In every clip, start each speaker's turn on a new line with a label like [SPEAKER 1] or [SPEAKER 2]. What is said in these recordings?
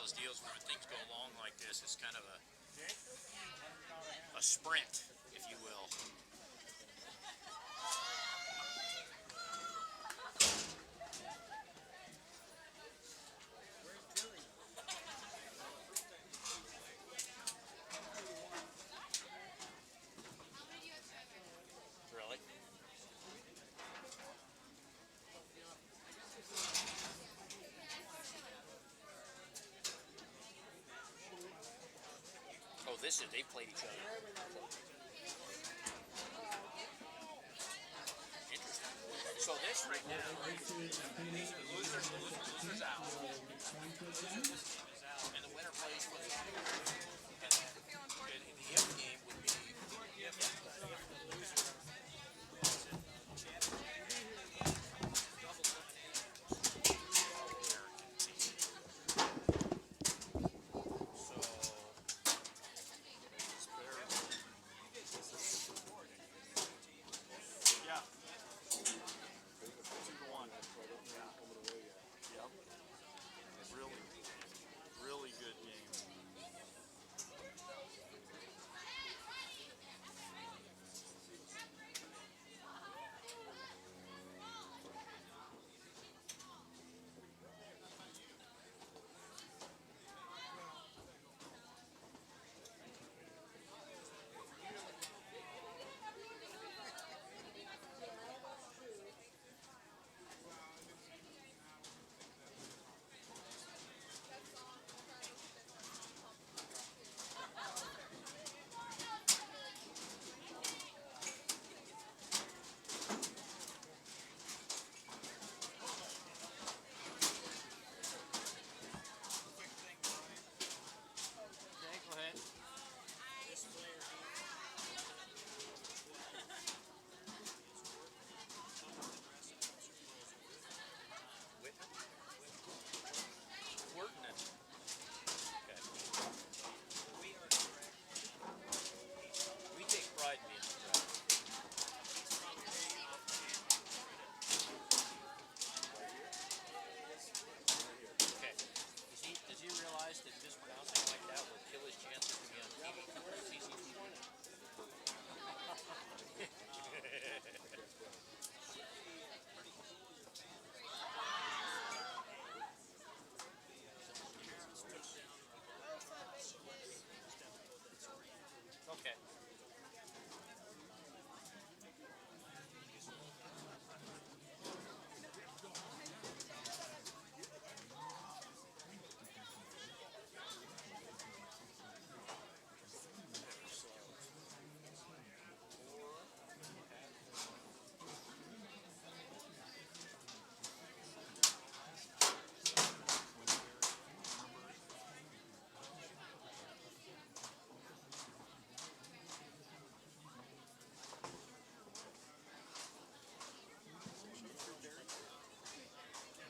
[SPEAKER 1] those deals when things go along like this. It's kind of a sprint, if you will. Really? Oh, they played each other. Interesting. So this right now, the loser's out. And the winner plays for the and the other game would be really good game. Okay.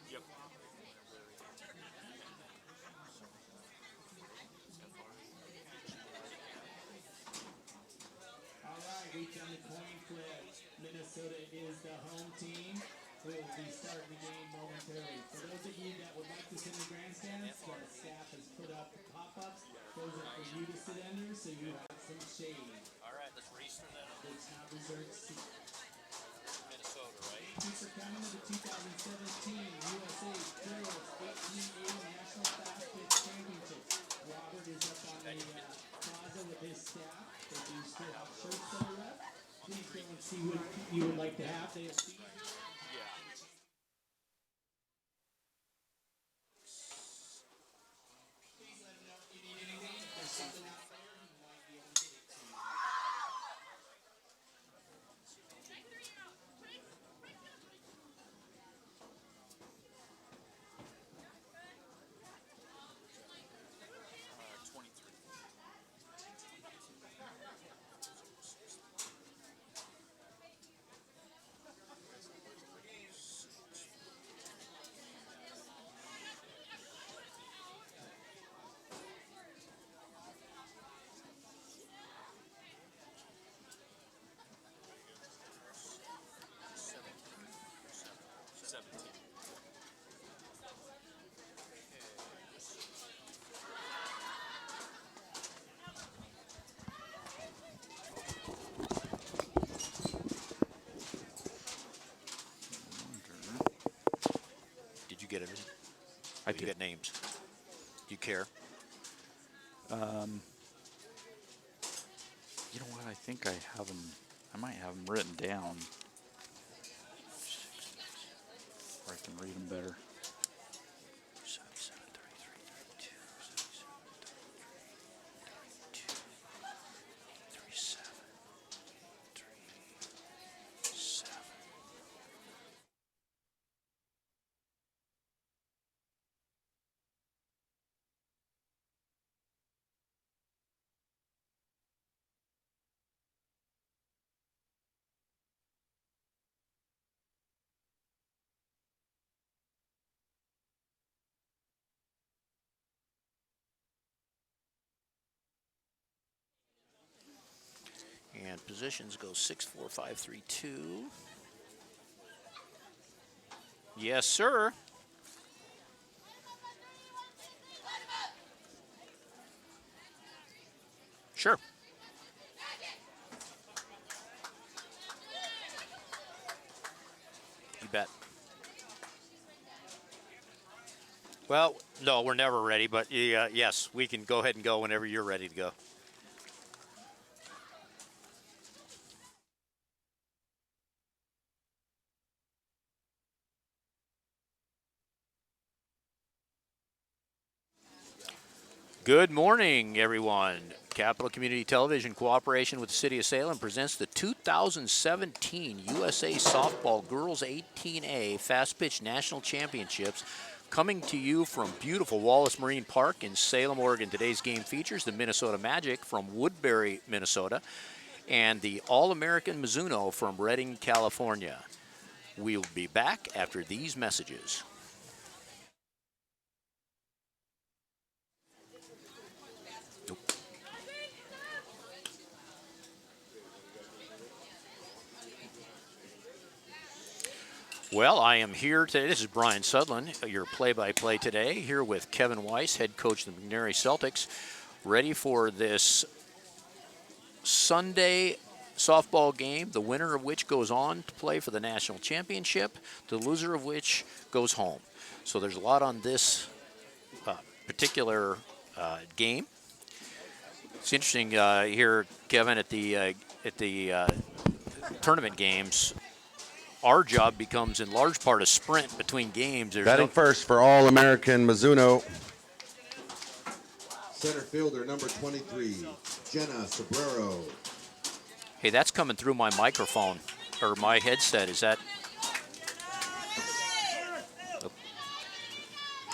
[SPEAKER 1] Yep.
[SPEAKER 2] All right, we on the coin flip. Minnesota is the home team. We'll be starting the game momentarily. For those of you that would like to sit in the grandstands, the staff has put up pop-ups. Those are for you to sit under, so you have some shade.
[SPEAKER 1] All right, let's register that.
[SPEAKER 2] It's now reserved seat.
[SPEAKER 1] Minnesota, right?
[SPEAKER 2] Thank you for coming to the 2017 USA Girls 1880 National Fastpitch Championship. Robert is up on the plaza with his staff. They do still have shirts that are up. Please go and see what you would like to have. They have seats. Please let him know if you need anything. If there's something out there, he might be able to get it to you.
[SPEAKER 3] Have you got names? Do you care?
[SPEAKER 4] You know what? I think I have them. I might have them written down, where I can read them better.
[SPEAKER 3] 37. And positions go 6, 4, 5, 3, 2. Yes, sir. Sure. You bet. Well, no, we're never ready, but yes, we can go ahead and go whenever you're ready to go. Good morning, everyone. Capital Community Television, cooperation with the City of Salem, presents the 2017 USA Softball Girls 18A Fastpitch National Championships, coming to you from beautiful Wallace Marine Park in Salem, Oregon. Today's game features the Minnesota Magic from Woodbury, Minnesota, and the All-American Mizuno from Redding, California. We'll be back after these messages. Well, I am here today. This is Brian Sudlin, your play-by-play today, here with Kevin Weiss, head coach of the McNary Celtics, ready for this Sunday softball game, the winner of which goes on to play for the national championship, the loser of which goes home. So there's a lot on this particular game. It's interesting here, Kevin, at the tournament games. Our job becomes in large part a sprint between games. There's
[SPEAKER 5] Batting first for All-American Mizuno. Center fielder number 23, Jenna Sobrero.
[SPEAKER 3] Hey, that's coming through my microphone or my headset. Is that?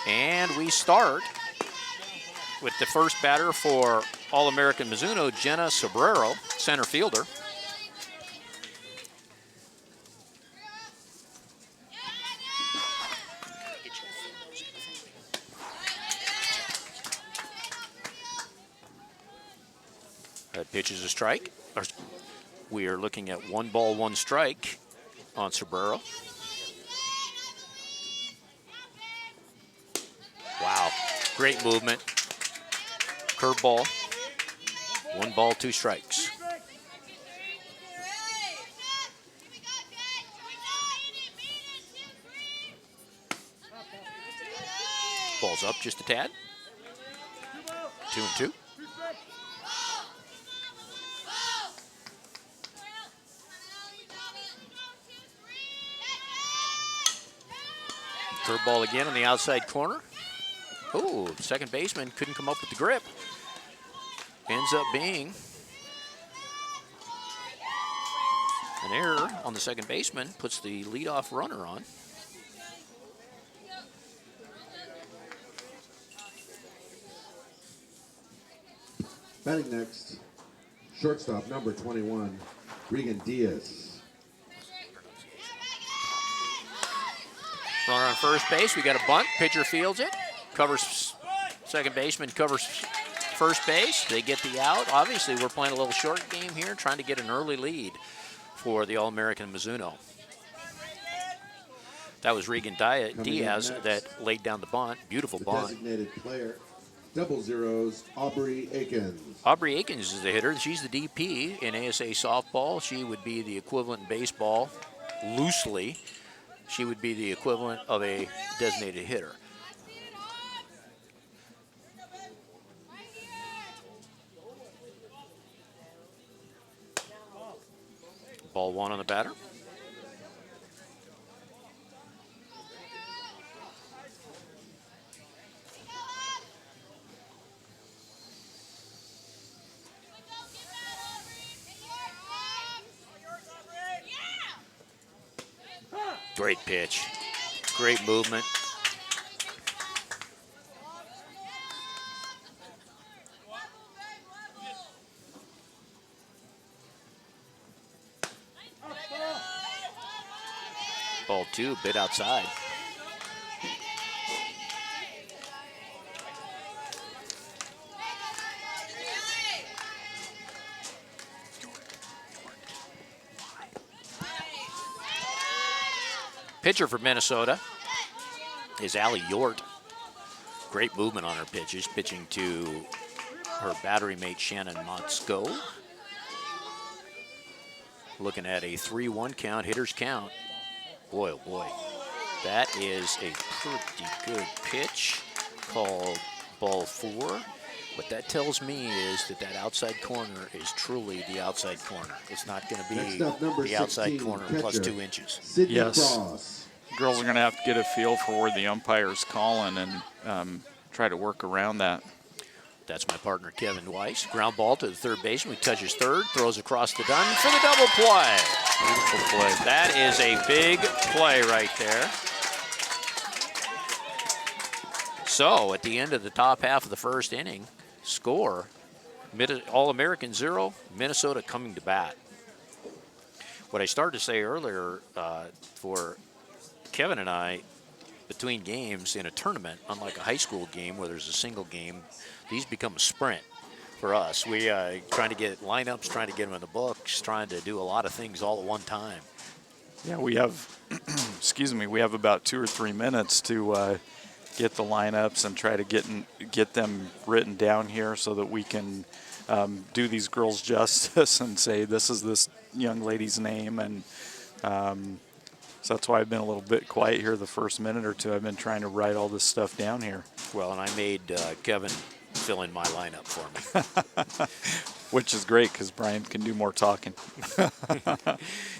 [SPEAKER 3] And we start with the first batter for All-American Mizuno, Jenna Sobrero, center fielder. That pitch is a strike. We are looking at 1 ball, 1 strike on Sobrero. Wow, great movement. Curveball. 1 ball, 2 strikes. Ball's up just a tad. 2-2. Curveball again on the outside corner. Oh, second baseman couldn't come up with the grip. Ends up being an error on the second baseman, puts the leadoff runner on.
[SPEAKER 5] Batting next, shortstop number 21, Regan Diaz.
[SPEAKER 3] Runner on first base, we got a bunt, pitcher fields it, covers, second baseman covers first base, they get the out. Obviously, we're playing a little short game here, trying to get an early lead for the All-American Mizuno. That was Regan Diaz that laid down the bunt, beautiful bunt.
[SPEAKER 5] Designated player, 00s, Aubrey Akins.
[SPEAKER 3] Aubrey Akins is the hitter. She's the DP in ASA softball. She would be the equivalent in baseball, loosely. She would be the equivalent of a designated hitter. Ball one on the batter. Great pitch. Great movement. Ball two, bit outside. Pitcher for Minnesota is Allie Yort. Great movement on her pitches, pitching to her battery mate Shannon Motzko. Looking at a 3-1 count, hitter's count. Boy, oh boy. That is a pretty good pitch called ball four. What that tells me is that that outside corner is truly the outside corner. It's not going to be
[SPEAKER 5] Next up, number
[SPEAKER 3] the outside
[SPEAKER 5] 16,
[SPEAKER 3] corner
[SPEAKER 5] catcher,
[SPEAKER 3] plus 2 inches.
[SPEAKER 5] Sidney
[SPEAKER 4] Yes.
[SPEAKER 5] Cross.
[SPEAKER 4] Girls are going to have to get a feel for where the umpire's calling and try to work around that.
[SPEAKER 3] That's my partner, Kevin Weiss. Ground ball to the third baseman. He touches third, throws across the dun for the double play.
[SPEAKER 4] Beautiful play.
[SPEAKER 3] That is a big play right there. So, at the end of the top half of the first inning, score, All-American 0, Minnesota coming to bat. What I started to say earlier for Kevin and I, between games in a tournament, unlike a high school game where there's a single game, these become a sprint for us. We trying to get lineups, trying to get them in the books, trying to do a lot of things all at one time.
[SPEAKER 4] Yeah, we have, excuse me, we have about 2 or 3 minutes to get the lineups and try to get them written down here so that we can do these girls justice and say this is this young lady's name. And so that's why I've been a little bit quiet here the first minute or two. I've been trying to write all this stuff down here.
[SPEAKER 3] Well, and I made Kevin fill in my lineup for me.
[SPEAKER 4] Which is great because Brian can do more talking.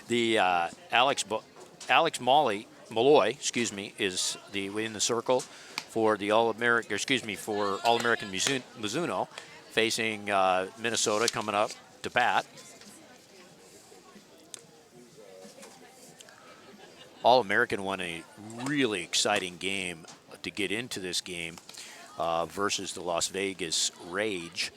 [SPEAKER 3] The Alex Malloy, is in the circle for the All-American, for All-American Mizuno, facing Minnesota coming up to bat. All-American won a really exciting game to get into this game versus the Las Vegas Rage.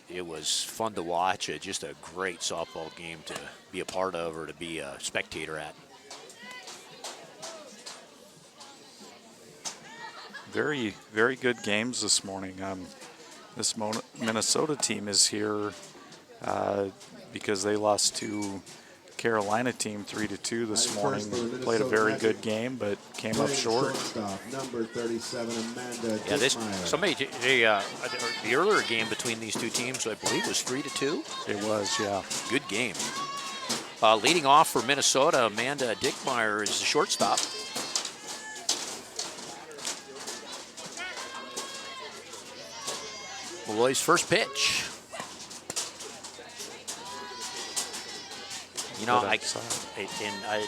[SPEAKER 3] It was fun to watch. Just a great softball game to be a part of or to be a spectator at.
[SPEAKER 4] Very, very good games this morning. This Minnesota team is here because they lost to Carolina team 3-2 this morning. Played a very good game, but came up short.
[SPEAKER 5] Number 37, Amanda
[SPEAKER 3] Yeah,
[SPEAKER 5] Dickmeyer.
[SPEAKER 3] the earlier game between these two teams, I believe, was 3-2.
[SPEAKER 4] It was, yeah.
[SPEAKER 3] Good game. Leading off for Minnesota, Amanda Dickmeyer is the shortstop. Malloy's first pitch. You know, I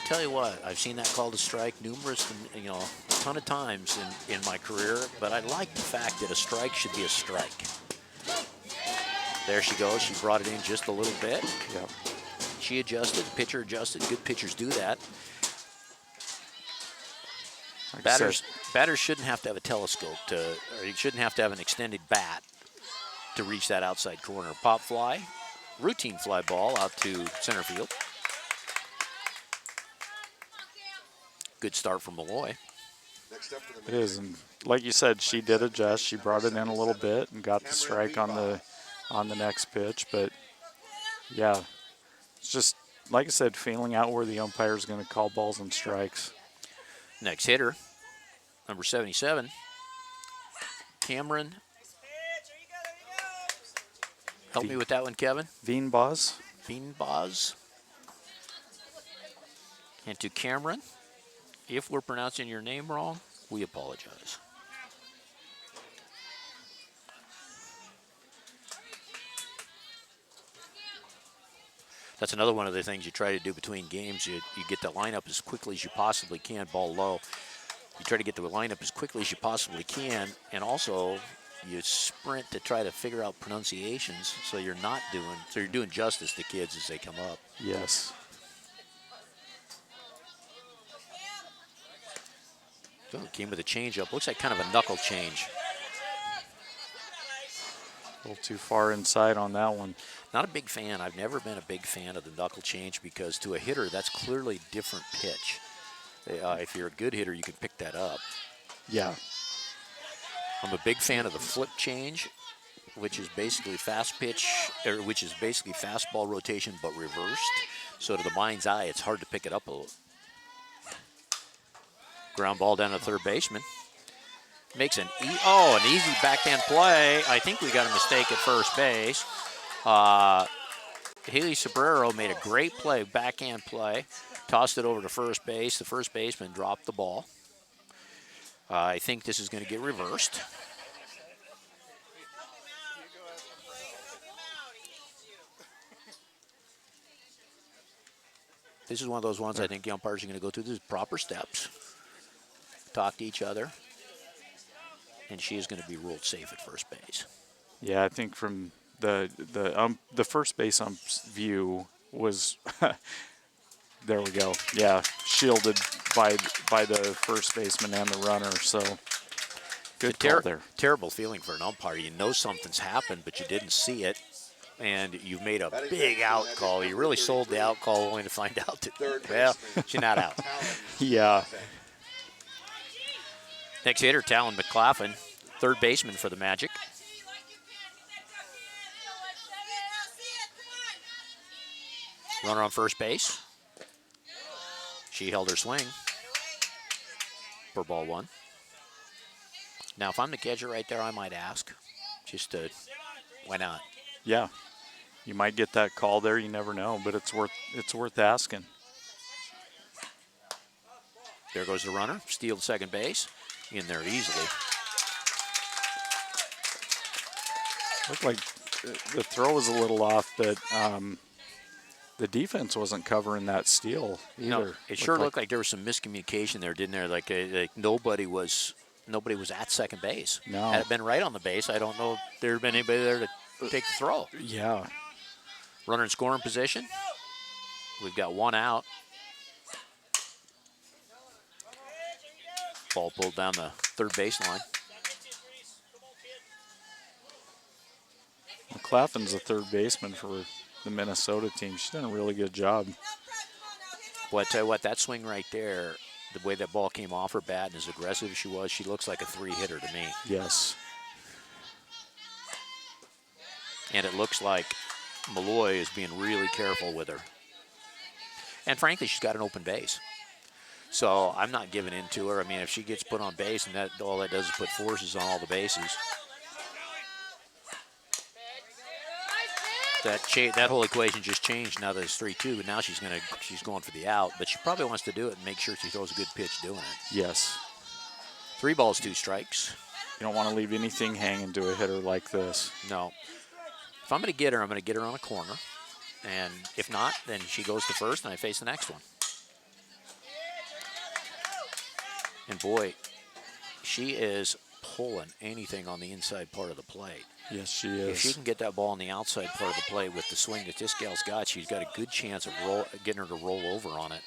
[SPEAKER 3] tell you what, I've seen that called a strike numerous, a ton of times in my career, but I like the fact that a strike should be a strike. There she goes. She brought it in just a little bit.
[SPEAKER 4] Yep.
[SPEAKER 3] She adjusted, pitcher adjusted. Good pitchers do that.
[SPEAKER 4] Like
[SPEAKER 3] Batters shouldn't have to have a telescope or you shouldn't have to have an extended bat to reach that outside corner. Pop fly, routine fly ball out to center field. Good start from Malloy.
[SPEAKER 4] It is, and like you said, she did adjust. She brought it in a little bit and got the strike on the next pitch. But yeah, it's just like I said, feeling out where the umpire is going to call balls and strikes.
[SPEAKER 3] Next hitter, number 77, Cameron. Help me with that one, Kevin.
[SPEAKER 4] Veenbos.
[SPEAKER 3] Veenbos. And to Cameron, if we're pronouncing your name wrong, we apologize. That's another one of the things you try to do between games. You get the lineup as quickly as you possibly can, ball low. You try to get the lineup as quickly as you possibly can, and also you sprint to try to figure out pronunciations so you're doing justice to kids as they come up.
[SPEAKER 4] Yes.
[SPEAKER 3] So it came with a changeup. Looks like kind of a knuckle change.
[SPEAKER 4] A little too far inside on that one.
[SPEAKER 3] Not a big fan. I've never been a big fan of the knuckle change because to a hitter, that's clearly a different pitch. If you're a good hitter, you can pick that up.
[SPEAKER 4] Yeah.
[SPEAKER 3] I'm a big fan of the flip change, which is basically which is basically fastball rotation but reversed. So to the mind's eye, it's hard to pick it up a little. Ground ball down to third baseman. Makes an easy backhand play. I think we got a mistake at first base. Haley Sobrero made a great play, backhand play. Tossed it over to first base. The first baseman dropped the ball. I think this is going to get reversed. This is one of those ones I think the umpires are going to go through the proper steps, talk to each other, and she is going to be ruled safe at first base.
[SPEAKER 4] Yeah, I think from the first base ump's view was there we go. Yeah, shielded by the first baseman and the runner. So good call there.
[SPEAKER 3] Terrible feeling for an umpire. You know something's happened, but you didn't see it, and you made a big out call. You really sold the out call only to find out that, well, she's not out.
[SPEAKER 4] Yeah.
[SPEAKER 3] Next hitter, Talon McLaughlin, third baseman for the Magic. Runner on first base. She held her swing for ball one. Now, if I'm the catcher right there, I might ask, why not?
[SPEAKER 4] Yeah. You might get that call there. You never know, but it's worth asking.
[SPEAKER 3] There goes the runner. Steal second base. In there easily.
[SPEAKER 4] Looked like the throw was a little off, but the defense wasn't covering that steal either.
[SPEAKER 3] No, it sure looked like there was some miscommunication there, didn't there? Like nobody was at second base.
[SPEAKER 4] No.
[SPEAKER 3] Had it been right on the base, I don't know if there had been anybody there to take the throw.
[SPEAKER 4] Yeah.
[SPEAKER 3] Runner in scoring position. We've got one out. Ball pulled down the third baseline.
[SPEAKER 4] McLaughlin's the third baseman for the Minnesota team. She's done a really good job.
[SPEAKER 3] Boy, I tell you what, that swing right there, the way that ball came off her bat and as aggressive as she was, she looks like a three-hitter to me.
[SPEAKER 4] Yes.
[SPEAKER 3] And it looks like Malloy is being really careful with her. And frankly, she's got an open base. So I'm not giving in to her. I mean, if she gets put on base, and all that does is put forces on all the bases. That whole equation just changed now that it's 3-2, but now she's going for the out. But she probably wants to do it and make sure she throws a good pitch doing it.
[SPEAKER 4] Yes.
[SPEAKER 3] 3 balls, 2 strikes.
[SPEAKER 4] You don't want to leave anything hanging to a hitter like this.
[SPEAKER 3] No. If I'm going to get her, I'm going to get her on a corner. And if not, then she goes to first, and I face the next one. And boy, she is pulling anything on the inside part of the plate.
[SPEAKER 4] Yes, she is.
[SPEAKER 3] If she can get that ball on the outside part of the plate with the swing that this gal's got, she's got a good chance of getting her to roll over on it.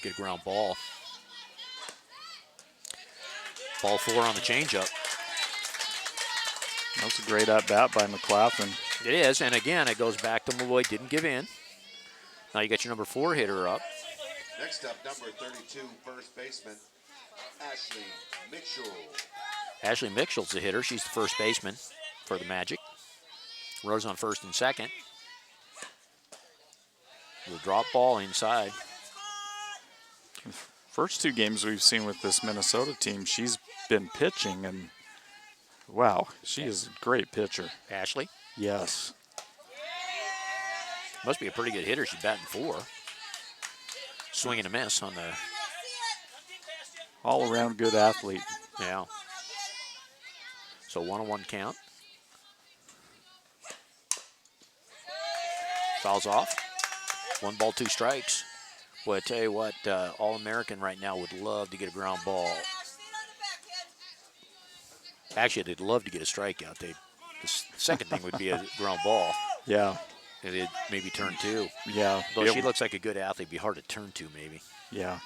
[SPEAKER 3] Get a ground ball. Ball 4 on the changeup.
[SPEAKER 4] That's a great at-bat by McLaughlin.
[SPEAKER 3] It is, and again, it goes back to Malloy, didn't give in. Now you got your number 4 hitter up.
[SPEAKER 5] Next up, number 32, first baseman, Ashley Mitchell.
[SPEAKER 3] Ashley Mitchell's the hitter. She's the first baseman for the Magic. Rose on first and second. The drop ball inside.
[SPEAKER 4] First 2 games we've seen with this Minnesota team, she's been pitching, and wow, she is a great pitcher.
[SPEAKER 3] Ashley?
[SPEAKER 4] Yes.
[SPEAKER 3] Must be a pretty good hitter. She's batting 4. Swing and a miss on the...
[SPEAKER 4] All-around good athlete.
[SPEAKER 3] Yeah. So 1-1 count. Fouls off. 1 ball, 2 strikes. Boy, I tell you what, All-American right now would love to get a ground ball. Actually, they'd love to get a strikeout. The second thing would be a ground ball.
[SPEAKER 4] Yeah.
[SPEAKER 3] And it'd maybe turn 2.
[SPEAKER 4] Yeah.
[SPEAKER 3] Though she looks like a good athlete, it'd be hard to turn 2 maybe.
[SPEAKER 4] Yeah.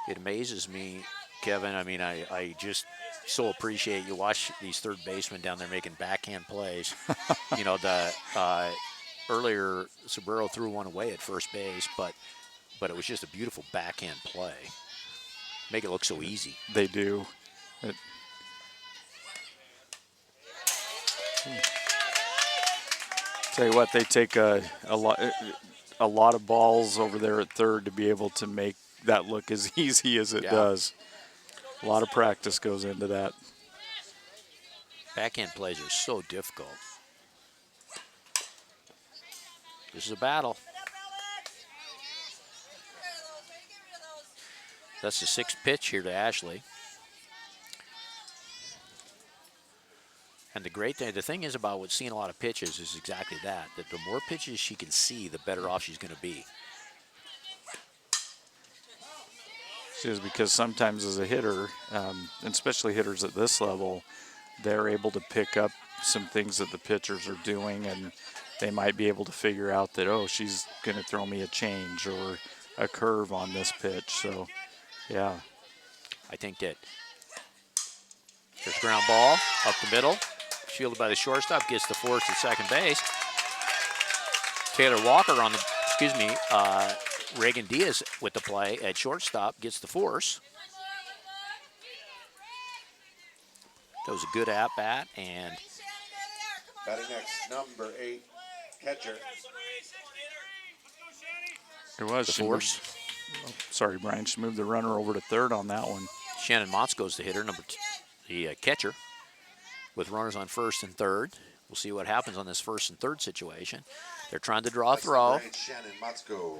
[SPEAKER 3] It amazes me, Kevin. I mean, I just so appreciate you watch these third basemen down there making backhand plays. You know, the earlier Saburo threw one away at first base, but it was just a beautiful backhand play. Make it look so easy.
[SPEAKER 4] They do. Tell you what, they take a lot of balls over there at third to be able to make that look as easy as it does. A lot of practice goes into that.
[SPEAKER 3] Backhand plays are so difficult. This is a battle. That's the 6th pitch here to Ashley. And the great thing, the thing is about seeing a lot of pitches is exactly that the more pitches she can see, the better off she's going to be.
[SPEAKER 4] She is, because sometimes as a hitter, and especially hitters at this level, they're able to pick up some things that the pitchers are doing, and they might be able to figure out that, oh, she's going to throw me a change or a curve on this pitch. So, yeah.
[SPEAKER 3] I think that there's a ground ball up the middle, shielded by the shortstop, gets the force at second base. Taylor Walker on the, Reagan Diaz with the play at shortstop, gets the force. That was a good at-bat, and
[SPEAKER 5] Batting next, number 8, catcher.
[SPEAKER 4] It was.
[SPEAKER 3] the force.
[SPEAKER 4] Sorry, Brian. She moved the runner over to third on that one.
[SPEAKER 3] Shannon Motzko's the hitter, the catcher, with runners on first and third. We'll see what happens on this first and third situation. They're trying to draw a throw,
[SPEAKER 5] Number 8, Shannon Motzko.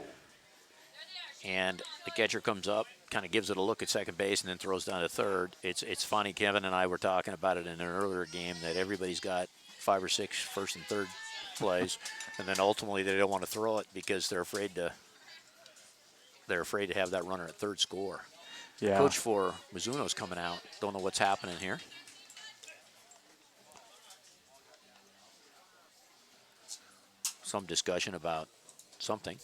[SPEAKER 3] and the catcher comes up, kind of gives it a look at second base, and then throws down to third. It's funny, Kevin and I were talking about it in an earlier game, that everybody's got 5 or 6 first and third plays, and then ultimately they don't want to throw it because they're afraid to have that runner at third score.
[SPEAKER 4] Yeah.
[SPEAKER 3] Coach for Mizuno's coming out. Don't know what's happening here. Some discussion about something.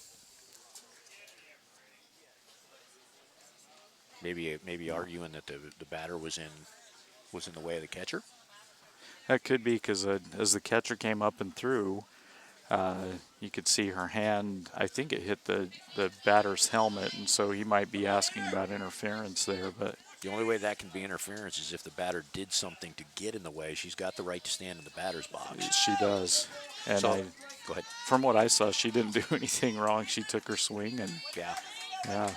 [SPEAKER 3] Maybe arguing that the batter was in the way of the catcher.
[SPEAKER 4] That could be because as the catcher came up and threw, you could see her hand, I think it hit the batter's helmet, and so he might be asking about interference there. But
[SPEAKER 3] The only way that can be interference is if the batter did something to get in the way. She's got the right to stand in the batter's box.
[SPEAKER 4] she does. And
[SPEAKER 3] So, go ahead.
[SPEAKER 4] from what I saw, she didn't do anything wrong. She took her swing, and
[SPEAKER 3] Yeah.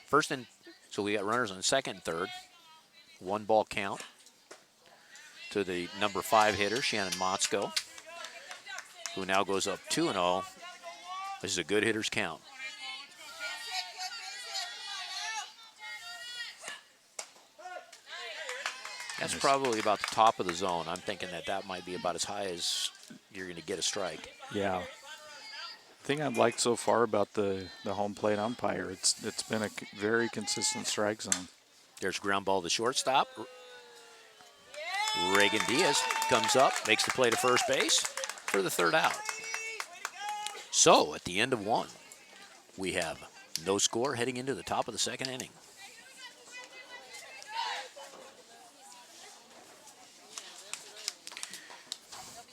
[SPEAKER 3] First and so we got runners on second and third. 1 ball count to the number 5 hitter, Shannon Motzko, who now goes up 2-0. This is a good hitter's count. That's probably about the top of the zone. I'm thinking that might be about as high as you're going to get a strike.
[SPEAKER 4] yeah. The thing I've liked so far about the home plate umpire, it's been a very consistent strike zone.
[SPEAKER 3] There's a ground ball to shortstop. Reagan Diaz comes up, makes the play to first base for the 3rd out. So at the end of 1, we have no score heading into the top of the 2nd inning.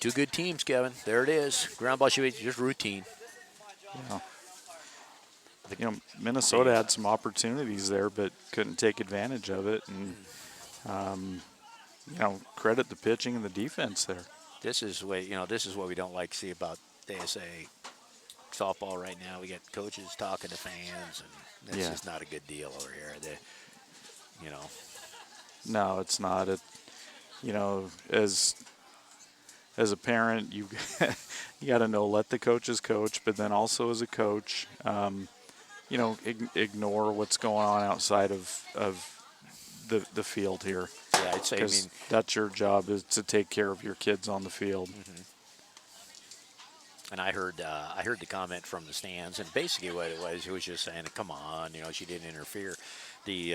[SPEAKER 3] Two good teams, Kevin. There it is. Ground ball should be just routine.
[SPEAKER 4] Yeah. Minnesota had some opportunities there, but couldn't take advantage of it. And credit the pitching and the defense there.
[SPEAKER 3] This is what we don't like to see about ASA softball right now. We got coaches talking to fans, and that's just not a good deal over here.
[SPEAKER 4] No, it's not. As a parent, you got to know, let the coaches coach, but then also as a coach, ignore what's going on outside of the field here.
[SPEAKER 3] Yeah, I'd say. I
[SPEAKER 4] Because
[SPEAKER 3] mean,
[SPEAKER 4] that's your job, is to take care of your kids on the field.
[SPEAKER 3] and I heard the comment from the stands, and basically what it was just saying, "Come on, she didn't interfere." The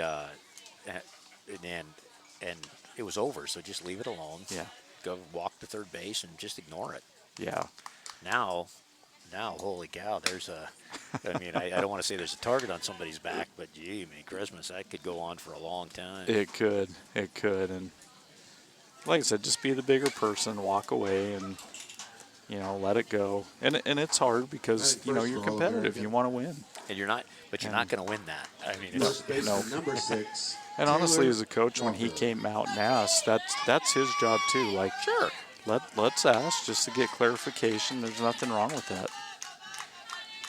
[SPEAKER 3] and it was over, so just leave it alone.
[SPEAKER 4] Yeah.
[SPEAKER 3] Go walk to third base and just ignore it.
[SPEAKER 4] Yeah.
[SPEAKER 3] Now, holy cow, there's a. I mean, I don't want to say there's a target on somebody's back, but gee, man, Christmas, that could go on for a long time.
[SPEAKER 4] It could. And like I said, just be the bigger person, walk away, and let it go. And it's hard because you're competitive. You want to win.
[SPEAKER 3] And you're not, but you're not going to win that. I mean, it's,
[SPEAKER 5] First baseman number 6.
[SPEAKER 4] And honestly,
[SPEAKER 5] Taylor
[SPEAKER 4] as a coach, when he
[SPEAKER 5] Walker.
[SPEAKER 4] came out and asked, that's his job too. Like,
[SPEAKER 3] sure.
[SPEAKER 4] let's ask just to get clarification. There's nothing wrong with that.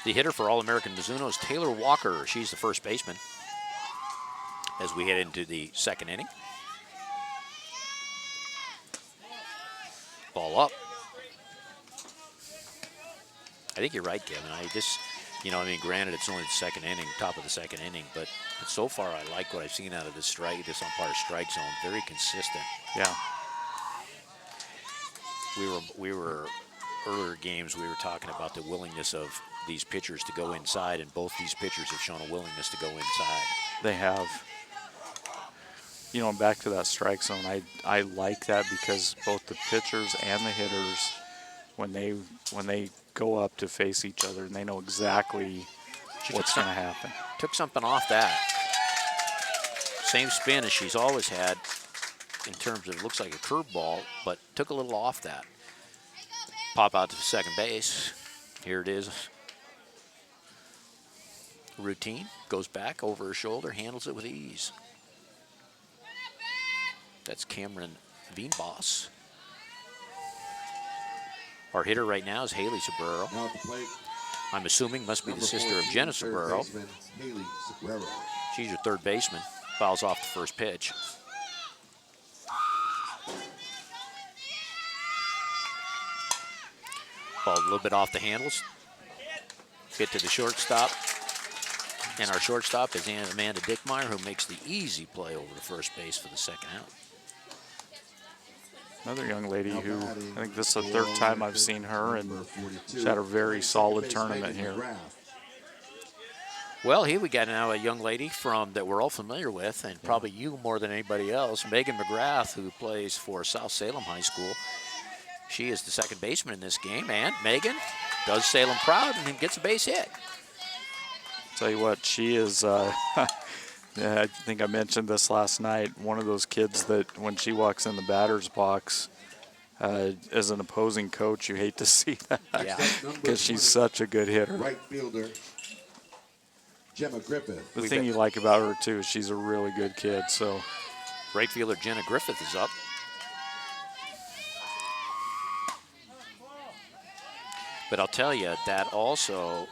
[SPEAKER 3] The hitter for All-American Mizuno is Taylor Walker. She's the first baseman as we head into the second inning. Ball up. I think you're right, Kevin. Granted, it's only the second inning, top of the second inning, but so far I like what I've seen out of this umpire strike zone. Very consistent.
[SPEAKER 4] Yeah.
[SPEAKER 3] We were earlier games. We were talking about the willingness of these pitchers to go inside, and both these pitchers have shown a willingness to go inside.
[SPEAKER 4] They have. Back to that strike zone, I like that because both the pitchers and the hitters, when they go up to face each other, and they know exactly what's going to happen.
[SPEAKER 3] Took something off that. Same spin as she's always had in terms of, it looks like a curveball, but took a little off that. Pop out to second base. Here it is. Routine. Goes back over her shoulder, handles it with ease. That's Cameron Veenbos. Our hitter right now is Haley Sobrero.
[SPEAKER 5] Now at the plate,
[SPEAKER 3] I'm assuming must be the
[SPEAKER 5] number
[SPEAKER 3] sister of
[SPEAKER 5] 14,
[SPEAKER 3] Jenna
[SPEAKER 5] third
[SPEAKER 3] Sobrero.
[SPEAKER 5] baseman, Haley Sobrero.
[SPEAKER 3] She's your third baseman. Fouls off the first pitch. Ball a little bit off the handles. Get to the shortstop. And our shortstop is Amanda Dickmeyer, who makes the easy play over to first base for the second out.
[SPEAKER 4] Another young lady who, I think this is the third time I've seen her, and she's had a very solid tournament here.
[SPEAKER 3] Well, here we got now a young lady that we're all familiar with, and probably you more than anybody else, Megan McGrath, who plays for South Salem High School. She is the second baseman in this game, and Megan does Salem proud and gets a base hit.
[SPEAKER 4] Tell you what, she is, I think I mentioned this last night, one of those kids that when she walks in the batter's box, as an opposing coach, you hate to see that because she's such a good hitter.
[SPEAKER 5] Right fielder, Gemma Griffith.
[SPEAKER 4] The thing you like about her, too, is she's a really good kid. So,
[SPEAKER 3] right fielder Jenna Griffith is up. But I'll tell you, that also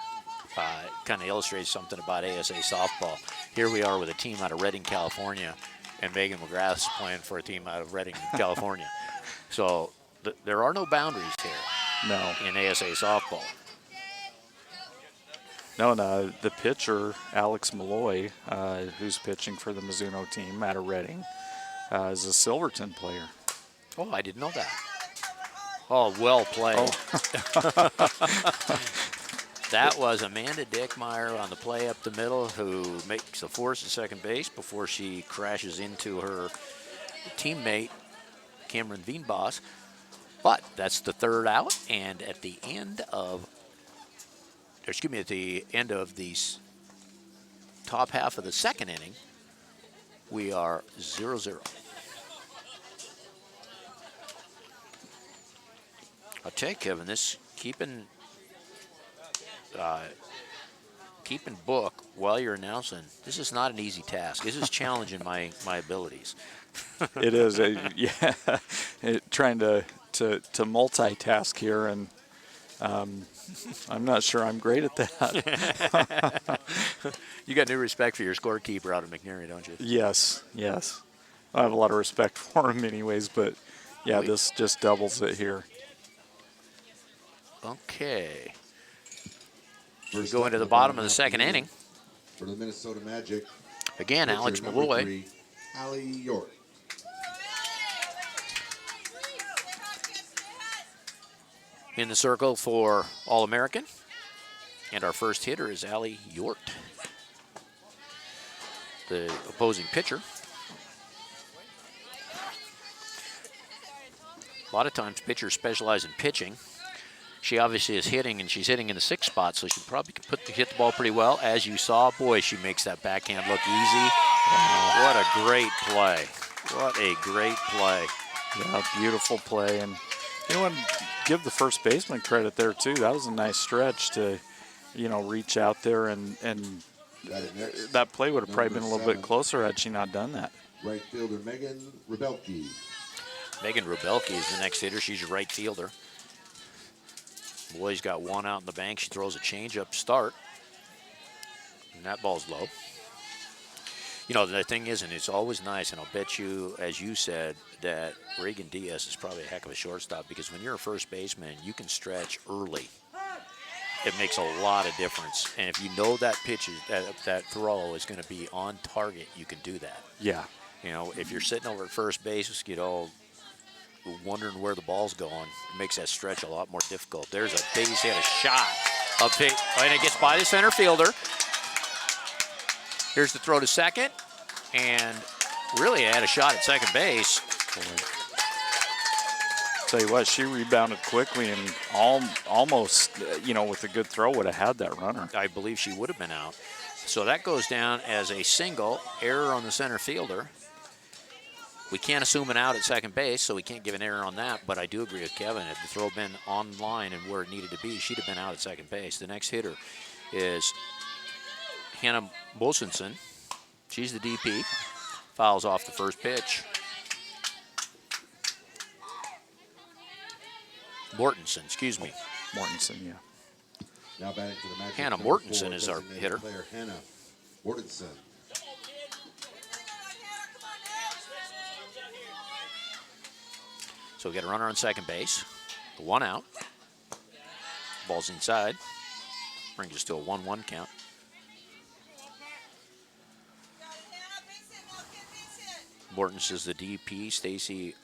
[SPEAKER 3] kind of illustrates something about ASA softball. Here we are with a team out of Redding, California, and Megan McGrath's playing for a team out of Redding, California. So there are no boundaries here.
[SPEAKER 4] No.
[SPEAKER 3] In ASA softball.
[SPEAKER 4] No, the pitcher, Alex Malloy, who's pitching for the Mizuno team out of Redding, is a Silverton player.
[SPEAKER 3] Oh, I didn't know that. Oh, well played. Oh. That was Amanda Dickmeyer on the play up the middle, who makes a force at second base before she crashes into her teammate, Cameron Veenbos. But that's the third out, and at the end of the top half of the second inning, we are 0-0. I'll tell you, Kevin, this keeping book while you're announcing, this is not an easy task. This is challenging my abilities.
[SPEAKER 4] It is, trying to multitask here, and I'm not sure I'm great at that.
[SPEAKER 3] You got new respect for your scorekeeper out of McNary, don't you?
[SPEAKER 4] Yes. I have a lot of respect for him anyways, but yeah, this just doubles it here.
[SPEAKER 3] Okay. We go into the bottom of the second inning.
[SPEAKER 5] For the Minnesota Magic.
[SPEAKER 3] Again, Alex
[SPEAKER 5] pitcher, number
[SPEAKER 3] Malloy.
[SPEAKER 5] 3, Allie York.
[SPEAKER 3] In the circle for All-American. And our first hitter is Allie Yort, the opposing pitcher. A lot of times pitchers specialize in pitching. She obviously is hitting, and she's hitting in the 6th spot, so she probably can hit the ball pretty well. As you saw, boy, she makes that backhand look easy. What a great play. What a great play.
[SPEAKER 4] Yeah, beautiful play. And you know what? Give the first baseman credit there, too. That was a nice stretch to, reach out there, and that play would have probably been a little bit closer had she not done that.
[SPEAKER 5] Right fielder Megan Rebelke.
[SPEAKER 3] Megan Rebelke is the next hitter. She's a right fielder. Boy's got one out in the bank. She throws a changeup start. And that ball's low. The thing is, and it's always nice, and I'll bet you, as you said, that Reagan Diaz is probably a heck of a shortstop, because when you're a first baseman, you can stretch early. It makes a lot of difference. And if you know that pitch, that throw is going to be on target, you can do that.
[SPEAKER 4] Yeah.
[SPEAKER 3] If you're sitting over at first base, wondering where the ball's going, it makes that stretch a lot more difficult. There's a base hit, a shot up hit, and it gets by the center fielder. Here's the throw to second, and really had a shot at second base.
[SPEAKER 4] Tell you what, she rebounded quickly and almost, with a good throw would have had that runner.
[SPEAKER 3] I believe she would have been out. So that goes down as a single, error on the center fielder. We can't assume an out at second base, so we can't give an error on that, but I do agree with Kevin. If the throw had been on line and where it needed to be, she'd have been out at second base. The next hitter is Hannah Bosenson. She's the DP. Fouls off the first pitch. Mortensen, excuse me.
[SPEAKER 4] Mortensen, yeah.
[SPEAKER 5] Now batting for the Magic.
[SPEAKER 3] Hannah
[SPEAKER 5] number
[SPEAKER 3] Mortensen
[SPEAKER 5] 4,
[SPEAKER 3] is our
[SPEAKER 5] designated
[SPEAKER 3] hitter.
[SPEAKER 5] Player Hannah Mortensen.
[SPEAKER 3] So we got a runner on second base. The one out. Ball's inside. Brings us to a 1-1 count. Mortensen is the DP. Stacy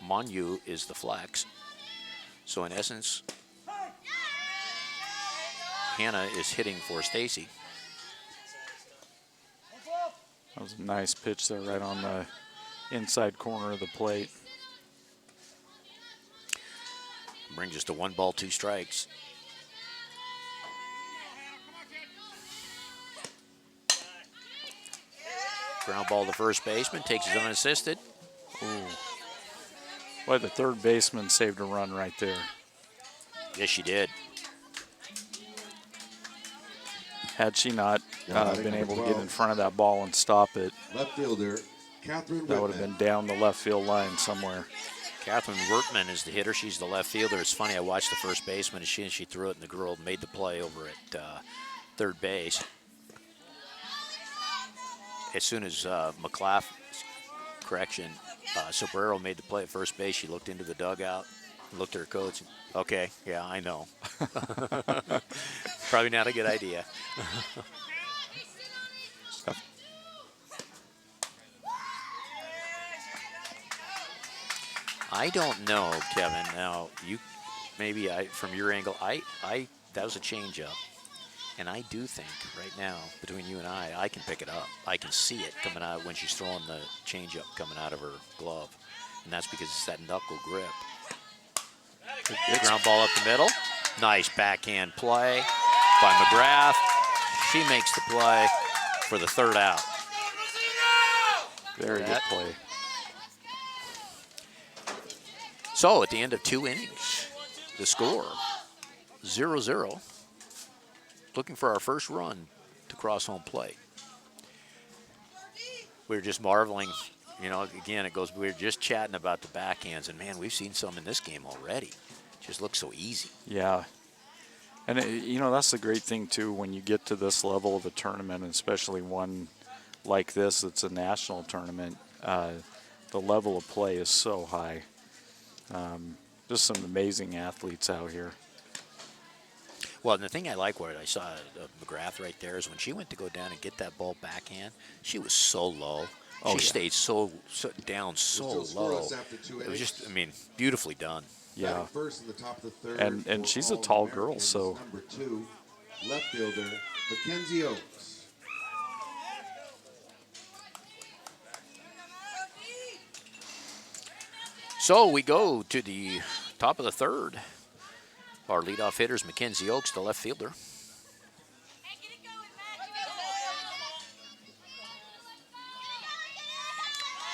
[SPEAKER 3] Monyu is the flex. So in essence, Hannah is hitting for Stacy.
[SPEAKER 4] That was a nice pitch there right on the inside corner of the plate.
[SPEAKER 3] Brings us to 1 ball, 2 strikes. Ground ball to first baseman, takes his unassisted.
[SPEAKER 4] Ooh. Boy, the third baseman saved a run right there.
[SPEAKER 3] Yes, she did.
[SPEAKER 4] Had she not been able to get in front of that ball and stop it,
[SPEAKER 5] Left fielder Catherine
[SPEAKER 4] that would have been down the left field line somewhere.
[SPEAKER 3] Catherine Wertman is the hitter. She's the left fielder. It's funny, I watched the first baseman, and she threw it, and the girl made the play over at third base. As soon as Sobrero made the play at first base, she looked into the dugout, looked at her coach. Okay, yeah, I know. Probably not a good idea. I don't know, Kevin. Now, from your angle, that was a changeup. And I do think right now, between you and I can pick it up. I can see it coming out when she's throwing the changeup coming out of her glove. And that's because it's that knuckle grip. Ground ball up the middle. Nice backhand play by McGrath. She makes the play for the third out.
[SPEAKER 4] Very good play.
[SPEAKER 3] So at the end of 2 innings, the score 0-0. Looking for our first run to cross home plate. We were just marveling, again, we were just chatting about the backhands, and man, we've seen some in this game already. Just looks so easy.
[SPEAKER 4] Yeah. And, that's the great thing, too, when you get to this level of a tournament, and especially one like this, it's a national tournament, the level of play is so high. Just some amazing athletes out here.
[SPEAKER 3] Well, and the thing I like what I saw McGrath right there is when she went to go down and get that ball backhand, she was so low. She
[SPEAKER 4] yeah.
[SPEAKER 3] stayed so down so
[SPEAKER 5] Still
[SPEAKER 3] low.
[SPEAKER 5] scoreless after 2
[SPEAKER 3] It was just,
[SPEAKER 5] innings.
[SPEAKER 3] I mean, beautifully done.
[SPEAKER 4] Yeah.
[SPEAKER 5] Batting first in the top of the third.
[SPEAKER 4] And
[SPEAKER 5] for
[SPEAKER 4] she's a tall girl,
[SPEAKER 5] All-Americans,
[SPEAKER 4] so
[SPEAKER 5] number 2, left fielder Mackenzie Oaks.
[SPEAKER 3] So we go to the top of the third. Our leadoff hitter is Mackenzie Oaks, the left fielder.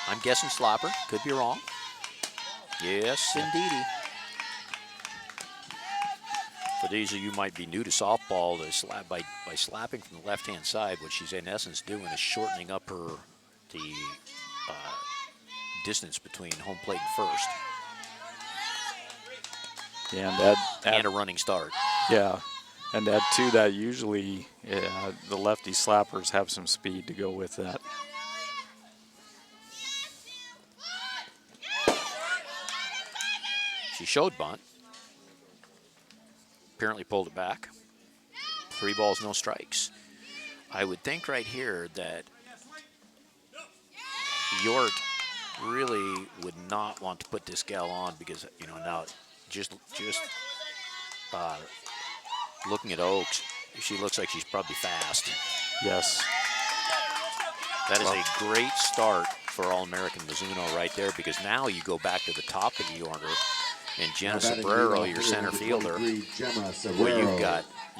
[SPEAKER 3] I'm guessing slapper. Could be wrong. Yes, indeedy. For these of you who might be new to softball, by slapping from the left-hand side, what she's in essence doing is shortening up the distance between home plate and first,
[SPEAKER 4] yeah,
[SPEAKER 3] and a running start.
[SPEAKER 4] yeah, and add to that, usually the lefty slappers have some speed to go with that.
[SPEAKER 3] She showed bunt. Apparently pulled it back. 3 balls, no strikes. I would think right here that Yort really would not want to put this gal on because, you know, now just looking at Oaks, she looks like she's probably fast.
[SPEAKER 4] Yes.
[SPEAKER 3] That is a great start for All-American Mizuno right there, because now you go back to the top of the order, and Jenna Sobrero, your center fielder, where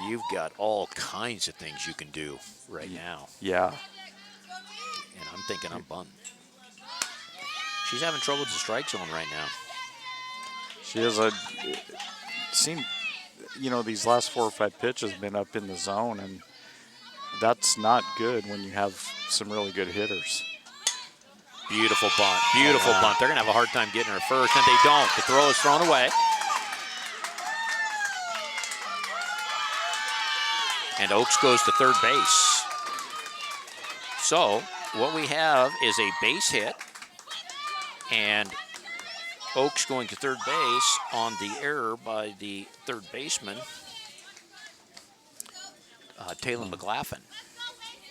[SPEAKER 3] you've got all kinds of things you can do right now.
[SPEAKER 4] Yeah.
[SPEAKER 3] And I'm thinking I'm bunting. She's having trouble with the strike zone right now.
[SPEAKER 4] She has these last 4 or 5 pitches been up in the zone, and that's not good when you have some really good hitters.
[SPEAKER 3] Beautiful bunt. Beautiful bunt. They're going to have a hard time getting her first, and they don't. The throw is thrown away. And Oaks goes to third base. So what we have is a base hit, and Oaks going to third base on the error by the third baseman, Taylor McLaughlin.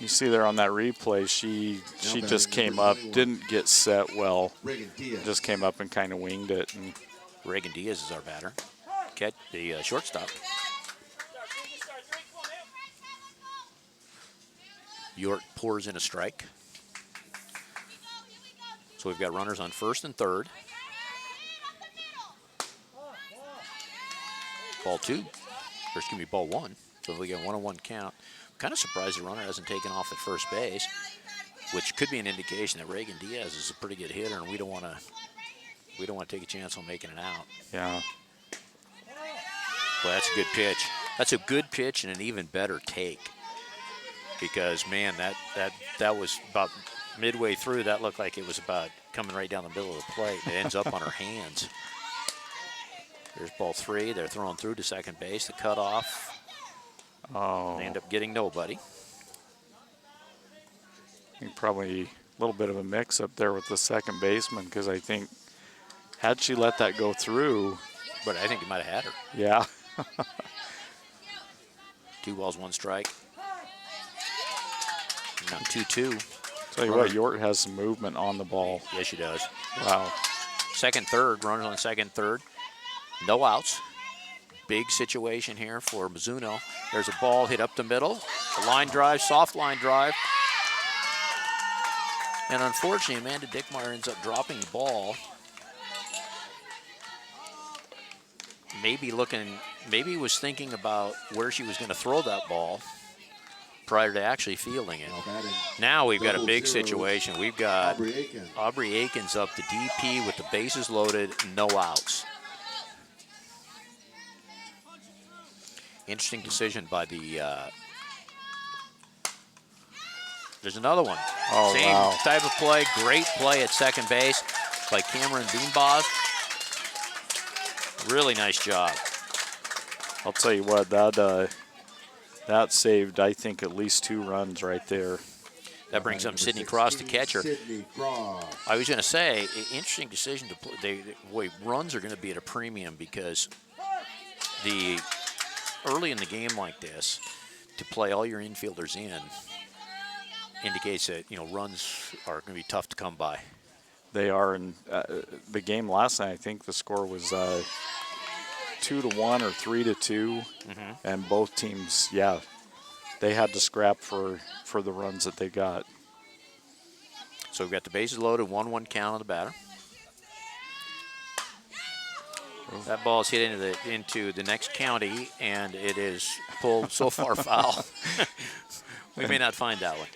[SPEAKER 4] You see there on that replay, she just came up, didn't get set well, just came up and kind of winged it. And
[SPEAKER 3] Reagan Diaz is our batter. Catch the shortstop. York pours in a strike. So we've got runners on first and third. Ball 2, or excuse me, ball 1. So we get a 1-on-1 count. Kind of surprised the runner hasn't taken off at first base, which could be an indication that Reagan Diaz is a pretty good hitter, and we don't want to take a chance on making it out.
[SPEAKER 4] yeah,
[SPEAKER 3] Well, that's a good pitch. That's a good pitch and an even better take, because man, that was about midway through. That looked like it was about coming right down the middle of the plate. It ends up on her hands. There's ball 3. They're throwing through to second base. The cutoff.
[SPEAKER 4] oh,
[SPEAKER 3] They end up getting nobody.
[SPEAKER 4] I think probably a little bit of a mix-up there with the second baseman, because I think had she let that go through,
[SPEAKER 3] But I think he might have had her.
[SPEAKER 4] yeah,
[SPEAKER 3] 2 balls, 1 strike. Now 2-2.
[SPEAKER 4] tell you what, Yort has some movement on the ball.
[SPEAKER 3] Yes, she does.
[SPEAKER 4] Wow.
[SPEAKER 3] Second, third. Runners on second, third. No outs. Big situation here for Mizuno. There's a ball hit up the middle. A line drive, soft line drive. And unfortunately, Amanda Dickmeyer ends up dropping the ball. Maybe was thinking about where she was going to throw that ball prior to actually fielding it. Now we've got a big situation. We've got Aubrey Aikens up the DP with the bases loaded, no outs. Interesting decision by the. There's another one.
[SPEAKER 4] Oh,
[SPEAKER 3] Same
[SPEAKER 4] wow.
[SPEAKER 3] type of play. Great play at second base by Cameron Beanbaz. Really nice job.
[SPEAKER 4] I'll tell you what, that saved, I think, at least 2 runs right there.
[SPEAKER 3] That brings up Sidney Cross, the catcher.
[SPEAKER 5] Sidney Cross.
[SPEAKER 3] I was going to say, interesting decision to play. Runs are going to be at a premium, because early in the game like this, to play all your infielders in indicates that, runs are going to be tough to come by.
[SPEAKER 4] They are, and the game last night, I think the score was 2-1 or 3-2, and both teams, they had to scrap for the runs that they got.
[SPEAKER 3] So we've got the bases loaded, 1-1 count on the batter. That ball is hit into the next county, and it is pulled so far foul. We may not find that one.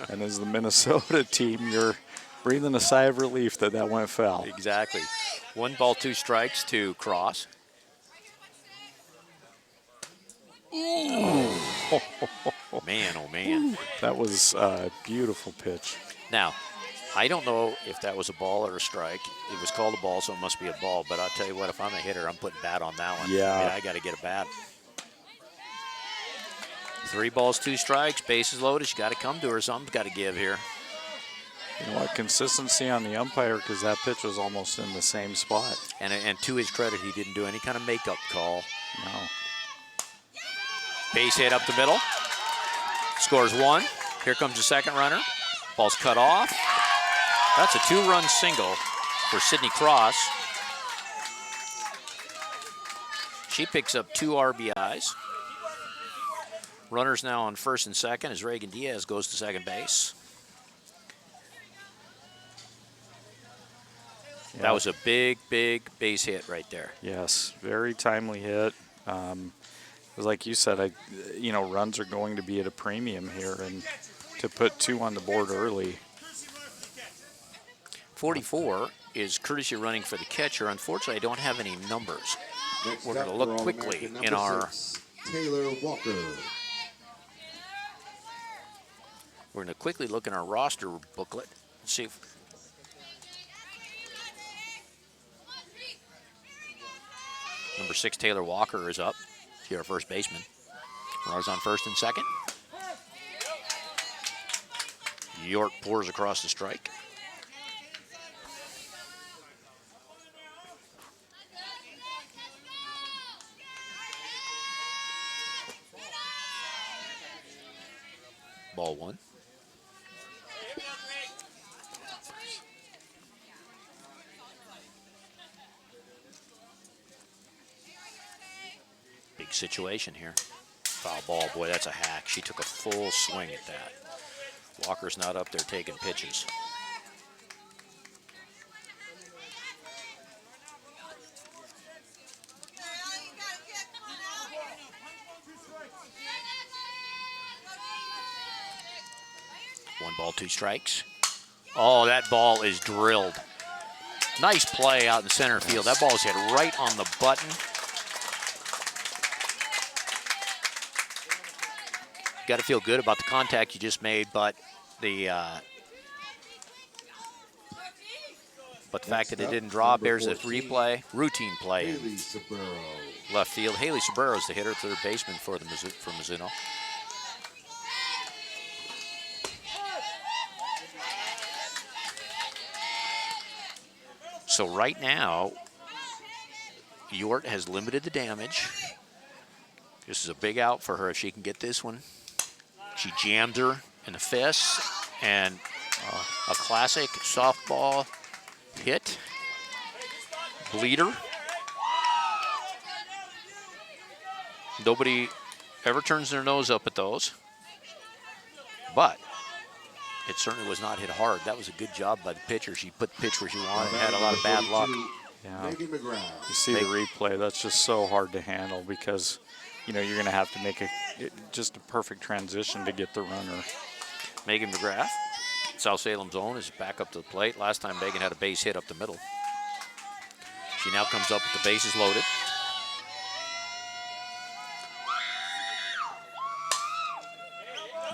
[SPEAKER 4] And as the Minnesota team, you're breathing a sigh of relief that went foul.
[SPEAKER 3] Exactly. 1 ball, 2 strikes to Cross. Ooh. Man, oh man.
[SPEAKER 4] That was a beautiful pitch.
[SPEAKER 3] Now, I don't know if that was a ball or a strike. It was called a ball, so it must be a ball. But I'll tell you what, if I'm a hitter, I'm putting bat on that one.
[SPEAKER 4] Yeah.
[SPEAKER 3] I got to get a bat. 3 balls, 2 strikes, bases loaded. You got to come to her. Something's got to give here.
[SPEAKER 4] You know what? Consistency on the umpire, because that pitch was almost in the same spot.
[SPEAKER 3] And to his credit, he didn't do any kind of makeup call.
[SPEAKER 4] No.
[SPEAKER 3] Base hit up the middle. Scores 1. Here comes the second runner. Ball's cut off. That's a 2-run single for Sydney Cross. She picks up 2 RBIs. Runners now on first and second as Reagan Diaz goes to second base.
[SPEAKER 4] Yeah.
[SPEAKER 3] That was a big, big base hit right there.
[SPEAKER 4] Yes, very timely hit. Like you said, runs are going to be at a premium here, and to put 2 on the board early.
[SPEAKER 3] 44 is courtesy running for the catcher. Unfortunately, I don't have any numbers. We're going to look quickly in our.
[SPEAKER 5] Taylor Walker.
[SPEAKER 3] We're going to quickly look in our roster booklet and see if. Number 6, Taylor Walker, is up. She's our first baseman. Runners on first and second. York pours across the strike. Ball 1. Big situation here. Foul ball, boy, that's a hack. She took a full swing at that. Walker's not up there taking pitches. One ball, 2 strikes. Oh, that ball is drilled. Nice play out in center field. That ball is hit right on the button. Got to feel good about the contact you just made, but the fact that it didn't draw bears a replay, routine play. Left field. Haley Saburo is the hitter, third baseman for Mizuno. So right now, York has limited the damage. This is a big out for her if she can get this one. She jammed her in the fist, and a classic softball hit. Bleeder. Nobody ever turns their nose up at those. But it certainly was not hit hard. That was a good job by the pitcher. She put the pitch where she wanted and had a lot of bad luck.
[SPEAKER 4] Yeah. You see the replay. That's just so hard to handle because, you're going to have to make just a perfect transition to get the runner.
[SPEAKER 3] Megan McGrath, South Salem's own, is back up to the plate. Last time Megan had a base hit up the middle. She now comes up with the bases loaded.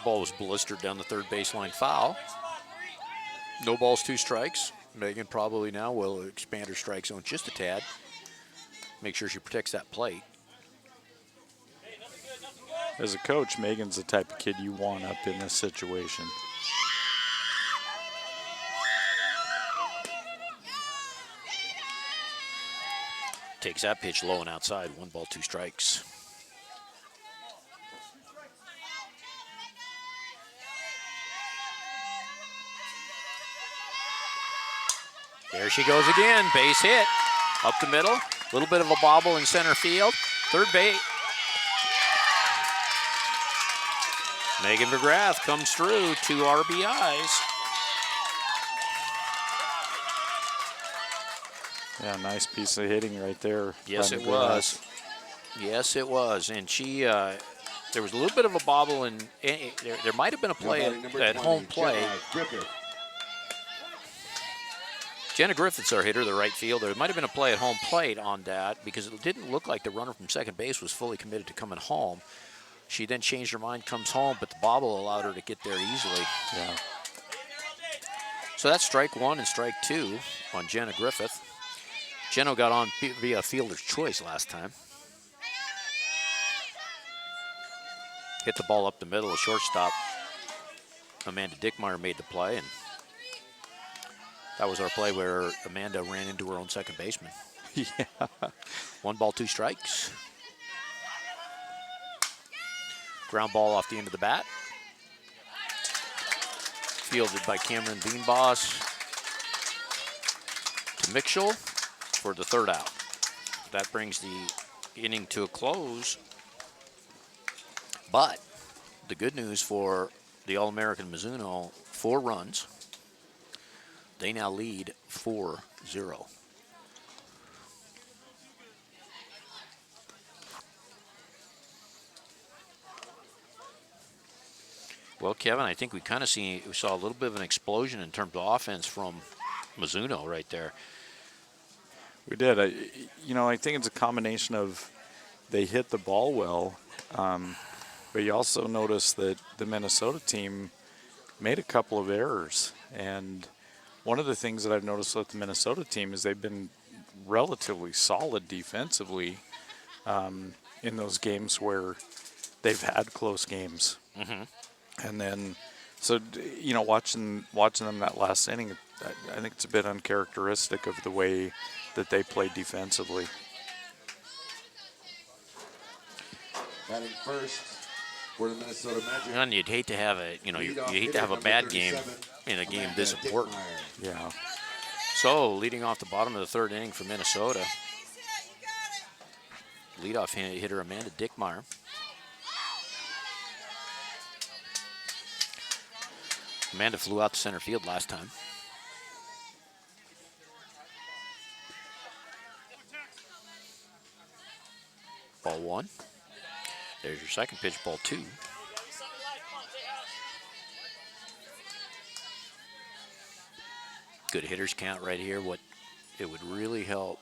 [SPEAKER 3] Ball was blistered down the third baseline, foul. No balls, 2 strikes. Megan probably now will expand her strike zone just a tad. Make sure she protects that plate.
[SPEAKER 4] As a coach, Megan's the type of kid you want up in this situation.
[SPEAKER 3] Takes that pitch low and outside. 1 ball, 2 strikes. There she goes again. Base hit. Up the middle. A little bit of a bobble in center field. Third base. Megan McGrath comes through, 2 RBIs.
[SPEAKER 4] Yeah, nice piece of hitting right there.
[SPEAKER 3] Yes,
[SPEAKER 4] by
[SPEAKER 3] it
[SPEAKER 4] McGrath.
[SPEAKER 3] was. Yes, it was. And she, there was a little bit of a bobble, and there might have been a play at home plate. Jenna Griffith's our hitter, the right fielder. There might have been a play at home plate on that because it didn't look like the runner from second base was fully committed to coming home. She then changed her mind, comes home, but the bobble allowed her to get there easily.
[SPEAKER 4] Yeah.
[SPEAKER 3] So that's strike 1 and strike 2 on Jenna Griffith. Jenna got on via fielder's choice last time. Hit the ball up the middle, a shortstop. Amanda Dickmeyer made the play, and that was our play where Amanda ran into her own second baseman.
[SPEAKER 4] Yeah.
[SPEAKER 3] 1 ball, 2 strikes. Ground ball off the end of the bat. Fielded by Cameron Beanboss to Mitchell for the 3rd out. That brings the inning to a close. But the good news for the All-American Mizuno, 4 runs. They now lead 4-0. Well, Kevin, I think we saw a little bit of an explosion in terms of offense from Mizuno right there.
[SPEAKER 4] We did. I think it's a combination of they hit the ball well, but you also notice that the Minnesota team made a couple of errors. And one of the things that I've noticed with the Minnesota team is they've been relatively solid defensively in those games where they've had close games.
[SPEAKER 3] Mm-hmm.
[SPEAKER 4] And then, so, watching them that last inning, I think it's a bit uncharacteristic of the way that they played defensively.
[SPEAKER 5] Batting first for the Minnesota Magic.
[SPEAKER 3] And you'd hate to have a bad game in a game this important.
[SPEAKER 4] Yeah.
[SPEAKER 3] So, leading off the bottom of the 3rd inning for Minnesota, leadoff hitter Amanda Dickmeyer. Amanda flew out to center field last time. Ball 1. There's your second pitch, ball 2. Good hitters count right here. It would really help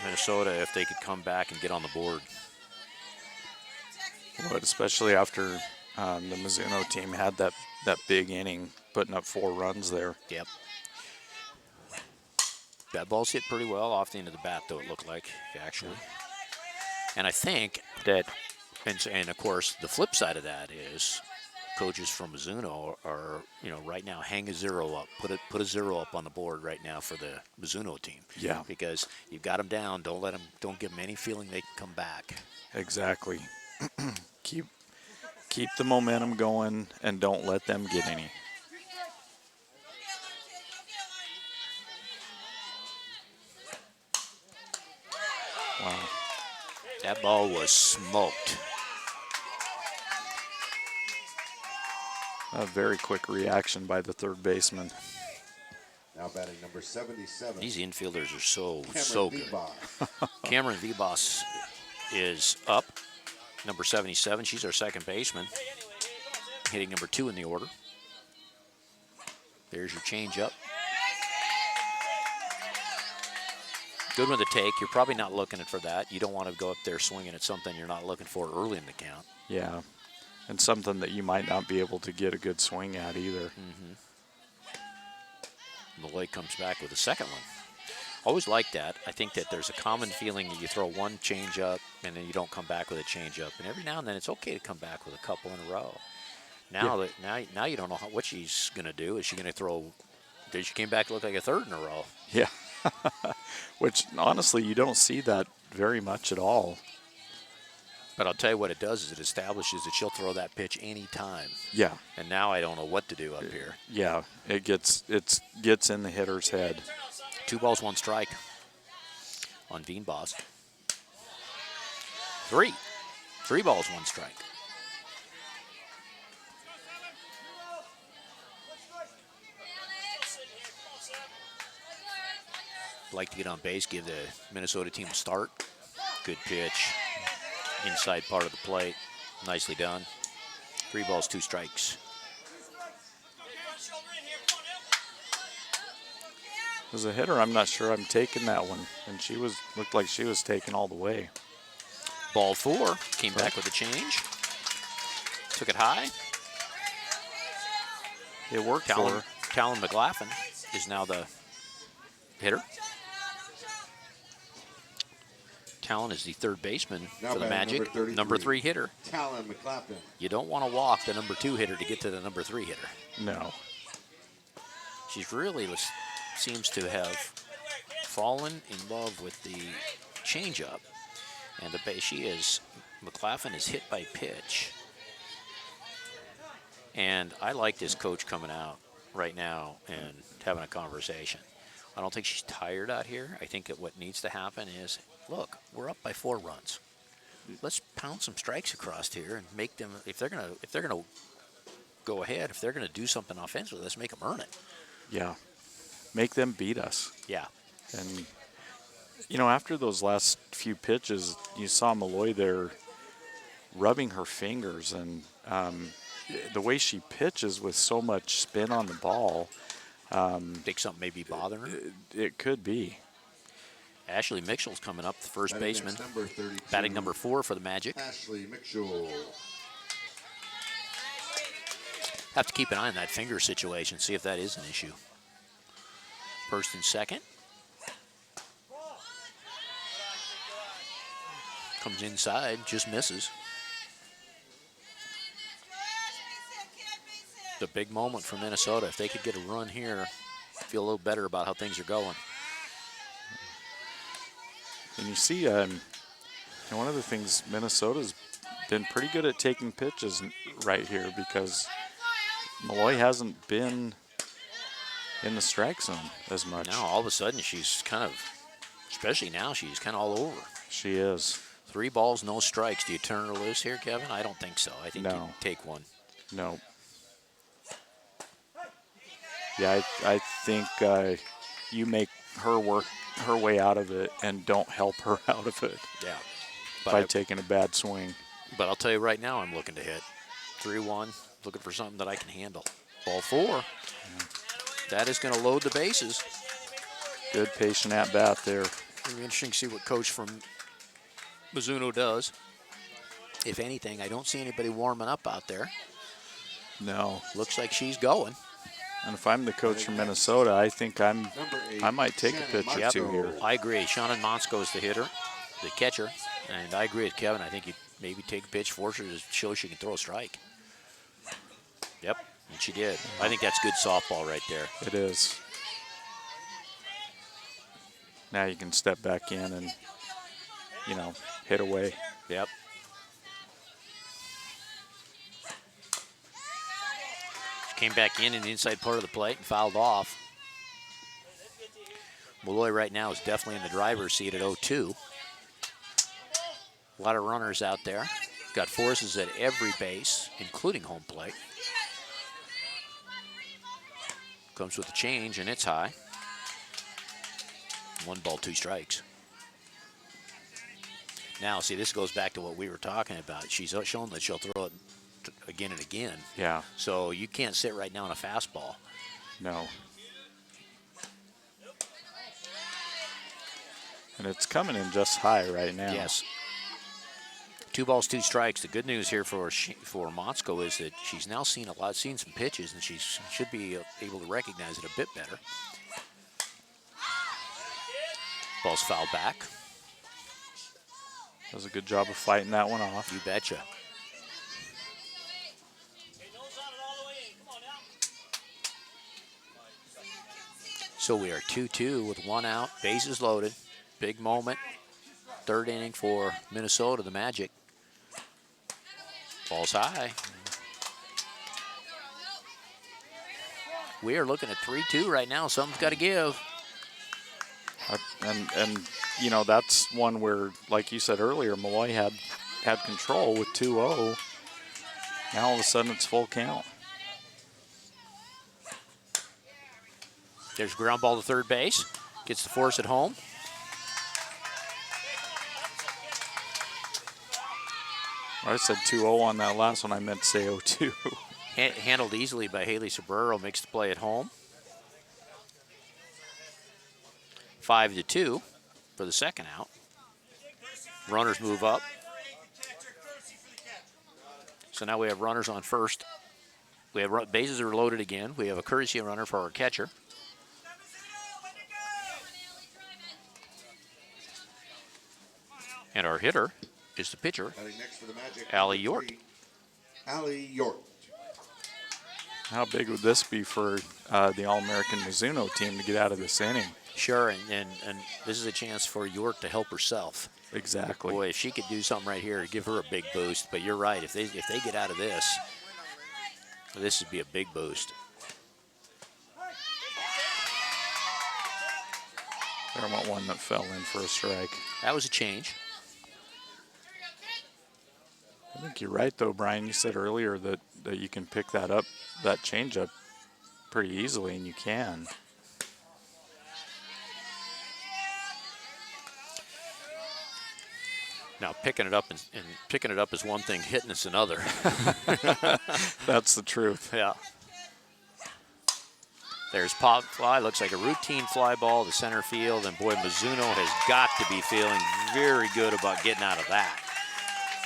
[SPEAKER 3] Minnesota if they could come back and get on the board.
[SPEAKER 4] But especially after the Mizuno team had that big inning, putting up 4 runs there.
[SPEAKER 3] Yep. That ball's hit pretty well off the end of the bat, though, it looked like, actually. And I think that, and of course, the flip side of that is coaches from Mizuno are, right now hang a 0 up, put a 0 up on the board right now for the Mizuno team.
[SPEAKER 4] Yeah.
[SPEAKER 3] Because you've got them down. Don't give them any feeling they can come back.
[SPEAKER 4] Exactly. Keep the momentum going and don't let them get any. Wow.
[SPEAKER 3] That ball was smoked.
[SPEAKER 4] A very quick reaction by the 3rd baseman.
[SPEAKER 5] Now batting number 77.
[SPEAKER 3] These infielders are so good.
[SPEAKER 5] Vibas.
[SPEAKER 3] Cameron Vibas is up, number 77. She's our second baseman, hitting number 2 in the order. There's your changeup. Good one to take. You're probably not looking for that. You don't want to go up there swinging at something you're not looking for early in the count.
[SPEAKER 4] Yeah. And something that you might not be able to get a good swing at either.
[SPEAKER 3] Mm-hmm. Malloy comes back with a second one. Always like that. I think that there's a common feeling that you throw one changeup and then you don't come back with a changeup. And every now and then it's okay to come back with a couple in a row. Now now you don't know what she's going to do. Is she going to throw? She came back to look like a 3rd in a row.
[SPEAKER 4] Yeah. Which honestly, you don't see that very much at all.
[SPEAKER 3] But I'll tell you what it does is it establishes that she'll throw that pitch anytime.
[SPEAKER 4] Yeah,
[SPEAKER 3] And now I don't know what to do up here.
[SPEAKER 4] yeah. It gets in the hitter's head.
[SPEAKER 3] 2 balls, 1 strike on Veenbos. 3 balls, 1 strike. Like to get on base, give the Minnesota team a start. Good pitch. Inside part of the plate. Nicely done. 3 balls, 2 strikes.
[SPEAKER 4] As a hitter, I'm not sure I'm taking that one. And she looked like she was taking all the way.
[SPEAKER 3] Ball 4. Came back with a change. Took it high.
[SPEAKER 4] It worked for her.
[SPEAKER 3] Talon McLaughlin is now the hitter. Talon is the third baseman
[SPEAKER 5] Now
[SPEAKER 3] for the
[SPEAKER 5] batting
[SPEAKER 3] Magic.
[SPEAKER 5] number
[SPEAKER 3] 3
[SPEAKER 5] 33.
[SPEAKER 3] hitter.
[SPEAKER 5] Talon McLaughlin.
[SPEAKER 3] You don't want to walk the number 2 hitter to get to the number 3 hitter.
[SPEAKER 4] No.
[SPEAKER 3] She's really seems to have fallen in love with the changeup. And McLaughlin is hit by pitch. And I like this coach coming out right now and having a conversation. I don't think she's tired out here. I think that what needs to happen is, look, we're up by 4 runs. Let's pound some strikes across here and make them, if they're gonna go ahead, if they're gonna do something offensively, let's make them earn it.
[SPEAKER 4] Yeah. Make them beat us.
[SPEAKER 3] Yeah.
[SPEAKER 4] And, after those last few pitches, you saw Malloy there rubbing her fingers. And the way she pitches with so much spin on the ball.
[SPEAKER 3] Think something may be bothering her?
[SPEAKER 4] It could be.
[SPEAKER 3] Ashley Mitchell's coming up, the first
[SPEAKER 5] Batting
[SPEAKER 3] baseman.
[SPEAKER 5] next, number 32.
[SPEAKER 3] Batting number 4 for the Magic.
[SPEAKER 5] Ashley Mitchell.
[SPEAKER 3] Have to keep an eye on that finger situation, see if that is an issue. First and second. Comes inside, just misses. The big moment for Minnesota. If they could get a run here, feel a little better about how things are going.
[SPEAKER 4] And you see, one of the things, Minnesota's been pretty good at taking pitches right here because Malloy hasn't been in the strike zone as much.
[SPEAKER 3] Now, all of a sudden, she's kind of, especially now, she's kind of all over.
[SPEAKER 4] She is.
[SPEAKER 3] 3 balls, no strikes. Do you turn her loose here, Kevin? I don't think so. I think
[SPEAKER 4] No.
[SPEAKER 3] you take one.
[SPEAKER 4] No. Yeah, I think you make her work her way out of it and don't help her out of it
[SPEAKER 3] Yeah.
[SPEAKER 4] by taking a bad swing.
[SPEAKER 3] But I'll tell you right now, I'm looking to hit 3-1, looking for something that I can handle. Ball 4. That is going to load the bases.
[SPEAKER 4] Good patient at bat there.
[SPEAKER 3] It'll be interesting to see what coach from Mizuno does. If anything, I don't see anybody warming up out there.
[SPEAKER 4] No.
[SPEAKER 3] Looks like she's going.
[SPEAKER 4] And if I'm the coach from Minnesota, I think I
[SPEAKER 5] Number 8.
[SPEAKER 4] might take a pitch or two here.
[SPEAKER 3] I agree. Shannon Monsko is the hitter, the catcher. And I agree with Kevin. I think you maybe take a pitch, force her to show she can throw a strike. Yep, and she did. I think that's good softball right there.
[SPEAKER 4] It is. Now you can step back in and, hit away.
[SPEAKER 3] Yep. She came back in the inside part of the plate and fouled off. Malloy right now is definitely in the driver's seat at 0-2. A lot of runners out there. Got forces at every base, including home plate. Comes with a change, and it's high. 1 ball, 2 strikes. Now, see, this goes back to what we were talking about. She's shown that she'll throw it again and again.
[SPEAKER 4] Yeah.
[SPEAKER 3] So you can't sit right now on a fastball.
[SPEAKER 4] No. And it's coming in just high right now.
[SPEAKER 3] Yes. 2 balls, 2 strikes. The good news here for Monsko is that she's now seen some pitches, and she should be able to recognize it a bit better. Ball's fouled back.
[SPEAKER 4] Does a good job of fighting that one off.
[SPEAKER 3] You betcha. So we are 2-2 with 1 out, bases loaded. Big moment. 3rd inning for Minnesota, the Magic. Ball's high. We are looking at 3-2 right now. Something's got to give.
[SPEAKER 4] And you know, that's one where, like you said earlier, Malloy had control with 2-0. Now all of a sudden it's full count.
[SPEAKER 3] There's a ground ball to third base. Gets the force at home.
[SPEAKER 4] I said 2-0 on that last one. I meant to say 0-2.
[SPEAKER 3] Handled easily by Haley Sobrero. Makes the play at home. 5-2 for the second out. Runners move up. So now we have runners on first. We have bases are loaded again. We have a courtesy runner for our catcher. And our hitter is the pitcher,
[SPEAKER 5] Batting next for the Magic,
[SPEAKER 3] Allie
[SPEAKER 5] number
[SPEAKER 3] Yort.
[SPEAKER 5] 3, Allie Yort.
[SPEAKER 4] How big would this be for the All-American Mizuno team to get out of this inning?
[SPEAKER 3] Sure, and this is a chance for York to help herself.
[SPEAKER 4] Exactly.
[SPEAKER 3] Boy, if she could do something right here, give her a big boost. But you're right, if they get out of this, this would be a big boost.
[SPEAKER 4] There went one that fell in for a strike.
[SPEAKER 3] That was a change.
[SPEAKER 4] I think you're right, though, Brian. You said earlier that you can pick that up, that changeup, pretty easily, and you can.
[SPEAKER 3] Now picking it up and picking it up is one thing, hitting it's another.
[SPEAKER 4] That's the truth.
[SPEAKER 3] Yeah. There's pop fly, looks like a routine fly ball to center field, and boy, Mizuno has got to be feeling very good about getting out of that.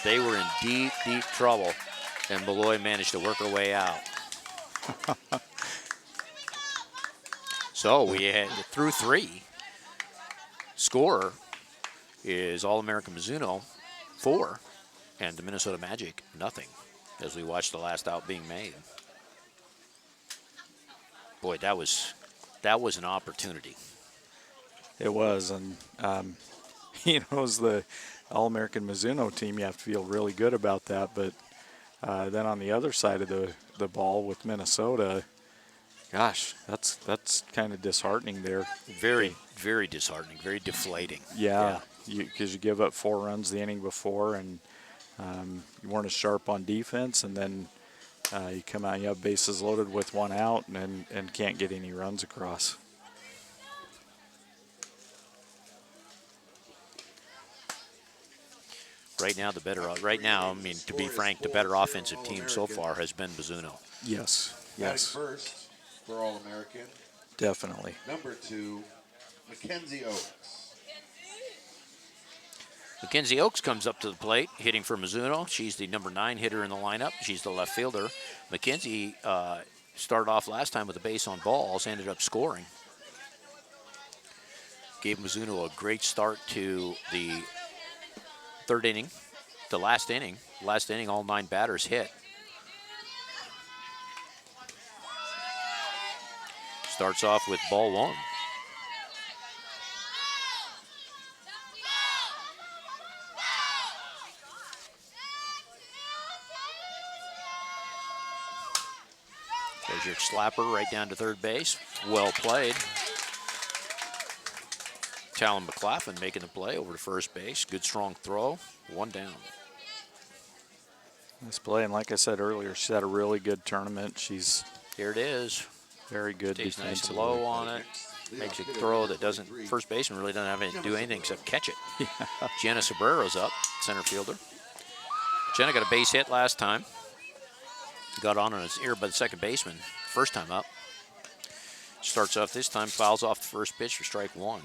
[SPEAKER 3] They were in deep, deep trouble, and Malloy managed to work her way out. So we had through 3. Scorer is All-American Mizuno 4, and the Minnesota Magic nothing, as we watch the last out being made. Boy, that was an opportunity.
[SPEAKER 4] It was, and you know, as the All-American Mizuno team, you have to feel really good about that. But then on the other side of the ball with Minnesota, gosh, that's kind of disheartening there.
[SPEAKER 3] Very, very disheartening, very deflating.
[SPEAKER 4] Yeah, because you give up 4 runs the inning before, and you weren't as sharp on defense, and then you come out, you have bases loaded with 1 out, and can't get any runs across.
[SPEAKER 3] Right now, I mean, to be frank, the better offensive team so far has been Mizuno.
[SPEAKER 4] Yes,
[SPEAKER 5] Batting
[SPEAKER 4] yes,
[SPEAKER 5] first for All-American,
[SPEAKER 4] definitely.
[SPEAKER 5] number 2, Mackenzie Oaks.
[SPEAKER 3] Mackenzie Oaks comes up to the plate, hitting for Mizuno. She's the number 9 hitter in the lineup. She's the left fielder. Mackenzie started off last time with a base on balls, ended up scoring. Gave Mizuno a great start to the third inning. The last inning, all 9 batters hit. Starts off with ball 1. There's your slapper right down to third base. Well played. Talon McLaughlin making the play over to first base. Good strong throw. 1 down.
[SPEAKER 4] Nice play, and like I said earlier, she's had a really good tournament. She's
[SPEAKER 3] Here it is.
[SPEAKER 4] very good
[SPEAKER 3] Stays nice and
[SPEAKER 4] defensively.
[SPEAKER 3] low on it. Makes a throw that doesn't, first baseman really doesn't have to do anything except catch it. Jenna Sobrero's up, center fielder. Jenna got a base hit last time. Got on his ear by the second baseman, first time up. Starts off this time, fouls off the first pitch for strike 1.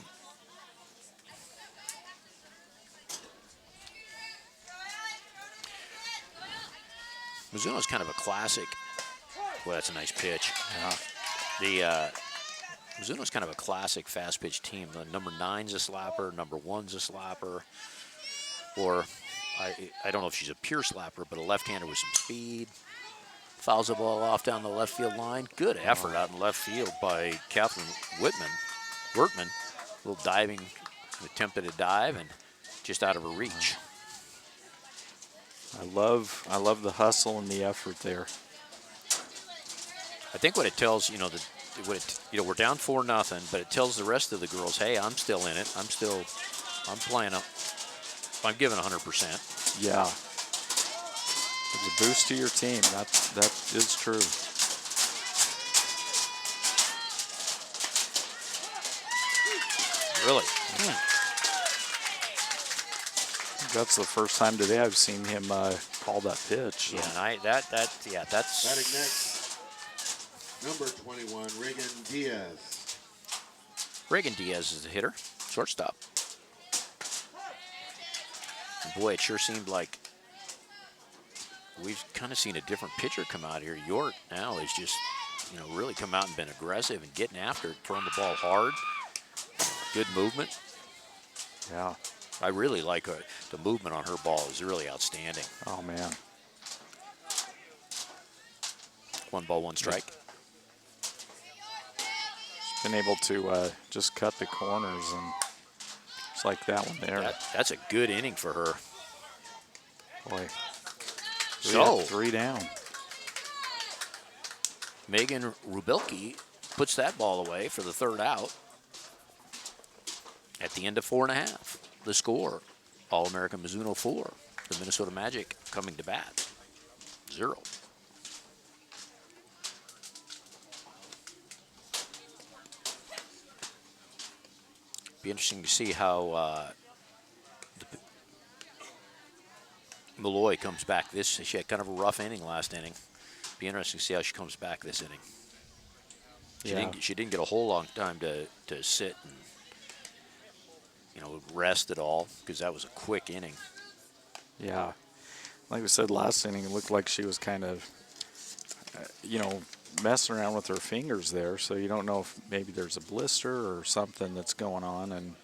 [SPEAKER 3] Mizuno's kind of a classic. Boy, that's a nice pitch. Mizuno's kind of a classic fast pitch team. The number 9's a slapper, number 1's a slapper, or I don't know if she's a pure slapper, but a left-hander with some speed. Fouls the ball off down the left field line. Good effort out in left field by Catherine Wertman. A little diving, attempted a dive, and just out of her reach.
[SPEAKER 4] I love the hustle and the effort there.
[SPEAKER 3] I think what it tells, we're down 4-0, but it tells the rest of the girls, hey, I'm still in it. I'm playing up. I'm giving 100%.
[SPEAKER 4] Yeah. It's a boost to your team. That is true.
[SPEAKER 3] Really?
[SPEAKER 4] That's the first time today I've seen him call that pitch. So.
[SPEAKER 3] Yeah, and that's.
[SPEAKER 5] Batting next, number 21, Reagan Diaz.
[SPEAKER 3] Reagan Diaz is the hitter, shortstop. And boy, it sure seemed like we've kind of seen a different pitcher come out here. York now has just, really come out and been aggressive and getting after it, throwing the ball hard. Good movement.
[SPEAKER 4] Yeah.
[SPEAKER 3] I really like her. The movement on her ball is really outstanding.
[SPEAKER 4] Oh, man.
[SPEAKER 3] 1 ball, 1 strike.
[SPEAKER 4] She's been able to just cut the corners, and it's like that one there.
[SPEAKER 3] That's a good inning for her.
[SPEAKER 4] Boy.
[SPEAKER 3] So,
[SPEAKER 4] 3 down.
[SPEAKER 3] Megan Rubelke puts that ball away for the 3rd out. At the end of 4.5, the score, All-American Mizuno 4, the Minnesota Magic coming to bat, 0. Be interesting to see how Malloy comes back. She had kind of a rough inning last inning. Be interesting to see how she comes back this inning. She didn't get a whole long time to sit and rest at all, because that was a quick inning.
[SPEAKER 4] Yeah. Like we said last inning, it looked like she was kind of, messing around with her fingers there, so you don't know if maybe there's a blister or something that's going on, and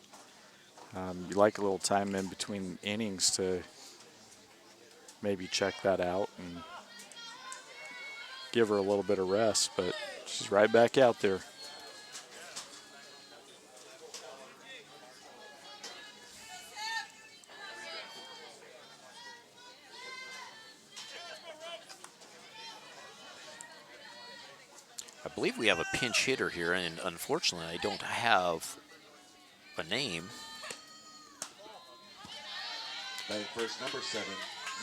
[SPEAKER 4] you like a little time in between innings to maybe check that out and give her a little bit of rest, but she's right back out there.
[SPEAKER 3] I believe we have a pinch hitter here, and unfortunately, I don't have a name.
[SPEAKER 5] Batting first, number 7,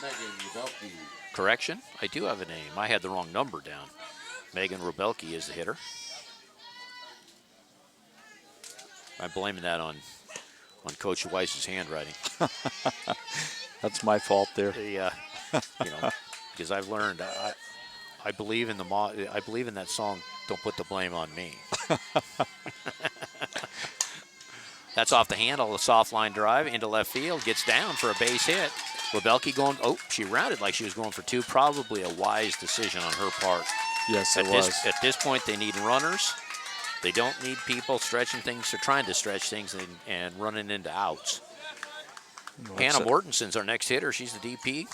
[SPEAKER 5] Megan Rubelke.
[SPEAKER 3] Correction, I do have a name. I had the wrong number down. Megan Rubelke is the hitter. I'm blaming that on Coach Weiss's handwriting.
[SPEAKER 4] That's my fault there.
[SPEAKER 3] Because I've learned, I believe in I believe in that song, "Don't Put the Blame on Me." That's off the handle, a soft line drive into left field, gets down for a base hit. Rubelke going, she rounded like she was going for 2. Probably a wise decision on her part.
[SPEAKER 4] Yes, it was.
[SPEAKER 3] At this point, they need runners. They don't need people stretching things or trying to stretch things and running into outs. Hannah Mortensen's our next hitter. She's the DP.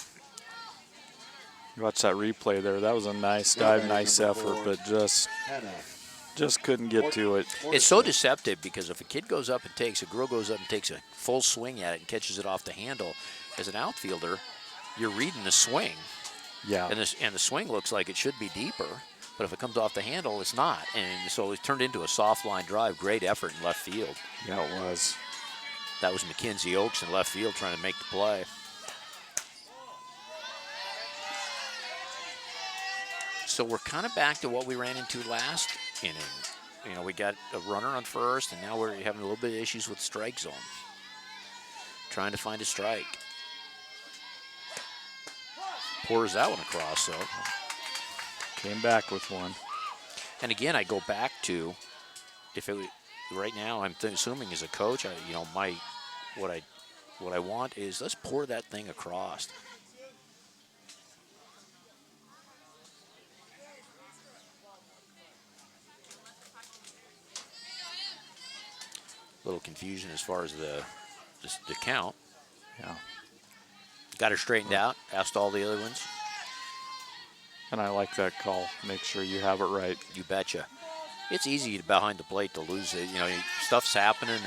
[SPEAKER 4] You watch that replay there. That was a nice dive, nice effort, but just couldn't get to it.
[SPEAKER 3] It's so deceptive, because if a girl goes up and takes a full swing at it and catches it off the handle, as an outfielder, you're reading the swing.
[SPEAKER 4] Yeah.
[SPEAKER 3] And the swing looks like it should be deeper, but if it comes off the handle, it's not. And so it turned into a soft line drive. Great effort in left field.
[SPEAKER 4] Yeah, it was.
[SPEAKER 3] That was Mackenzie Oakes in left field trying to make the play. So we're kind of back to what we ran into last inning. We got a runner on first, and now we're having a little bit of issues with strike zone. Trying to find a strike. Pours that one across, so.
[SPEAKER 4] Came back with one.
[SPEAKER 3] And again, I go back to, right now, I'm assuming as a coach, what I want is, let's pour that thing across. Little confusion as far as the count.
[SPEAKER 4] Yeah.
[SPEAKER 3] Got her straightened out, asked all the other ones.
[SPEAKER 4] And I like that call. Make sure you have it right.
[SPEAKER 3] You betcha. It's easy behind the plate to lose it. Stuff's happening, and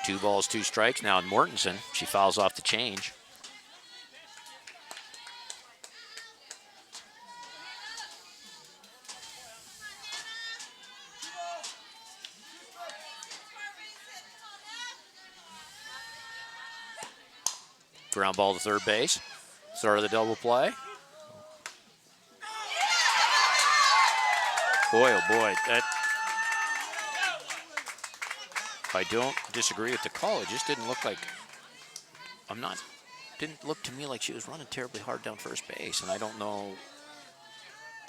[SPEAKER 3] 2 balls, 2 strikes now in Mortensen. She fouls off the change. Ground ball to third base. Start of the double play. Boy, oh boy, that. I don't disagree with the call. It just didn't look like. Didn't look to me like she was running terribly hard down first base, and I don't know.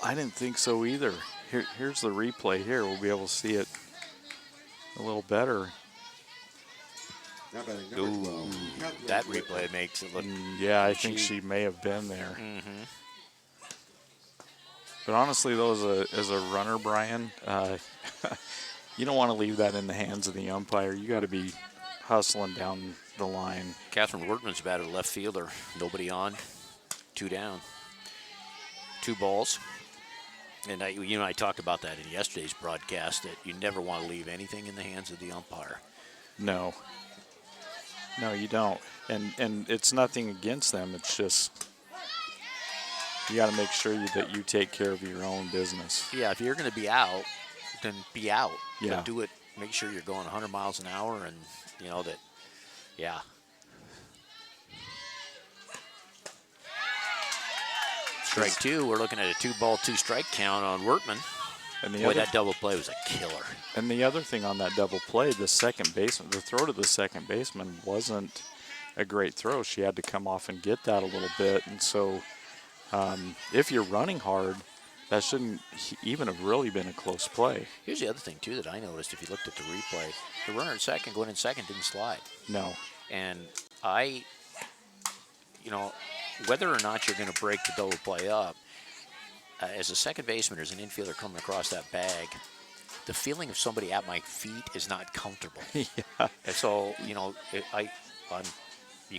[SPEAKER 4] I didn't think so either. Here's the replay here. We'll be able to see it a little better.
[SPEAKER 5] Now batting number 12.
[SPEAKER 3] That replay makes it look.
[SPEAKER 4] Yeah, I think she may have been there. But honestly, though, as a runner, Brian, you don't want to leave that in the hands of the umpire. You got to be hustling down the line.
[SPEAKER 3] Catherine Wortman's batted left fielder. Nobody on. 2 down. 2 balls. And I talked about that in yesterday's broadcast, that you never want to leave anything in the hands of the umpire.
[SPEAKER 4] No. No, you don't. And it's nothing against them. It's just you got to make sure that you take care of your own business.
[SPEAKER 3] Yeah, if you're going to be out, then be out.
[SPEAKER 4] Yeah.
[SPEAKER 3] But do it. Make sure you're going 100 miles an hour, and that. Yeah. Strike 2. We're looking at a 2-ball, 2-strike count on Wortman.
[SPEAKER 4] And
[SPEAKER 3] Boy, that double play was a killer.
[SPEAKER 4] And the other thing on that double play, the throw to the second baseman wasn't a great throw. She had to come off and get that a little bit. And so if you're running hard, that shouldn't even have really been a close play.
[SPEAKER 3] Here's the other thing, too, that I noticed if you looked at the replay. The runner at second, going in second, didn't slide.
[SPEAKER 4] No.
[SPEAKER 3] And whether or not you're going to break the double play up, as a second baseman, as an infielder coming across that bag, the feeling of somebody at my feet is not comfortable.
[SPEAKER 4] Yeah.
[SPEAKER 3] And so, you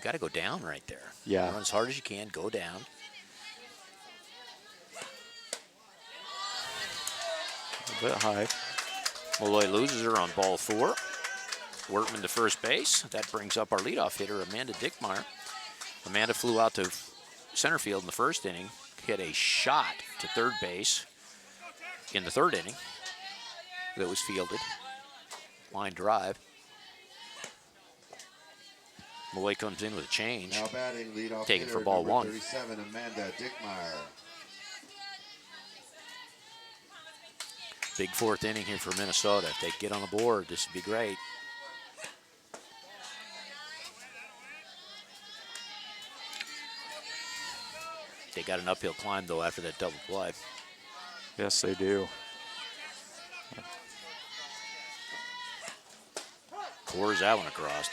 [SPEAKER 3] got to go down right there.
[SPEAKER 4] Yeah.
[SPEAKER 3] Run as hard as you can, go down.
[SPEAKER 4] A bit high.
[SPEAKER 3] Malloy loses her on ball 4. Wortman to first base. That brings up our leadoff hitter, Amanda Dickmeyer. Amanda flew out to center field in the first inning, hit a shot to third base in the third inning that was fielded. Line drive. Malloy comes in with a change.
[SPEAKER 5] Now batting leadoff
[SPEAKER 3] Taken
[SPEAKER 5] hitter,
[SPEAKER 3] for ball
[SPEAKER 5] number
[SPEAKER 3] 1.
[SPEAKER 5] 37, Amanda Dickmeyer.
[SPEAKER 3] Big 4th inning here for Minnesota. If they get on the board, this would be great. They got an uphill climb, though, after that double play.
[SPEAKER 4] Yes, they do.
[SPEAKER 3] Cores that one across.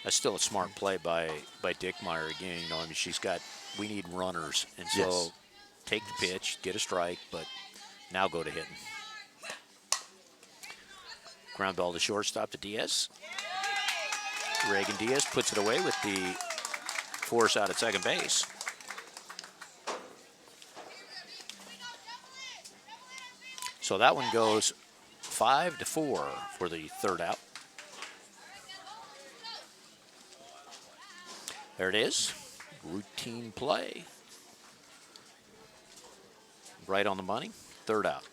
[SPEAKER 3] That's still a smart play by Dickmeyer again. We need runners. And so
[SPEAKER 4] Yes.
[SPEAKER 3] take the pitch, get a strike, but now go to hitting. Ground ball to shortstop to Diaz. Reagan Diaz puts it away with the force out at second base. So that one goes 5-4 for the third out. There it is. Routine play. Right on the money. Third out.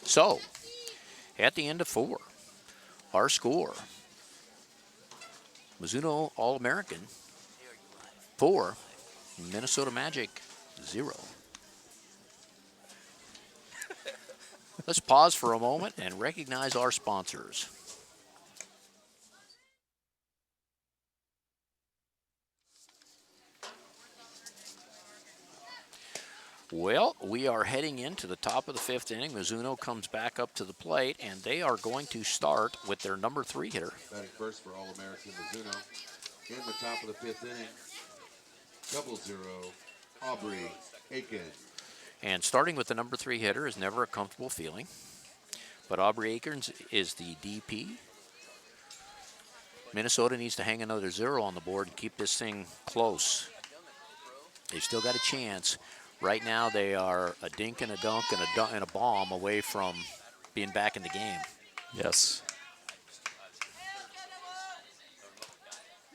[SPEAKER 3] So, at the end of 4, our score, Mizuno All-American 4, Minnesota Magic 0. Let's pause for a moment and recognize our sponsors. Well, we are heading into the top of the 5th inning. Mizuno comes back up to the plate, and they are going to start with their number 3 hitter.
[SPEAKER 5] Batting first for All-American Mizuno. In the top of the 5th inning, 0-0, Aubrey Aiken.
[SPEAKER 3] And starting with the number 3 hitter is never a comfortable feeling. But Aubrey Akins is the DP. Minnesota needs to hang another 0 on the board and keep this thing close. They've still got a chance. Right now they are a dink and a dunk and a bomb away from being back in the game.
[SPEAKER 4] Yes.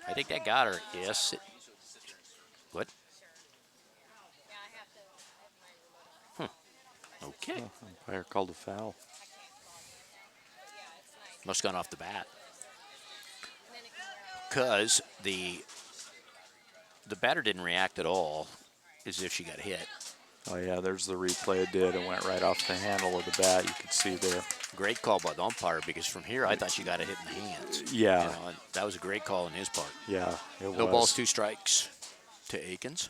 [SPEAKER 3] I think that got her. Yes. What? Okay.
[SPEAKER 4] Umpire called a foul.
[SPEAKER 3] Must have gone off the bat. Because the batter didn't react at all as if she got hit.
[SPEAKER 4] Oh, yeah, there's the replay. It did. It went right off the handle of the bat. You could see there.
[SPEAKER 3] Great call by the umpire, because from here I thought she got a hit in the hands.
[SPEAKER 4] Yeah.
[SPEAKER 3] You know, and that was a great call on his part.
[SPEAKER 4] Yeah, it was.
[SPEAKER 3] No balls, 2 strikes to Akins.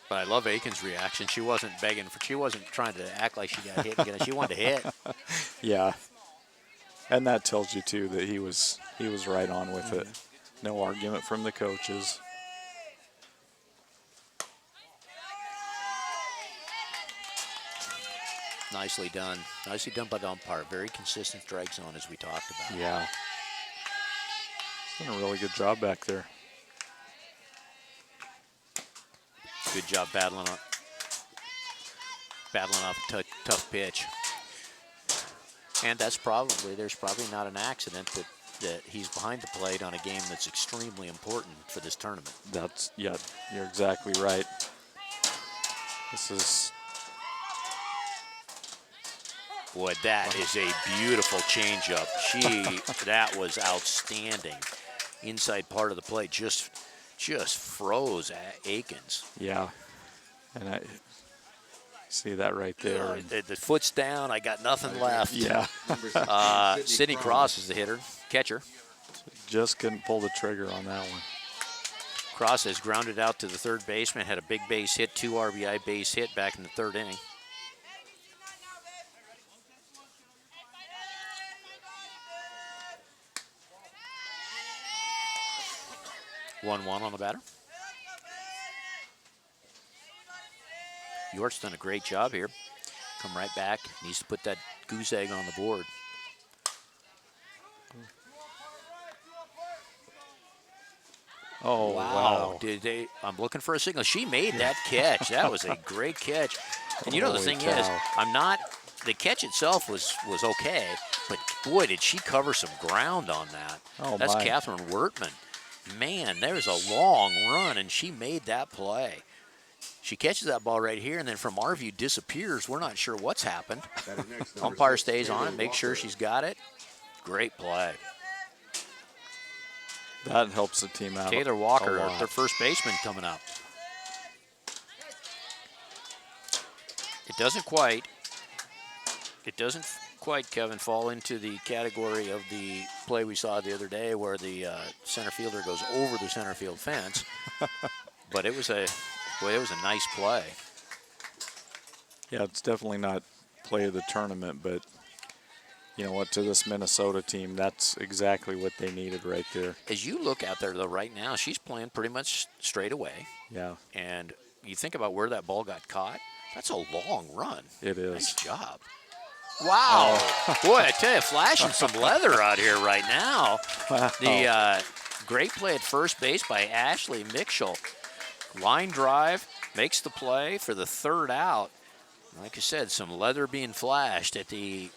[SPEAKER 3] But I love Akins' reaction. She wasn't begging for. She wasn't trying to act like she got hit again. She wanted to hit.
[SPEAKER 4] Yeah. And that tells you, too, that he was right on with it. No argument from the coaches.
[SPEAKER 3] Nicely done. Nicely done by the umpire. Very consistent strike zone, as we talked about.
[SPEAKER 4] Yeah. Done a really good job back there.
[SPEAKER 3] Good job battling off a tough pitch. And there's probably not an accident that he's behind the plate on a game that's extremely important for this tournament.
[SPEAKER 4] Yeah, you're exactly right. This is...
[SPEAKER 3] Boy, that is a beautiful changeup. That was outstanding. Inside part of the plate just froze Akins.
[SPEAKER 4] Yeah, and I see that right there.
[SPEAKER 3] The foot's down. I got nothing left.
[SPEAKER 4] Yeah.
[SPEAKER 3] Sidney Cross is the catcher.
[SPEAKER 4] Just couldn't pull the trigger on that one.
[SPEAKER 3] Cross has grounded out to the third baseman, had a big base hit, 2 RBI base hit back in the 3rd inning. One on the batter. York's done a great job here. Come right back. Needs to put that goose egg on the board.
[SPEAKER 4] Oh, wow.
[SPEAKER 3] I'm looking for a signal. She made that catch. That was a great catch. And you know, the
[SPEAKER 4] Holy
[SPEAKER 3] thing is,
[SPEAKER 4] cow.
[SPEAKER 3] the catch itself was okay, but boy, did she cover some ground on that.
[SPEAKER 4] Oh,
[SPEAKER 3] That's
[SPEAKER 4] my.
[SPEAKER 3] Catherine Wertman. Man, there's a long run, and she made that play. She catches that ball right here, and then from our view disappears. We're not sure what's happened. Umpire stays on it, makes sure she's got it. Great play.
[SPEAKER 4] That helps the team out.
[SPEAKER 3] Taylor Walker, their first baseman, coming up. It doesn't quite, Kevin, fall into the category of the play we saw the other day where the center fielder goes over the center field fence. But it was a nice play.
[SPEAKER 4] Yeah, it's definitely not play of the tournament, but you know what, to this Minnesota team, that's exactly what they needed right there.
[SPEAKER 3] As you look out there, though, right now, she's playing pretty much straight away.
[SPEAKER 4] Yeah.
[SPEAKER 3] And you think about where that ball got caught, that's a long run.
[SPEAKER 4] It is.
[SPEAKER 3] Nice job. Wow. Boy, I tell you, flashing some leather out here right now.
[SPEAKER 4] Wow.
[SPEAKER 3] The great play at first base by Ashley Mitchell. Line drive, makes the play for the 3rd out. Like I said, some leather being flashed at the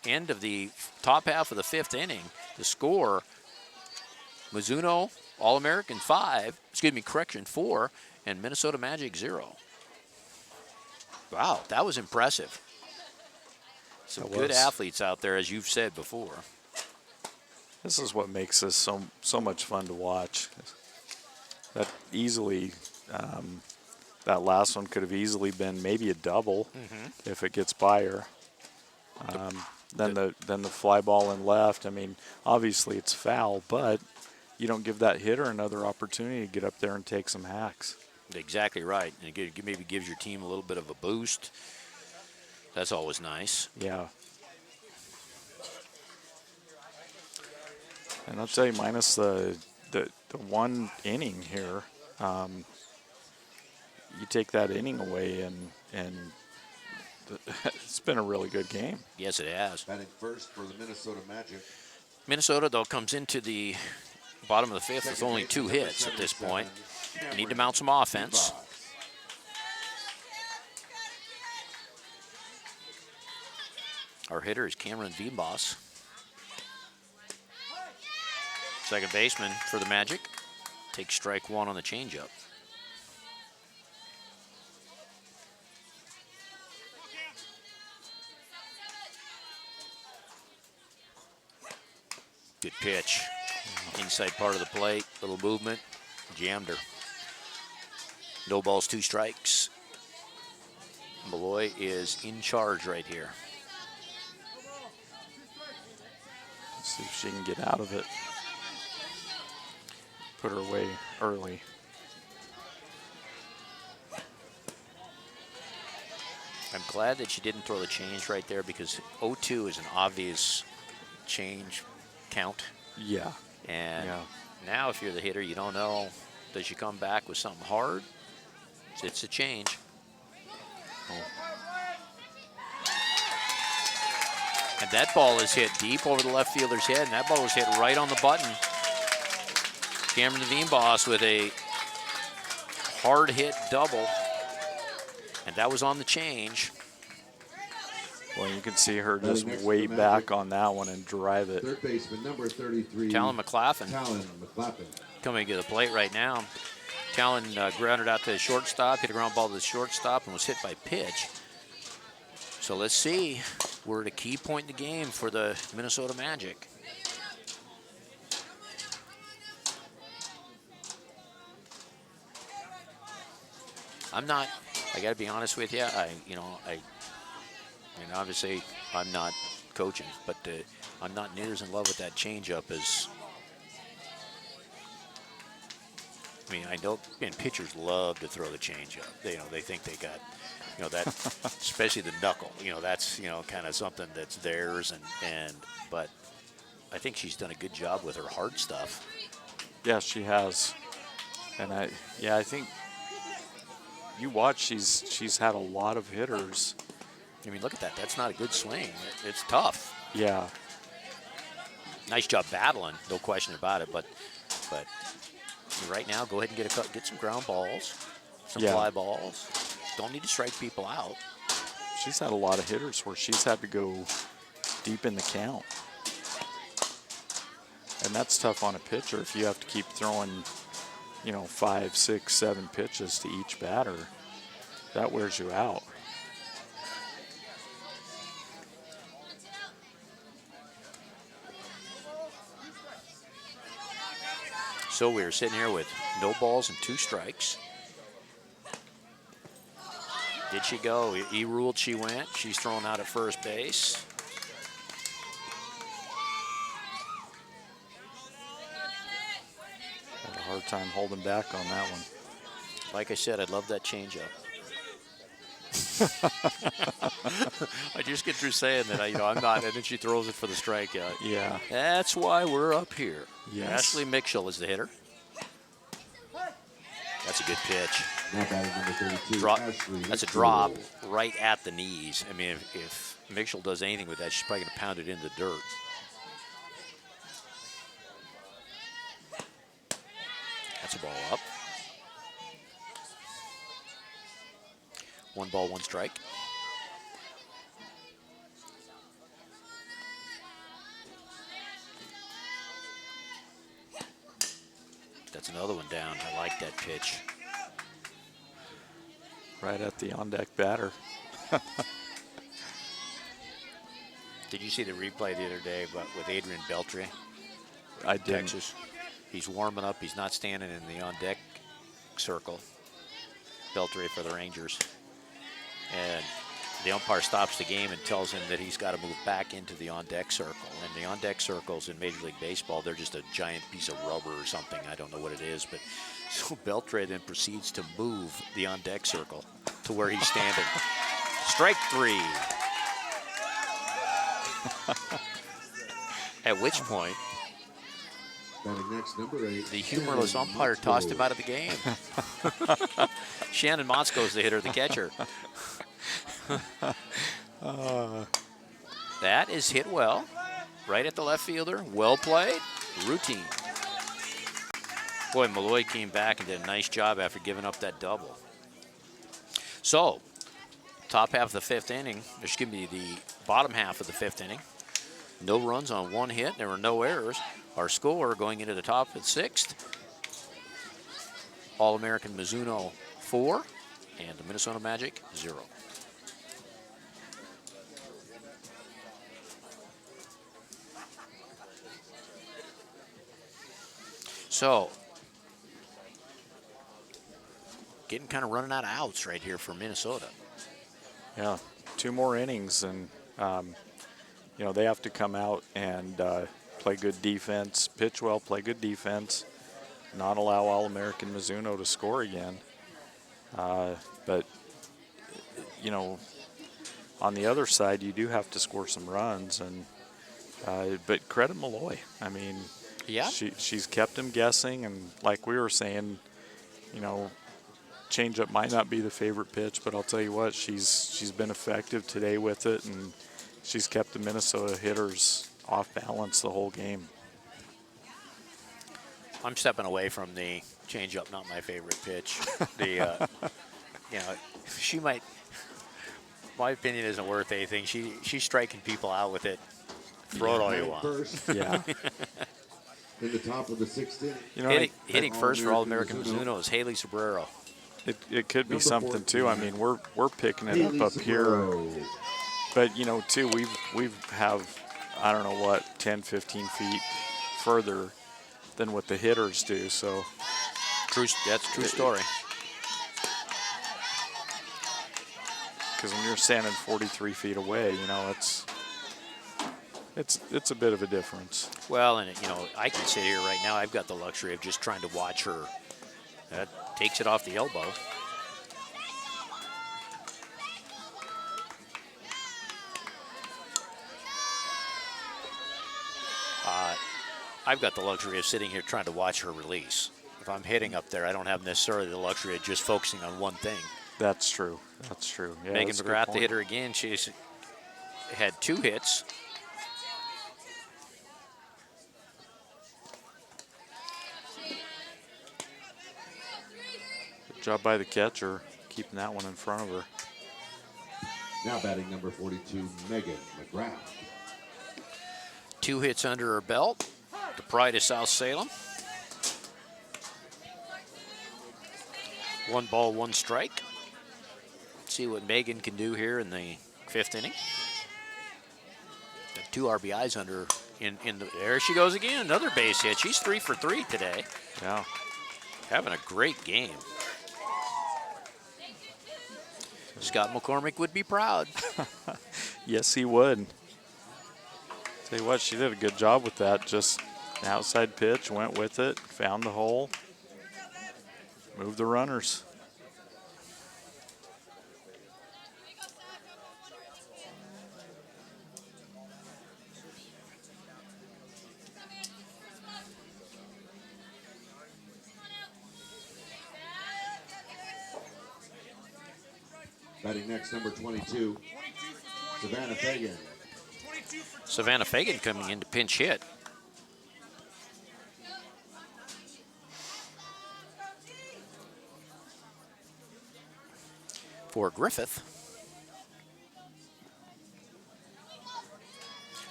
[SPEAKER 3] end of the top half of the 5th inning. The score, Mizuno All-American 4, and Minnesota Magic 0. Wow, that was impressive. Some good athletes out there, as you've said before.
[SPEAKER 4] This is what makes this so much fun to watch. That easily, that last one could have easily been maybe a double if it gets by her. Then the fly ball in left. I mean, obviously it's foul, but you don't give that hitter another opportunity to get up there and take some hacks.
[SPEAKER 3] Exactly right. And it maybe gives your team a little bit of a boost. That's always nice.
[SPEAKER 4] Yeah. And I'll tell you, minus the 1 inning here, you take that inning away, and it's been a really good game.
[SPEAKER 3] Yes, it has.
[SPEAKER 5] Batting first for the Minnesota Magic.
[SPEAKER 3] Minnesota, though, comes into the bottom of the 5th with only 2 hits at this point. They need to mount some offense. Our hitter is Cameron Vibas. Second baseman for the Magic takes strike one on the changeup. Good pitch. Inside part of the plate, little movement, jammed her. No balls, 2 strikes. Malloy is in charge right here.
[SPEAKER 4] Let's see if she can get out of it. Put her away early.
[SPEAKER 3] I'm glad that she didn't throw the change right there because 0-2 is an obvious change count.
[SPEAKER 4] Yeah.
[SPEAKER 3] And
[SPEAKER 4] Yeah.
[SPEAKER 3] now if you're the hitter, you don't know, does she come back with something hard? It's a change. And that ball is hit deep over the left fielder's head, and that ball was hit right on the button. Cameron Devine-Boss with a hard hit double, and that was on the change.
[SPEAKER 4] Well, you can see her just way back on that one and drive it.
[SPEAKER 5] Third baseman, number 33.
[SPEAKER 3] Talon McClaffin
[SPEAKER 5] Talon McClaffin.
[SPEAKER 3] coming to the plate right now. Talon grounded out to the shortstop, hit a ground ball to the shortstop, and was hit by pitch. So let's see. We're at a key point in the game for the Minnesota Magic. I got to be honest with you. I mean, obviously I'm not coaching, but I'm not near as in love with that changeup as. I mean, I know, and pitchers love to throw the changeup. They think they got, that, especially the knuckle. That's kind of something that's theirs, but I think she's done a good job with her hard stuff.
[SPEAKER 4] Yeah, she has. And I think you watch. She's had a lot of hitters.
[SPEAKER 3] I mean, look at that. That's not a good swing. It's tough.
[SPEAKER 4] Yeah.
[SPEAKER 3] Nice job battling, no question about it. But right now, go ahead and get some ground balls, some fly balls. Don't need to strike people out.
[SPEAKER 4] She's had a lot of hitters where she's had to go deep in the count. And that's tough on a pitcher if you have to keep throwing, 5, 6, 7 pitches to each batter. That wears you out.
[SPEAKER 3] So we're sitting here with no balls and 2 strikes. Did she go? He ruled she went. She's thrown out at first base.
[SPEAKER 4] Had a hard time holding back on that one.
[SPEAKER 3] Like I said, I love that changeup. I just get through saying that I'm not, and then she throws it for the strikeout.
[SPEAKER 4] Yeah.
[SPEAKER 3] That's why we're up here.
[SPEAKER 4] Yes.
[SPEAKER 3] Ashley Mitchell is the hitter. That's a good pitch.
[SPEAKER 5] Now batting number 32.
[SPEAKER 3] Drop.
[SPEAKER 5] Ashley
[SPEAKER 3] That's a
[SPEAKER 5] Mitchell.
[SPEAKER 3] drop right at the knees. I mean, if Mitchell does anything with that, she's probably going to pound it into the dirt. That's a ball up. 1 ball, 1 strike. That's another one down. I like that pitch.
[SPEAKER 4] Right at the on-deck batter.
[SPEAKER 3] Did you see the replay the other day with Adrian Beltre?
[SPEAKER 4] I did.
[SPEAKER 3] Texas. He's warming up. He's not standing in the on-deck circle. Beltre for the Rangers. And the umpire stops the game and tells him that he's got to move back into the on-deck circle. And the on-deck circles in Major League Baseball, they're just a giant piece of rubber or something. I don't know what it is. But so Beltre then proceeds to move the on-deck circle to where he's standing. Strike 3. At which point,
[SPEAKER 5] Batting next, number 8.
[SPEAKER 3] the humorless
[SPEAKER 5] Shannon
[SPEAKER 3] umpire tossed him
[SPEAKER 5] Motzko.
[SPEAKER 3] out of the game. Shannon Motzko's the hitter, the catcher. That is hit well. Right at the left fielder. Well played. Routine. Boy, Malloy came back and did a nice job after giving up that double. So, top half of the 5th inning, the bottom half of the 5th inning. No runs on 1 hit. There were no errors. Our score going into the top of the 6th, All-American Mizuno 4 and the Minnesota Magic 0. So, getting kind of running out of outs right here for Minnesota.
[SPEAKER 4] Yeah, 2 more innings, and you know, they have to come out and play good defense, pitch well, play good defense, not allow All-American Mizuno to score again. But you know, on the other side, you do have to score some runs, and but credit Malloy. I mean,
[SPEAKER 3] Yeah.
[SPEAKER 4] she's kept him guessing, and like we were saying, you know, changeup might not be the favorite pitch, but I'll tell you what, she's been effective today with it, and she's kept the Minnesota hitters off balance the whole game.
[SPEAKER 3] I'm stepping away from the changeup, not my favorite pitch. The, you know, she might. My opinion isn't worth anything. She's striking people out with it. Throw it all you want.
[SPEAKER 5] First
[SPEAKER 4] Yeah.
[SPEAKER 5] in the top of the 6th inning.
[SPEAKER 4] You know,
[SPEAKER 3] Hitting first for All-American Mizuno is Haley Sobrero.
[SPEAKER 4] it could be
[SPEAKER 5] Number
[SPEAKER 4] something too. I
[SPEAKER 5] 14.
[SPEAKER 4] mean, we're picking it
[SPEAKER 5] Haley
[SPEAKER 4] up here,
[SPEAKER 5] Sobrero.
[SPEAKER 4] but you know, too, we've have I don't know what 10, 15 feet further than what the hitters do. So
[SPEAKER 3] That's a true story.
[SPEAKER 4] because when you're standing 43 feet away, you know, it's a bit of a difference.
[SPEAKER 3] Well, and you know, I can sit here right now. I've got the luxury of just trying to watch her. That takes it off the elbow. I've got the luxury of sitting here trying to watch her release. If I'm hitting up there, I don't have necessarily the luxury of just focusing on one thing.
[SPEAKER 4] That's true. That's true. Yeah,
[SPEAKER 3] Megan
[SPEAKER 4] that's a good
[SPEAKER 3] McGrath, the
[SPEAKER 4] point.
[SPEAKER 3] hitter again, she's had 2 hits.
[SPEAKER 4] Good job by the catcher, keeping that one in front of her.
[SPEAKER 5] Now batting number 42, Megan McGrath.
[SPEAKER 3] 2 hits under her belt. The pride of South Salem. 1 ball, 1 strike. See what Megan can do here in the 5th inning. Got 2 RBIs under there she goes again, another base hit. She's 3 for 3 today.
[SPEAKER 4] Yeah.
[SPEAKER 3] Having a great game. Scott McCormick would be proud.
[SPEAKER 4] Yes, he would. Tell you what, she did a good job with that. Just an outside pitch, went with it, found the hole, moved the runners.
[SPEAKER 5] Batting next, number 22, Savannah Fagan.
[SPEAKER 3] Savannah Fagan coming in to pinch hit. For Griffith.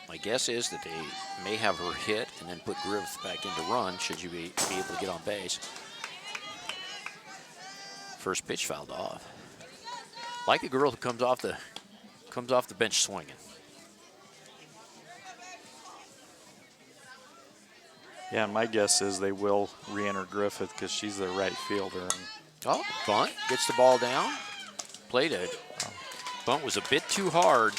[SPEAKER 3] My guess is that they may have her hit and then put Griffith back into run should you be able to get on base. First pitch fouled off. Like a girl who comes off the bench swinging.
[SPEAKER 4] Yeah, my guess is they will re-enter Griffith because she's their right fielder. And
[SPEAKER 3] Oh, bunt, gets the ball down. Played it. Bunt was a bit too hard.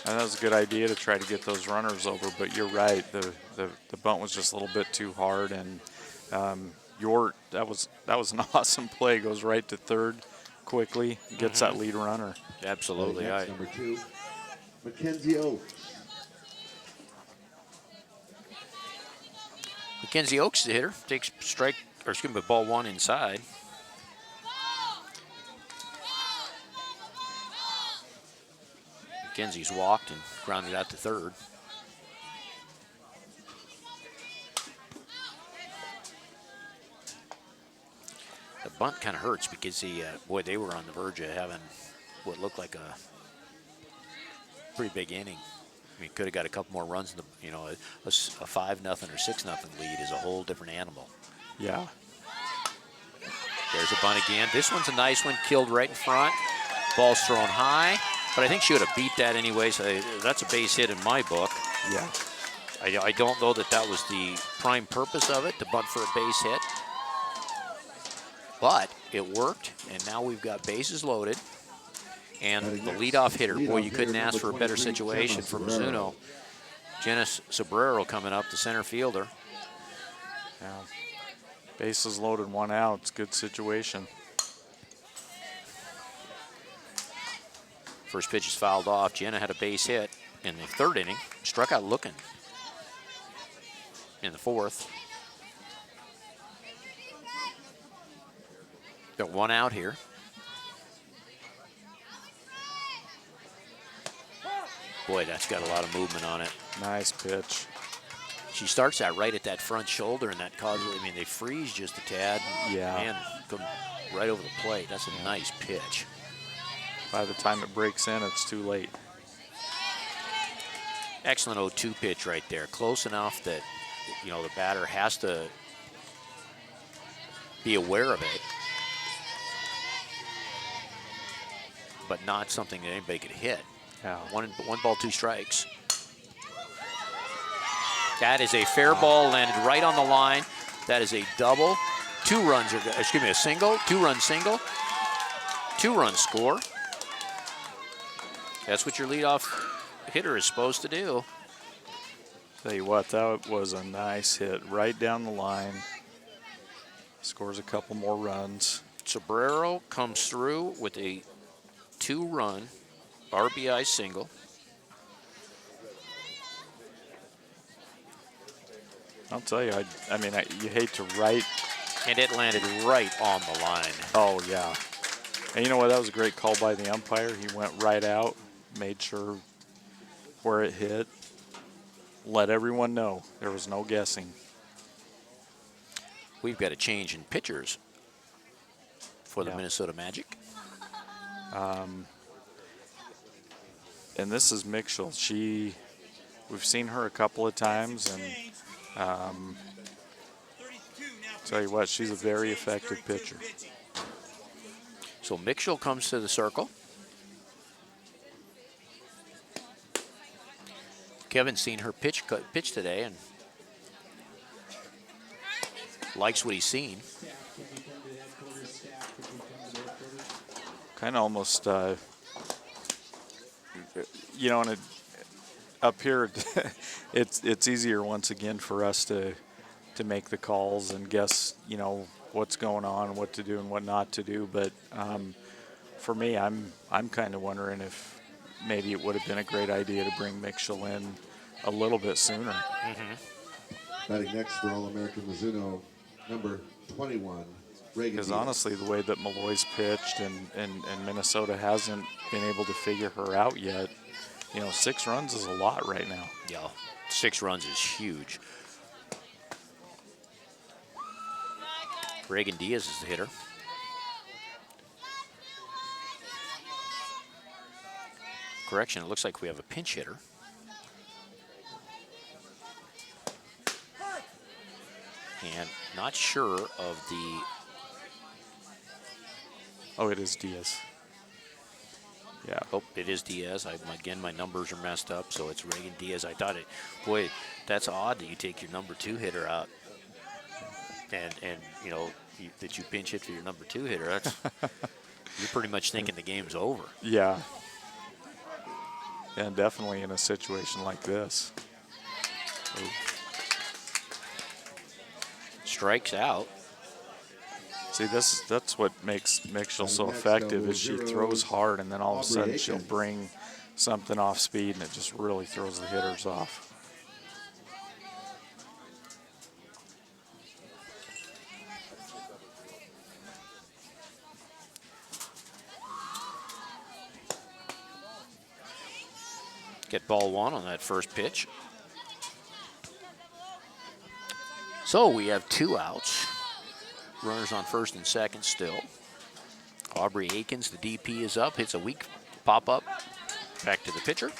[SPEAKER 4] that was a good idea to try to get those runners over, but you're right. The bunt was just a little bit too hard, and that was an awesome play. Goes right to third quickly, gets that lead runner.
[SPEAKER 3] Absolutely.
[SPEAKER 5] Batting next, number 2, Mackenzie Oaks.
[SPEAKER 3] Mackenzie Oaks, the hitter, takes ball 1 inside. Mackenzie's walked and grounded out to third. The bunt kind of hurts because they were on the verge of having what looked like a pretty big inning. mean, could have got a couple more runs in the, you know, a 5-0 or 6-0 lead is a whole different animal.
[SPEAKER 4] Yeah.
[SPEAKER 3] There's a bunt again. This one's a nice one, killed right in front. Ball's thrown high, but I think she would have beat that anyway, so that's a base hit in my book.
[SPEAKER 4] Yeah.
[SPEAKER 3] I don't know that that was the prime purpose of it, to bunt for a base hit. But it worked, and now we've got bases loaded. And the leadoff hitter, boy, you couldn't ask for a better situation for Mizuno. Jenna Sobrero coming up, the center fielder.
[SPEAKER 4] Yeah. Bases loaded, 1 out. It's a good situation.
[SPEAKER 3] First pitch is fouled off. Jenna had a base hit in the 3rd inning. Struck out looking in the 4th. Got 1 out here. Boy, that's got a lot of movement on it.
[SPEAKER 4] Nice pitch.
[SPEAKER 3] She starts that right at that front shoulder, and that causes, I mean, they freeze just a tad.
[SPEAKER 4] Yeah.
[SPEAKER 3] Man, come right over the plate. That's a nice pitch.
[SPEAKER 4] By the time it breaks in, it's too late.
[SPEAKER 3] Excellent 0-2 pitch right there. Close enough that, you know, the batter has to be aware of it, but not something that anybody could hit.
[SPEAKER 4] Yeah.
[SPEAKER 3] One ball, 2 strikes. That is a fair ball, landed right on the line. That is a double. 2 runs, excuse me, a single, 2-run single. 2-run score. That's what your leadoff hitter is supposed to do.
[SPEAKER 4] Tell you what, that was a nice hit right down the line. Scores a couple more runs.
[SPEAKER 3] Sobrero comes through with a 2-run RBI single.
[SPEAKER 4] I'll tell you, I mean, you hate to write.
[SPEAKER 3] And it landed right on the line.
[SPEAKER 4] Oh, yeah. And you know what? That was a great call by the umpire. He went right out, made sure where it hit, let everyone know. There was no guessing.
[SPEAKER 3] We've got a change in pitchers for the
[SPEAKER 4] Yeah.
[SPEAKER 3] Minnesota Magic.
[SPEAKER 4] And this is Mitchell. We've seen her a couple of times, and tell you what, she's a very effective pitcher.
[SPEAKER 3] So Mitchell comes to the circle. Kevin's seen her pitch today and likes what he's seen.
[SPEAKER 4] Kind of almost, you know, and up here, it's easier once again for us to make the calls and guess, you know, what's going on, what to do and what not to do. But for me, I'm kind of wondering if maybe it would have been a great idea to bring Mitchell in a little bit sooner.
[SPEAKER 5] Batting next for All-American Mizuno, number 21, Reagan.
[SPEAKER 4] Because
[SPEAKER 5] Diaz.
[SPEAKER 4] honestly, the way that Malloy's pitched and Minnesota hasn't been able to figure her out yet, you know, 6 runs is a lot right now.
[SPEAKER 3] Yeah, 6 runs is huge. Reagan Diaz is the hitter. Correction, it looks like we have a pinch hitter. And not sure of the...
[SPEAKER 4] Oh, it is Diaz. Yeah.
[SPEAKER 3] Oh, it is Diaz. Again, my numbers are messed up, so it's Reagan Diaz. I thought it... Boy, that's odd that you take your number 2 hitter out. And you know, that you pinch hit for your number 2 hitter. That's... You're pretty much thinking the game's over.
[SPEAKER 4] Yeah. And definitely in a situation like this. Ooh.
[SPEAKER 3] Strikes out.
[SPEAKER 4] See, that's what makes Mitchell so effective is she throws hard and then all of a sudden she'll bring something off speed and it just really throws the hitters off.
[SPEAKER 3] Get ball 1 on that first pitch. So we have 2 outs. Runners on first and second still. Aubrey Akins, the DP, is up. Hits a weak pop-up. Back to the pitcher.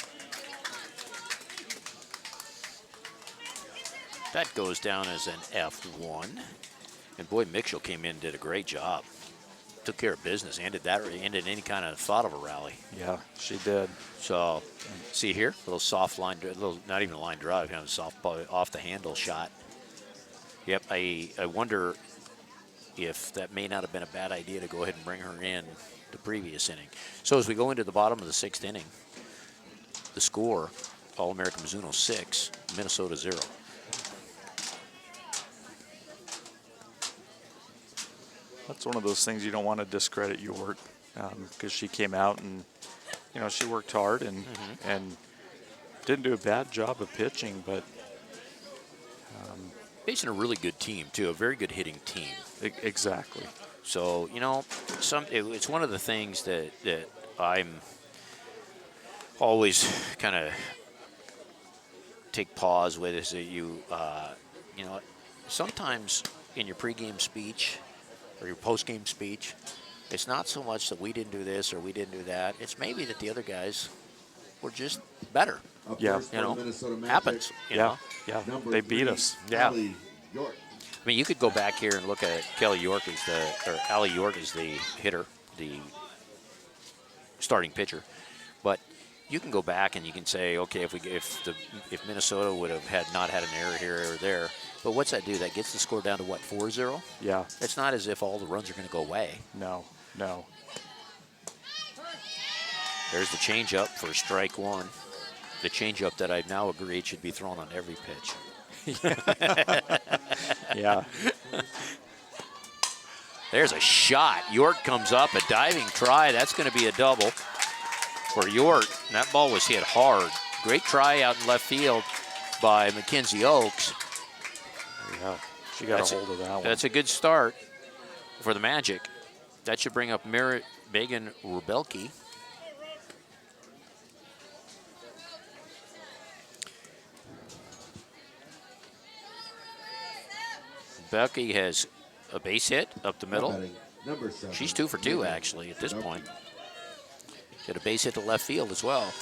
[SPEAKER 3] That goes down as an F1. And boy, Mitchell came in and did a great job. Took care of business, ended any kind of thought of a rally.
[SPEAKER 4] Yeah, she did.
[SPEAKER 3] So, see here, little soft line, little not even a line drive, kind of soft off the handle shot. Yep, I wonder if that may not have been a bad idea to go ahead and bring her in the previous inning. So as we go into the bottom of the 6th inning, the score, All-American Mizuno 6, Minnesota 0.
[SPEAKER 4] That's one of those things you don't want to discredit York, because she came out and, she worked hard and didn't do a bad job of pitching, but
[SPEAKER 3] Facing a really good team, too, a very good hitting team.
[SPEAKER 4] Exactly.
[SPEAKER 3] So, it's one of the things that I'm always kind of take pause with is that sometimes in your pregame speech or your postgame speech, it's not so much that we didn't do this or we didn't do that. It's maybe that the other guys were just better.
[SPEAKER 5] Up
[SPEAKER 4] Yeah.
[SPEAKER 5] first for the Minnesota Magic,
[SPEAKER 3] Happens.
[SPEAKER 4] Yeah,
[SPEAKER 5] number
[SPEAKER 4] they beat
[SPEAKER 5] 3,
[SPEAKER 4] us.
[SPEAKER 3] Yeah.
[SPEAKER 5] Allie York.
[SPEAKER 3] I mean, you could go back here and look at Allie York is the hitter, the starting pitcher. But you can go back and you can say, okay, if Minnesota would have not had an error here or there, but what's that do? That gets the score down to what, 4-0?
[SPEAKER 4] Yeah.
[SPEAKER 3] It's not as if all the runs are going to go away.
[SPEAKER 4] No.
[SPEAKER 3] There's the changeup for strike one. The changeup that I've now agreed should be thrown on every pitch.
[SPEAKER 4] Yeah.
[SPEAKER 3] There's a shot. York comes up, a diving try. That's going to be a double for York. And that ball was hit hard. Great try out in left field by Mackenzie Oaks.
[SPEAKER 4] Yeah. She got a hold of that one.
[SPEAKER 3] That's a good start for the Magic. That should bring up Megan Rubelke. Becky has a base hit up the middle.
[SPEAKER 5] Number 7.
[SPEAKER 3] She's 2 for 2, actually, at this point. She had a base hit to left field as well.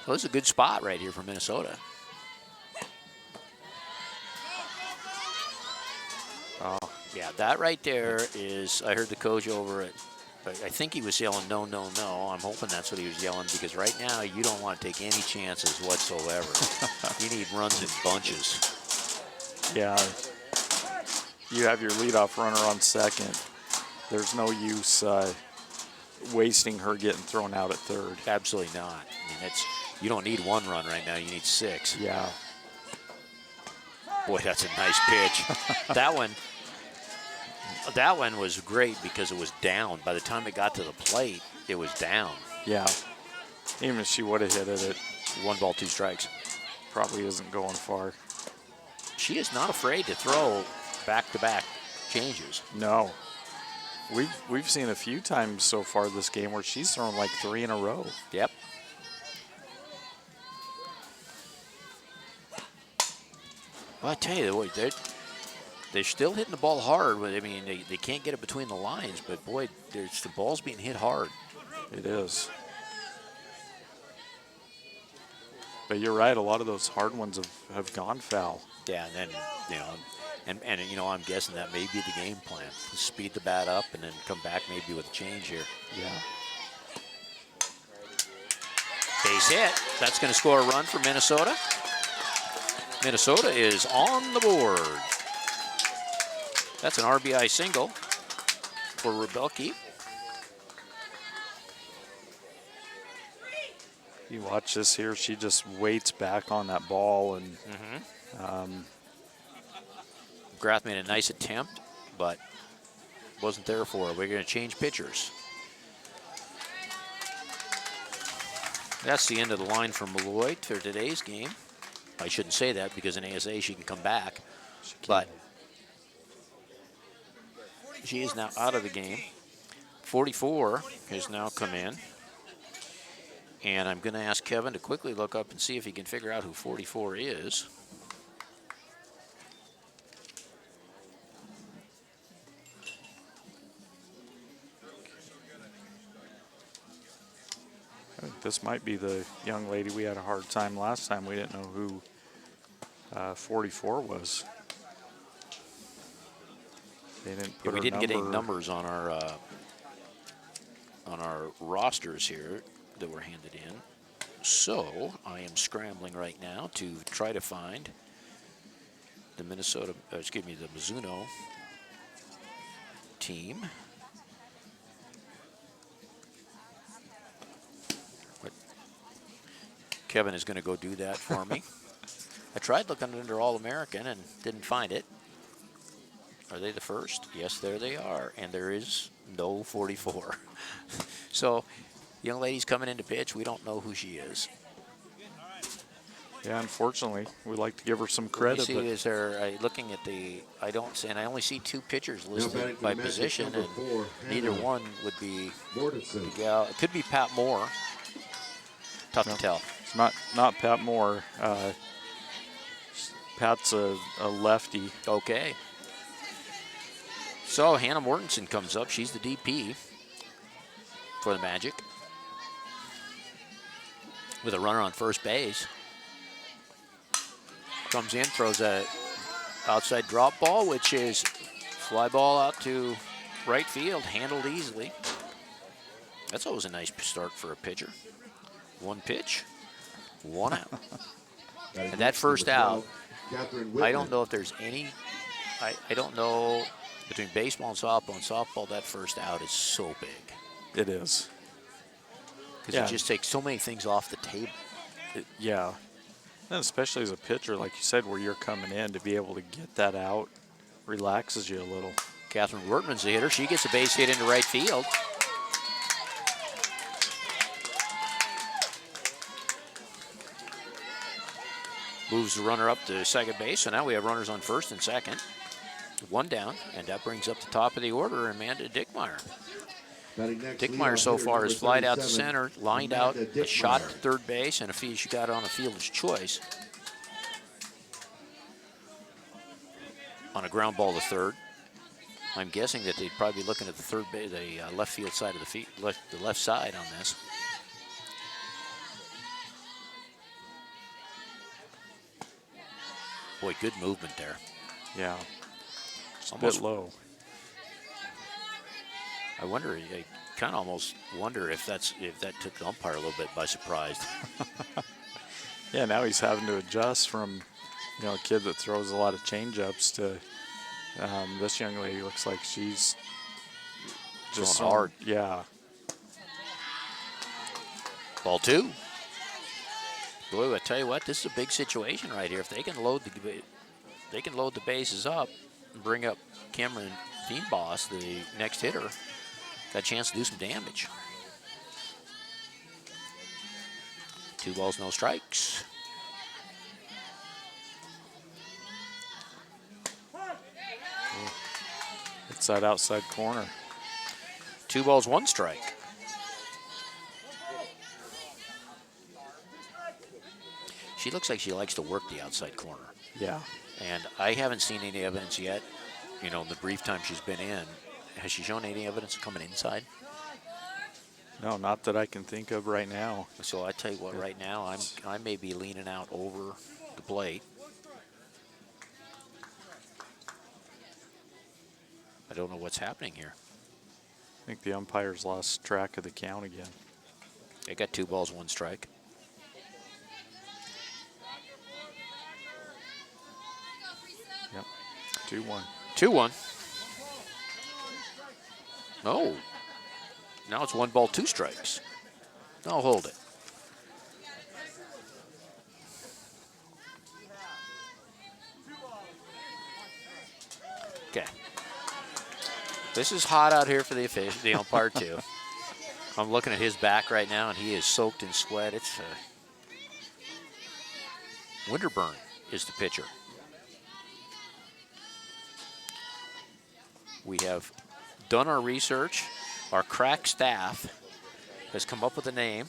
[SPEAKER 3] So this is a good spot right here for Minnesota.
[SPEAKER 4] Oh.
[SPEAKER 3] Yeah, that right there is, I heard the coach over at, I think he was yelling, no, no, no. I'm hoping that's what he was yelling, because right now you don't want to take any chances whatsoever. You need runs in bunches.
[SPEAKER 4] Yeah. You have your leadoff runner on second. There's no use wasting her getting thrown out at third.
[SPEAKER 3] Absolutely not. I mean, you don't need 1 run right now. You need 6.
[SPEAKER 4] Yeah.
[SPEAKER 3] Boy, that's a nice pitch. That one was great because it was down. By the time it got to the plate, it was down.
[SPEAKER 4] Yeah. Even if she would have hit it,
[SPEAKER 3] 1 ball, 2 strikes.
[SPEAKER 4] probably isn't going far.
[SPEAKER 3] She is not afraid to throw back-to-back changes.
[SPEAKER 4] No. We've seen a few times so far this game where she's thrown like 3 in a row.
[SPEAKER 3] Yep. Well, I tell you what, they're still hitting the ball hard. I mean, they can't get it between the lines, but boy, the ball's being hit hard.
[SPEAKER 4] It is. But you're right, a lot of those hard ones have gone foul.
[SPEAKER 3] Yeah, and then, I'm guessing that may be the game plan. Speed the bat up and then come back maybe with a change here.
[SPEAKER 4] Yeah.
[SPEAKER 3] Base hit. That's going to score a run for Minnesota. Minnesota is on the board. That's an RBI single for Rubelke.
[SPEAKER 4] You watch this here, she just waits back on that ball and
[SPEAKER 3] McGrath made a nice attempt, but wasn't there for her. We're going to change pitchers. That's the end of the line for Malloy for today's game. I shouldn't say that because in ASA she can come back, but she is now out of the game. 44 has now come in. And I'm going to ask Kevin to quickly look up and see if he can figure out who 44 is.
[SPEAKER 4] I think this might be the young lady we had a hard time last time. We didn't know 44 was. They didn't put
[SPEAKER 3] we
[SPEAKER 4] her
[SPEAKER 3] didn't get any
[SPEAKER 4] number.
[SPEAKER 3] numbers on our rosters here that were handed in. So I am scrambling right now to try to find the the Mizuno team. But Kevin is going to go do that for me. I tried looking under All-American and didn't find it. Are they the first? Yes, there they are. And there is no 44. So, young lady's coming into pitch. We don't know who she is.
[SPEAKER 4] Yeah, unfortunately, we like to give her some
[SPEAKER 3] Let me
[SPEAKER 4] credit,
[SPEAKER 3] see,
[SPEAKER 4] but
[SPEAKER 3] is there, looking at the, I don't see, and I only see 2 pitchers
[SPEAKER 5] Now
[SPEAKER 3] listed
[SPEAKER 5] batting for
[SPEAKER 3] by
[SPEAKER 5] the Magic,
[SPEAKER 3] position,
[SPEAKER 5] number
[SPEAKER 3] and
[SPEAKER 5] 4,
[SPEAKER 3] neither
[SPEAKER 5] Hannah
[SPEAKER 3] one would be
[SPEAKER 5] Mortensen.
[SPEAKER 3] the gal. It could be Pat Moore. Tough
[SPEAKER 4] No.
[SPEAKER 3] to tell.
[SPEAKER 4] it's not Pat Moore. Pat's a lefty.
[SPEAKER 3] Okay. So Hannah Mortensen comes up. She's the DP for the Magic with a runner on first base. Comes in, throws a outside drop ball, which is fly ball out to right field, handled easily. That's always a nice start for a pitcher. 1 pitch, 1 out. And that first out, I don't know if there's any, I don't know, between baseball and softball, that first out is so big.
[SPEAKER 4] It is.
[SPEAKER 3] Because
[SPEAKER 4] Yeah.
[SPEAKER 3] it just takes so many things off the table.
[SPEAKER 4] Yeah. And especially as a pitcher, like you said, where you're coming in, to be able to get that out relaxes you a little.
[SPEAKER 3] Catherine Wertman's the hitter. She gets a base hit into right field. Moves the runner up to second base, so now we have runners on first and second. 1 down, and that brings up the top of the order Amanda Dickmeyer. Dickmeyer so far has flied out to center, lined out, a shot to third base, and she got on a fielder's choice on a ground ball to third. I'm guessing that they'd probably be looking at the third base, the left field side of the left side on this. Boy, good movement there.
[SPEAKER 4] Yeah. Just a
[SPEAKER 3] Almost
[SPEAKER 4] bit low.
[SPEAKER 3] I wonder. I kind of almost wonder if that took the umpire a little bit by surprise.
[SPEAKER 4] Yeah, now he's having to adjust from, a kid that throws a lot of change-ups to this young lady. Looks like she's just
[SPEAKER 3] Throwing hard.
[SPEAKER 4] Yeah.
[SPEAKER 3] Ball 2. Boy, I tell you what, this is a big situation right here. If they can load the bases up and bring up Cameron Fienboss, the next hitter, got a chance to do some damage. 2 balls, no strikes.
[SPEAKER 4] It's that outside corner.
[SPEAKER 3] 2 balls, 1 strike. She looks like she likes to work the outside corner.
[SPEAKER 4] Yeah.
[SPEAKER 3] And I haven't seen any evidence yet, in the brief time she's been in. Has she shown any evidence of coming inside?
[SPEAKER 4] No, not that I can think of right now.
[SPEAKER 3] So I tell you what, right now I may be leaning out over the plate. I don't know what's happening here.
[SPEAKER 4] I think the umpires lost track of the count again.
[SPEAKER 3] They got 2 balls, 1 strike.
[SPEAKER 4] Yep. 2-1.
[SPEAKER 3] 2-1. No. Now it's 1 ball, 2 strikes. No, hold it. Okay. This is hot out here for the umpire too. I'm looking at his back right now, and he is soaked in sweat. It's Winterburn is the pitcher. We have done our research. Our crack staff has come up with a name,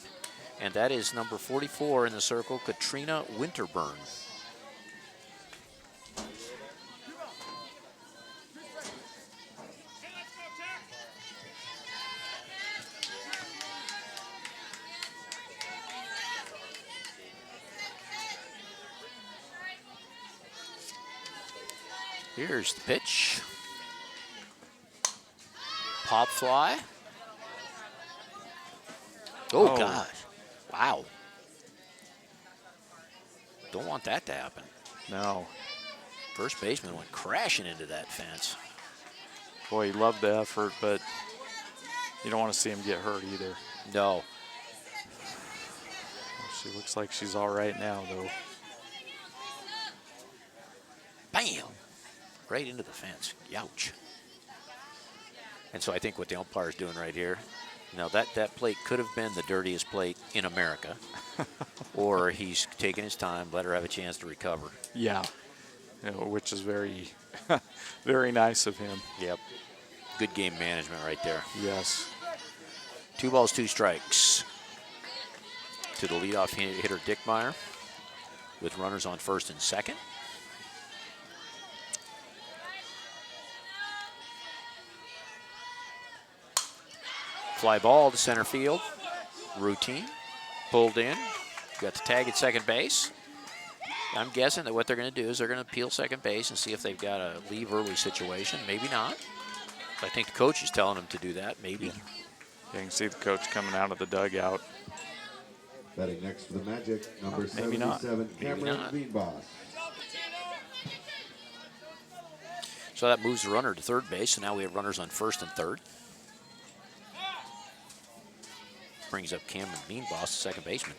[SPEAKER 3] and that is number 44 in the circle, Katrina Winterburn. Here's the pitch. Pop fly. Oh, gosh. Wow. Don't want that to happen.
[SPEAKER 4] No.
[SPEAKER 3] First baseman went crashing into that fence.
[SPEAKER 4] Boy, he loved the effort, but you don't want to see him get hurt either.
[SPEAKER 3] No.
[SPEAKER 4] She looks like she's all right now, though.
[SPEAKER 3] Bam! Right into the fence. Youch. And so I think what the umpire's doing right here, now that plate could have been the dirtiest plate in America, or he's taking his time, let her have a chance to recover.
[SPEAKER 4] Yeah. You know, which is very, very nice of him.
[SPEAKER 3] Yep. Good game management right there.
[SPEAKER 4] Yes.
[SPEAKER 3] 2 balls, 2 strikes to the leadoff hitter, Dickmeyer, with runners on first and second. Fly ball to center field. Routine. Pulled in. Got the tag at second base. I'm guessing that what they're going to do is they're going to peel second base and see if they've got a leave early situation. Maybe not. I think the coach is telling them to do that. Maybe.
[SPEAKER 4] Yeah. You can see the coach coming out of the dugout.
[SPEAKER 5] Batting next for the Magic, number
[SPEAKER 4] Maybe not.
[SPEAKER 5] 77,
[SPEAKER 3] Maybe
[SPEAKER 5] Cameron
[SPEAKER 3] not.
[SPEAKER 5] Veenbos.
[SPEAKER 3] So that moves the runner to third base, so now we have runners on first and third. Brings up Cameron Veenbos, the second baseman.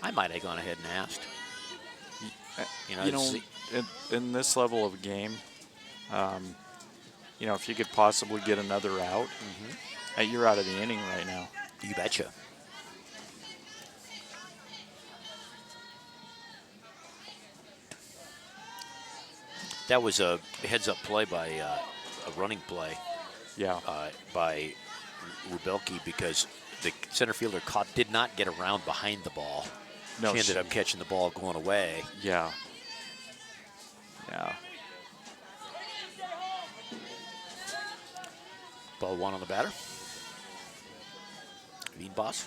[SPEAKER 3] I might have gone ahead and asked.
[SPEAKER 4] You know, in this level of game, you know, if you could possibly get another out, you're out of the inning right now.
[SPEAKER 3] You betcha. That was a heads-up play by a running play.
[SPEAKER 4] Yeah.
[SPEAKER 3] By Rubelke, because the center fielder did not get around behind the ball.
[SPEAKER 4] No,
[SPEAKER 3] she ended up catching the ball going away.
[SPEAKER 4] Yeah. Yeah.
[SPEAKER 3] Ball 1 on the batter. Veenbos.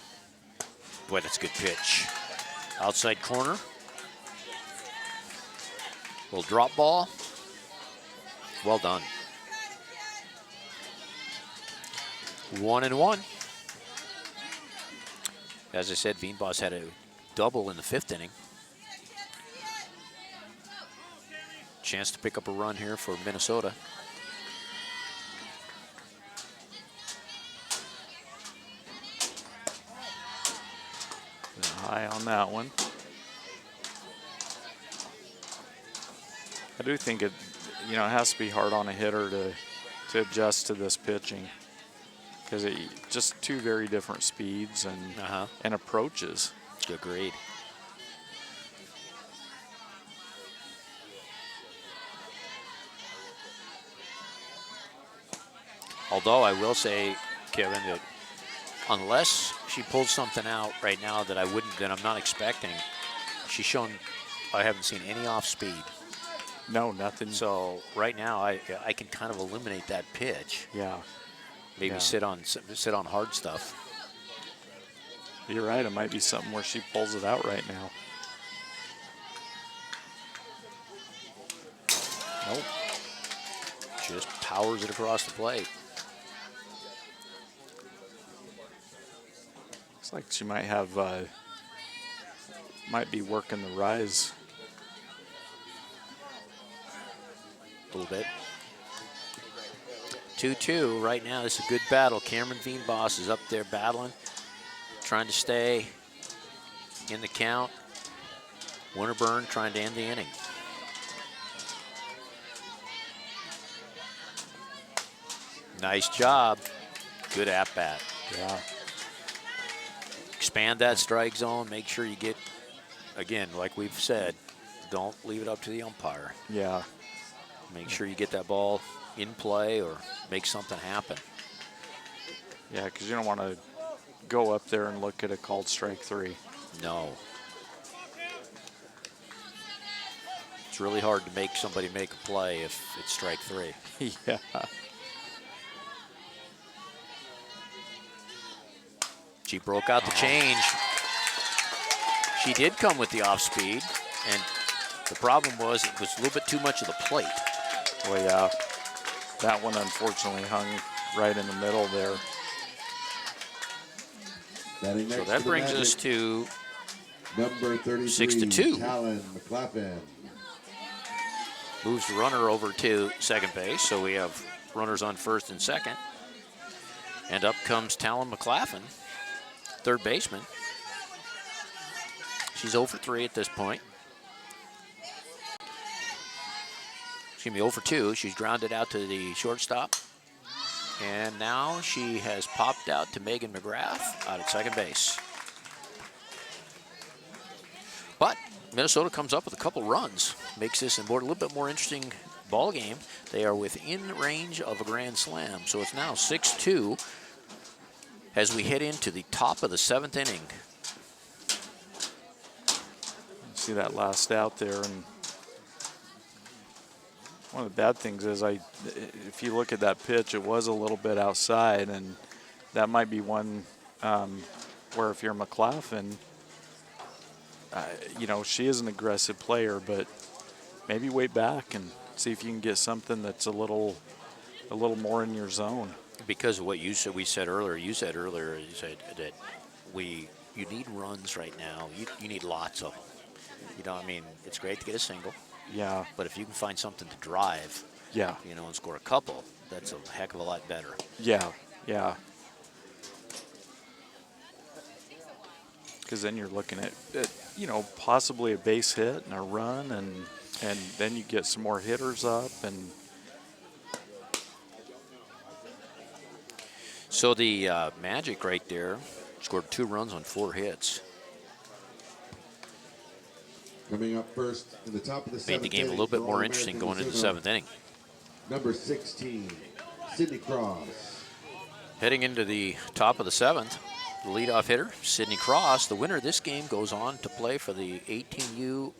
[SPEAKER 3] Boy, that's a good pitch. Outside corner. Little drop ball. Well done. 1-1. As I said, Veenbos had a double in the 5th inning. Chance to pick up a run here for Minnesota.
[SPEAKER 4] High on that one. I do think it, you know, it has to be hard on a hitter to adjust to this pitching, because it just 2 very different speeds and approaches.
[SPEAKER 3] Agreed. Although I will say, Kevin, that unless she pulls something out right now that I'm not expecting, she's shown, I haven't seen any off speed.
[SPEAKER 4] No, nothing.
[SPEAKER 3] So right now I can kind of eliminate that pitch.
[SPEAKER 4] Yeah.
[SPEAKER 3] Maybe sit on hard stuff.
[SPEAKER 4] You're right. It might be something where she pulls it out right now.
[SPEAKER 3] Nope. Just powers it across the plate.
[SPEAKER 4] Looks like she might have, might be working the rise.
[SPEAKER 3] A little bit. 2-2 right now. This is a good battle. Cameron Veenbos is up there battling, trying to stay in the count. Winterburn trying to end the inning. Nice job. Good at-bat.
[SPEAKER 4] Yeah.
[SPEAKER 3] Expand that strike zone. Make sure you get, again, like we've said, don't leave it up to the umpire.
[SPEAKER 4] Yeah.
[SPEAKER 3] Make sure you get that ball in play or make something happen.
[SPEAKER 4] Yeah, because you don't want to go up there and look at a called strike 3.
[SPEAKER 3] No. It's really hard to make somebody make a play if it's strike 3.
[SPEAKER 4] Yeah.
[SPEAKER 3] She broke out the change. She did come with the off speed, and the problem was it was a little bit too much of the plate.
[SPEAKER 4] Well, yeah, that one unfortunately hung right in the middle there.
[SPEAKER 5] Batting
[SPEAKER 3] So
[SPEAKER 5] next
[SPEAKER 3] that
[SPEAKER 5] to the
[SPEAKER 3] brings
[SPEAKER 5] Magic,
[SPEAKER 3] us to
[SPEAKER 5] number 33,
[SPEAKER 3] 6-2.
[SPEAKER 5] Talon McLaughlin.
[SPEAKER 3] moves the runner over to second base. So we have runners on first and second. And up comes Talon McLaughlin, third baseman. She's 0 for 3 at this point. Excuse me, 0 for 2. She's grounded out to the shortstop. And now she has popped out to Megan McGrath out at second base. But Minnesota comes up with a couple runs, makes this a little bit more interesting ball game. They are within range of a grand slam, so it's now 6-2 as we head into the top of the 7th inning.
[SPEAKER 4] See that last out there, and one of the bad things is if you look at that pitch, it was a little bit outside, and that might be one where if you're McLaughlin, you know, she is an aggressive player, but maybe wait back and see if you can get something that's a little more in your zone.
[SPEAKER 3] Because of what you said, you said that you need runs right now. You need lots of them. You know, I mean, it's great to get a single,
[SPEAKER 4] Yeah,
[SPEAKER 3] but if you can find something to drive,
[SPEAKER 4] yeah,
[SPEAKER 3] you know, and score a couple, that's a heck of a lot better.
[SPEAKER 4] yeah, yeah. Because then you're looking at, you know, possibly a base hit and a run, and then you get some more hitters up, and
[SPEAKER 3] So the Magic right there scored 2 runs on 4 hits.
[SPEAKER 5] Coming up first in the top of the 7th
[SPEAKER 3] Made the game a
[SPEAKER 5] inning
[SPEAKER 3] little bit
[SPEAKER 5] for
[SPEAKER 3] more
[SPEAKER 5] All-American
[SPEAKER 3] interesting going into the
[SPEAKER 5] Mizuno,
[SPEAKER 3] 7th inning.
[SPEAKER 5] Number 16, Sydney Cross.
[SPEAKER 3] Heading into the top of the 7th, the leadoff hitter, Sydney Cross. The winner of this game goes on to play for the 18U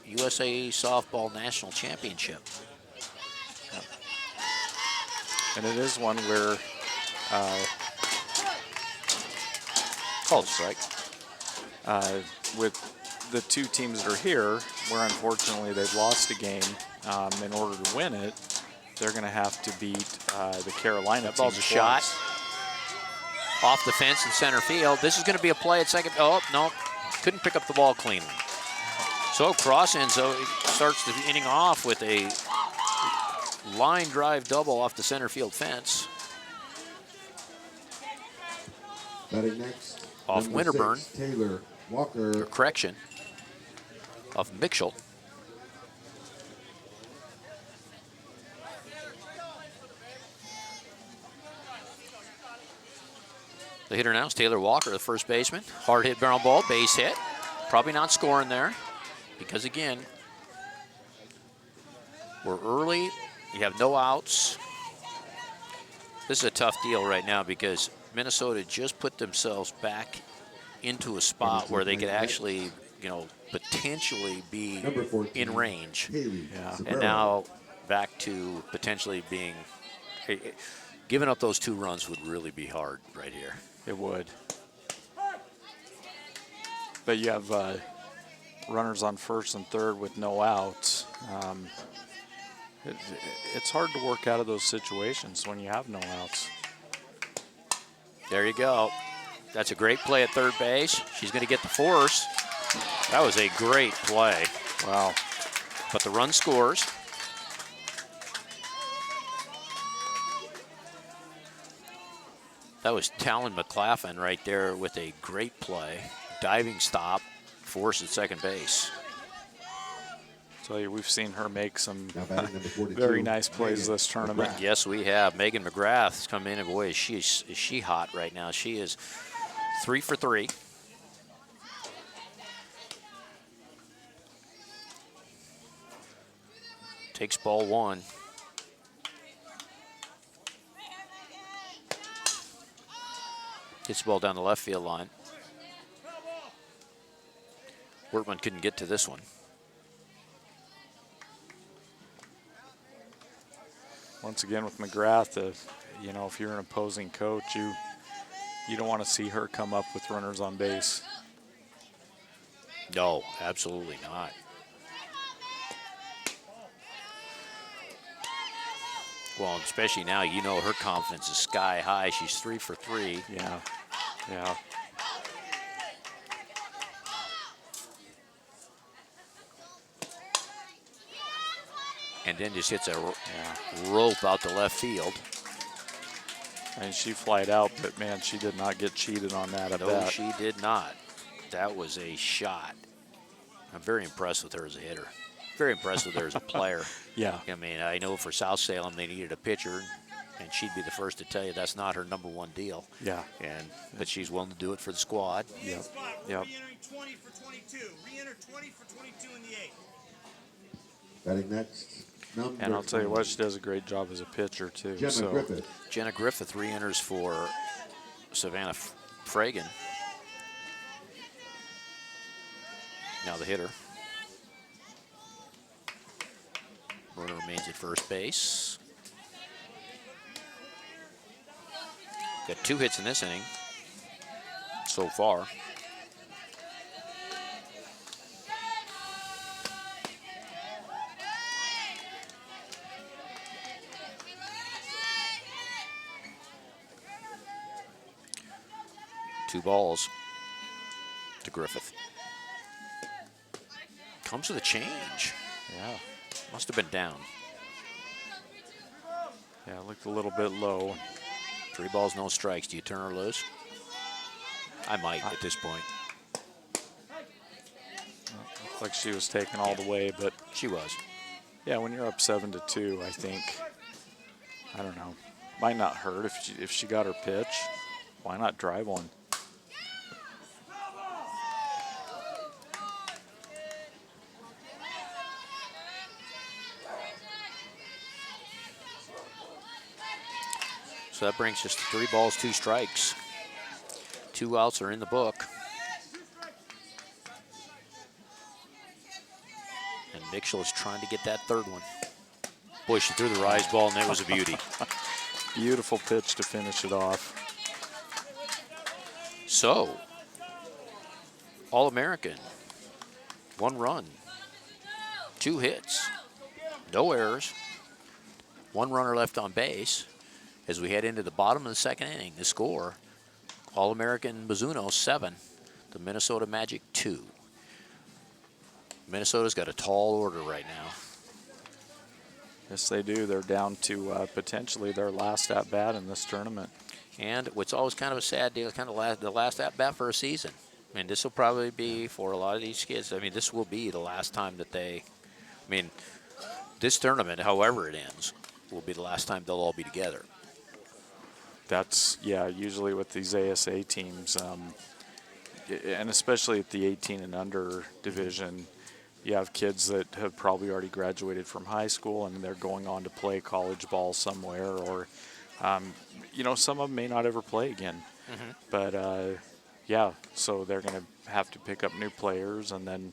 [SPEAKER 3] USA Softball National Championship.
[SPEAKER 4] and it is one where
[SPEAKER 3] Called strike.
[SPEAKER 4] with the 2 teams that are here, where unfortunately they've lost a game, in order to win it, they're going to have to beat the Carolina
[SPEAKER 3] That ball's
[SPEAKER 4] team
[SPEAKER 3] a shot.
[SPEAKER 4] twice.
[SPEAKER 3] Off the fence in center field. This is going to be a play at second. Oh, no. Couldn't pick up the ball cleanly. So Cross starts the inning off with a line drive double off the center field fence.
[SPEAKER 5] Batting next,
[SPEAKER 3] Off
[SPEAKER 5] number
[SPEAKER 3] Winterburn.
[SPEAKER 5] 6, Taylor Walker.
[SPEAKER 3] Correction. Off Mitchell. The hitter now is Taylor Walker, the first baseman. Hard hit ground ball, base hit. Probably not scoring there because, again, we're early. You have no outs. This is a tough deal right now because Minnesota just put themselves back into a spot where they could actually, you know, potentially be
[SPEAKER 5] Number 14,
[SPEAKER 3] in range.
[SPEAKER 5] Haley
[SPEAKER 4] Yeah.
[SPEAKER 5] Sabero.
[SPEAKER 3] And now back to potentially being, giving up those 2 runs would really be hard right here.
[SPEAKER 4] It would. But you have runners on first and third with no outs. It's hard to work out of those situations when you have no outs.
[SPEAKER 3] There you go. That's a great play at third base. She's going to get the force. That was a great play.
[SPEAKER 4] Wow.
[SPEAKER 3] But the run scores. That was Talon McLaughlin right there with a great play. Diving stop, force at second base.
[SPEAKER 4] Tell you, we've seen her make some
[SPEAKER 5] Now batting number 42,
[SPEAKER 4] very nice plays
[SPEAKER 5] Megan
[SPEAKER 4] this tournament.
[SPEAKER 5] McGrath.
[SPEAKER 3] Yes, we have. Megan McGrath's come in, and boy, is she hot right now. She is 3 for 3. Takes ball 1. Hits the ball down the left field line. Wortman couldn't get to this one.
[SPEAKER 4] Once again with McGrath, you know, if you're an opposing coach, You don't want to see her come up with runners on base.
[SPEAKER 3] No, absolutely not. Well, especially now, you know her confidence is sky high. She's 3 for 3.
[SPEAKER 4] Yeah, yeah.
[SPEAKER 3] And then just hits a rope out to left field.
[SPEAKER 4] And she flied out, but man, she did not get cheated on that at
[SPEAKER 3] No,
[SPEAKER 4] bat.
[SPEAKER 3] she did not. That was a shot. I'm very impressed with her as a hitter. Very impressed with her as a player.
[SPEAKER 4] Yeah.
[SPEAKER 3] I mean, I know for South Salem they needed a pitcher, and she'd be the first to tell you that's not her #1 deal.
[SPEAKER 4] Yeah.
[SPEAKER 3] But she's willing to do it for the squad.
[SPEAKER 4] Yep. Yep.
[SPEAKER 6] Re-entering 20 for 22. Re-enter 20 for 22 in the 8th.
[SPEAKER 5] Batting next, number
[SPEAKER 4] And I'll tell you what,
[SPEAKER 5] 20,
[SPEAKER 4] she does a great job as a pitcher too.
[SPEAKER 5] Gemma
[SPEAKER 4] So
[SPEAKER 5] Griffith.
[SPEAKER 3] Jenna Griffith re-enters for Savannah Fragan. Now the hitter. Runner remains at first base. Got 2 hits in this inning so far. Two balls to Griffith. Comes with a change.
[SPEAKER 4] yeah,
[SPEAKER 3] Must have been down.
[SPEAKER 4] yeah, it looked a little bit low.
[SPEAKER 3] 3 balls, no strikes. Do you turn her loose? I might at this point.
[SPEAKER 4] Looked like she was taken all the way, but
[SPEAKER 3] She was.
[SPEAKER 4] yeah, when you're up 7-2, I think, I don't know, might not hurt if she got her pitch. Why not drive one?
[SPEAKER 3] So that brings us to 3 balls, 2 strikes. 2 outs are in the book. And Mitchell is trying to get that 3rd one. Boy, she threw the rise ball, and that was a beauty.
[SPEAKER 4] Beautiful pitch to finish it off.
[SPEAKER 3] So, All-American. 1 run. 2 hits. No errors. 1 runner left on base. As we head into the bottom of the 2nd inning, the score, All-American Mizuno 7, the Minnesota Magic 2. Minnesota's got a tall order right now.
[SPEAKER 4] Yes, they do. They're down to potentially their last at-bat in this tournament.
[SPEAKER 3] And what's always kind of a sad deal, kind of the last at-bat for a season. I mean, this will probably be, for a lot of these kids, I mean, this will be the last time that this tournament, however it ends, will be the last time they'll all be together.
[SPEAKER 4] That's, yeah, usually with these ASA teams, and especially at the 18 and under division, you have kids that have probably already graduated from high school and they're going on to play college ball somewhere, or, some of them may not ever play again.
[SPEAKER 3] Mm-hmm.
[SPEAKER 4] But, yeah, so they're going to have to pick up new players, and then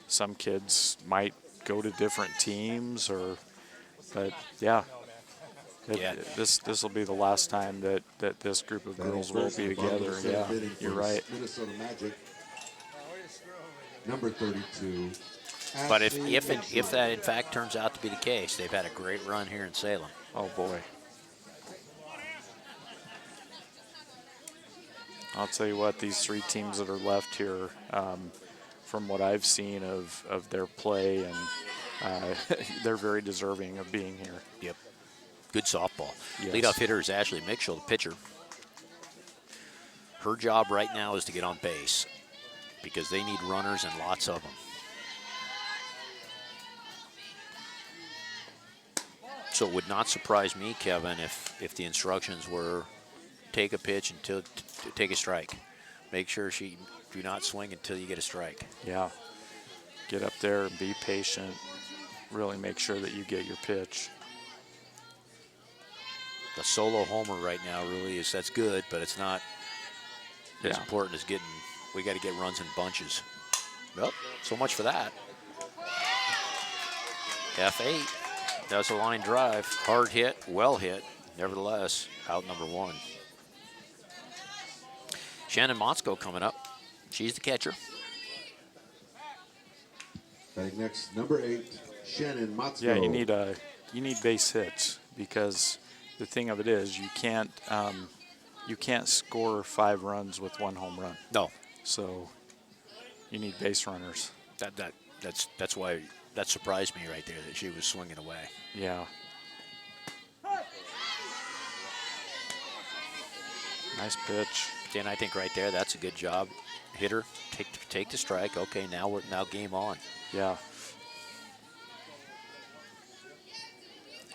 [SPEAKER 4] some kids might go to different teams, but yeah. This will be the last time that this group of girls will be together. Yeah, you're right.
[SPEAKER 5] Minnesota Magic, number 32.
[SPEAKER 3] But
[SPEAKER 5] Ashley
[SPEAKER 3] if
[SPEAKER 5] Mitchell.
[SPEAKER 3] that in fact turns out to be the case, they've had a great run here in Salem.
[SPEAKER 4] Oh boy. I'll tell you what, these 3 teams that are left here, from what I've seen of their play, and they're very deserving of being here.
[SPEAKER 3] Yep. Good softball.
[SPEAKER 4] Yes.
[SPEAKER 3] Leadoff hitter is Ashley Mitchell, the pitcher. Her job right now is to get on base because they need runners and lots of them. So it would not surprise me, Kevin, if the instructions were take a pitch until take a strike. Make sure do not swing until you get a strike.
[SPEAKER 4] Yeah. Get up there and be patient. Really make sure that you get your pitch.
[SPEAKER 3] The solo homer right now really that's good, but it's not as
[SPEAKER 4] Yeah.
[SPEAKER 3] important as we got to get runs in bunches. Well, so much for that. F8, that's a line drive. Hard hit, well hit, nevertheless, out number 1. Shannon Motzko coming up. She's the catcher.
[SPEAKER 5] Batting next, number 8, Shannon Motzko.
[SPEAKER 4] Yeah, you need base hits, because the thing of it is you can't score 5 runs with 1 home run.
[SPEAKER 3] No,
[SPEAKER 4] So you need base runners.
[SPEAKER 3] that's why that surprised me right there that she was swinging away.
[SPEAKER 4] Yeah. Nice pitch.
[SPEAKER 3] Dan, I think right there that's a good job. Hit her, take the strike. Okay, now game on.
[SPEAKER 4] Yeah.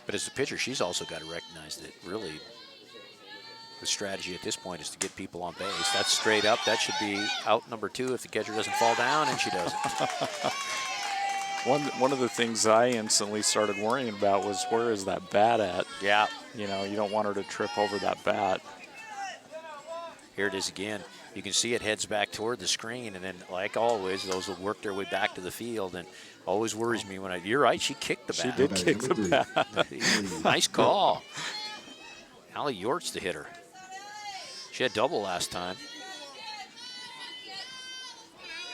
[SPEAKER 3] But as a pitcher, she's also got to recognize that really the strategy at this point is to get people on base. That's straight up. That should be out number 2 if the catcher doesn't fall down, and she doesn't.
[SPEAKER 4] One of the things I instantly started worrying about was, where is that bat at?
[SPEAKER 3] Yeah.
[SPEAKER 4] You know, you don't want her to trip over that bat.
[SPEAKER 3] Here it is again. You can see it heads back toward the screen, and then, like always, those will work their way back to the field. And always worries me when you're right, she kicked the bat.
[SPEAKER 4] She did kick the bat.
[SPEAKER 3] Nice call. Allie Yort's the hitter. She had double last time.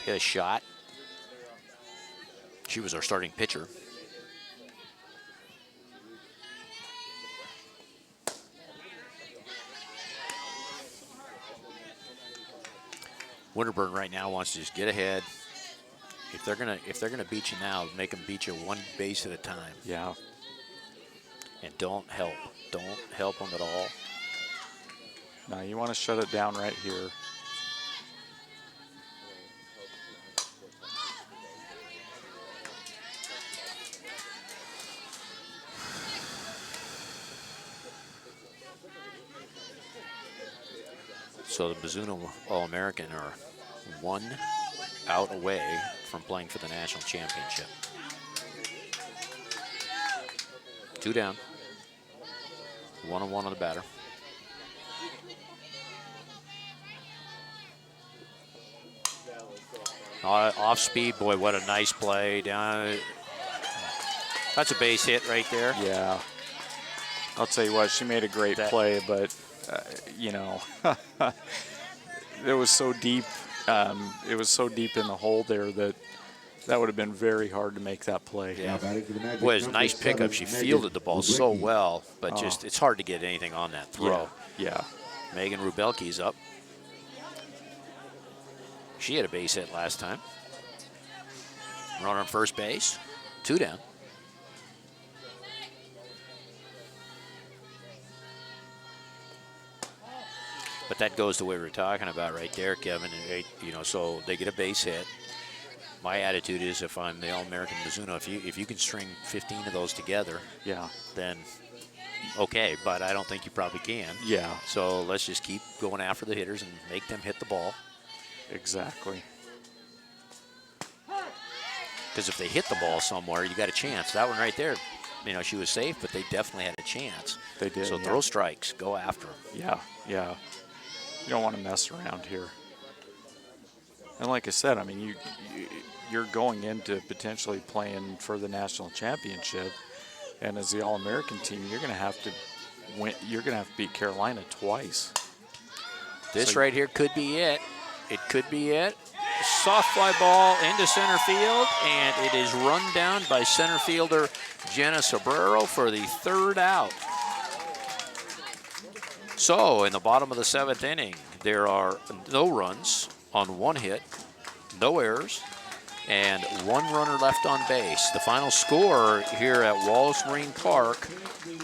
[SPEAKER 3] Hit a shot. She was our starting pitcher. Winterburn right now wants to just get ahead. If they're gonna beat you now, make them beat you 1 base at a time.
[SPEAKER 4] Yeah.
[SPEAKER 3] And don't help them at all.
[SPEAKER 4] No, you want to shut it down right here.
[SPEAKER 3] So the Mizuno All-American are 1 out away from playing for the national championship. 2 down. 1-1 on the batter. Off speed, boy, what a nice play down. That's a base hit right there.
[SPEAKER 4] Yeah. I'll tell you what, she made a great play, but you know, it was so deep. It was so deep in the hole there that would have been very hard to make that play.
[SPEAKER 3] Yeah.
[SPEAKER 5] Batting for the Magic,
[SPEAKER 3] Boy, it's a
[SPEAKER 5] number
[SPEAKER 3] nice pickup.
[SPEAKER 5] 7,
[SPEAKER 3] She
[SPEAKER 5] Megan
[SPEAKER 3] fielded the ball so
[SPEAKER 5] Rubicki.
[SPEAKER 3] well, but just it's hard to get anything on that throw.
[SPEAKER 4] Yeah.
[SPEAKER 3] Megan Rubelke's up. She had a base hit last time. Runner on first base, 2 down. But that goes to what we were talking about right there, Kevin. And, you know, so they get a base hit. My attitude is, if I'm the All-American Mizuno, if you can string 15 of those together,
[SPEAKER 4] Yeah.
[SPEAKER 3] then okay. But I don't think you probably can.
[SPEAKER 4] Yeah.
[SPEAKER 3] So let's just keep going after the hitters and make them hit the ball.
[SPEAKER 4] Exactly.
[SPEAKER 3] Because if they hit the ball somewhere, you got a chance. That one right there, you know, she was safe, but they definitely had a chance.
[SPEAKER 4] They did.
[SPEAKER 3] So
[SPEAKER 4] yeah.
[SPEAKER 3] throw strikes, go after them.
[SPEAKER 4] Yeah. You don't want to mess around here. And like I said, I mean, you're going into potentially playing for the national championship, and as the All-American team, you're going to have to win. You're going to have to beat Carolina twice.
[SPEAKER 3] This right here could be it. It could be it. Soft fly ball into center field, and it is run down by center fielder Jenna Sobrero for the 3rd out. So in the bottom of the 7th inning, there are no runs on 1 hit, no errors, and 1 runner left on base. The final score here at Wallace Marine Park,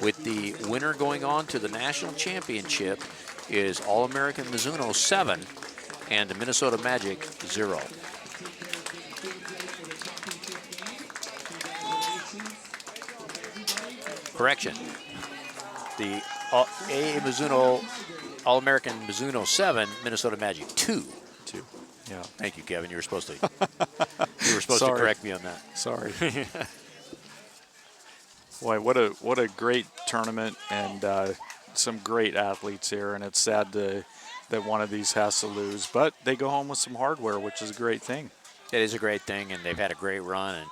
[SPEAKER 3] with the winner going on to the national championship, is All-American Mizuno 7 and the Minnesota Magic 0. Correction. The AA Mizuno All-American Mizuno 7, Minnesota Magic 2.
[SPEAKER 4] 2. Yeah.
[SPEAKER 3] Thank you, Kevin. You were supposed to to
[SPEAKER 4] Sorry.
[SPEAKER 3] correct me on that.
[SPEAKER 4] Sorry. Boy, what a great tournament, and some great athletes here, and it's sad that one of these has to lose, but they go home with some hardware, which is a great thing.
[SPEAKER 3] It is a great thing, and they've had a great run. And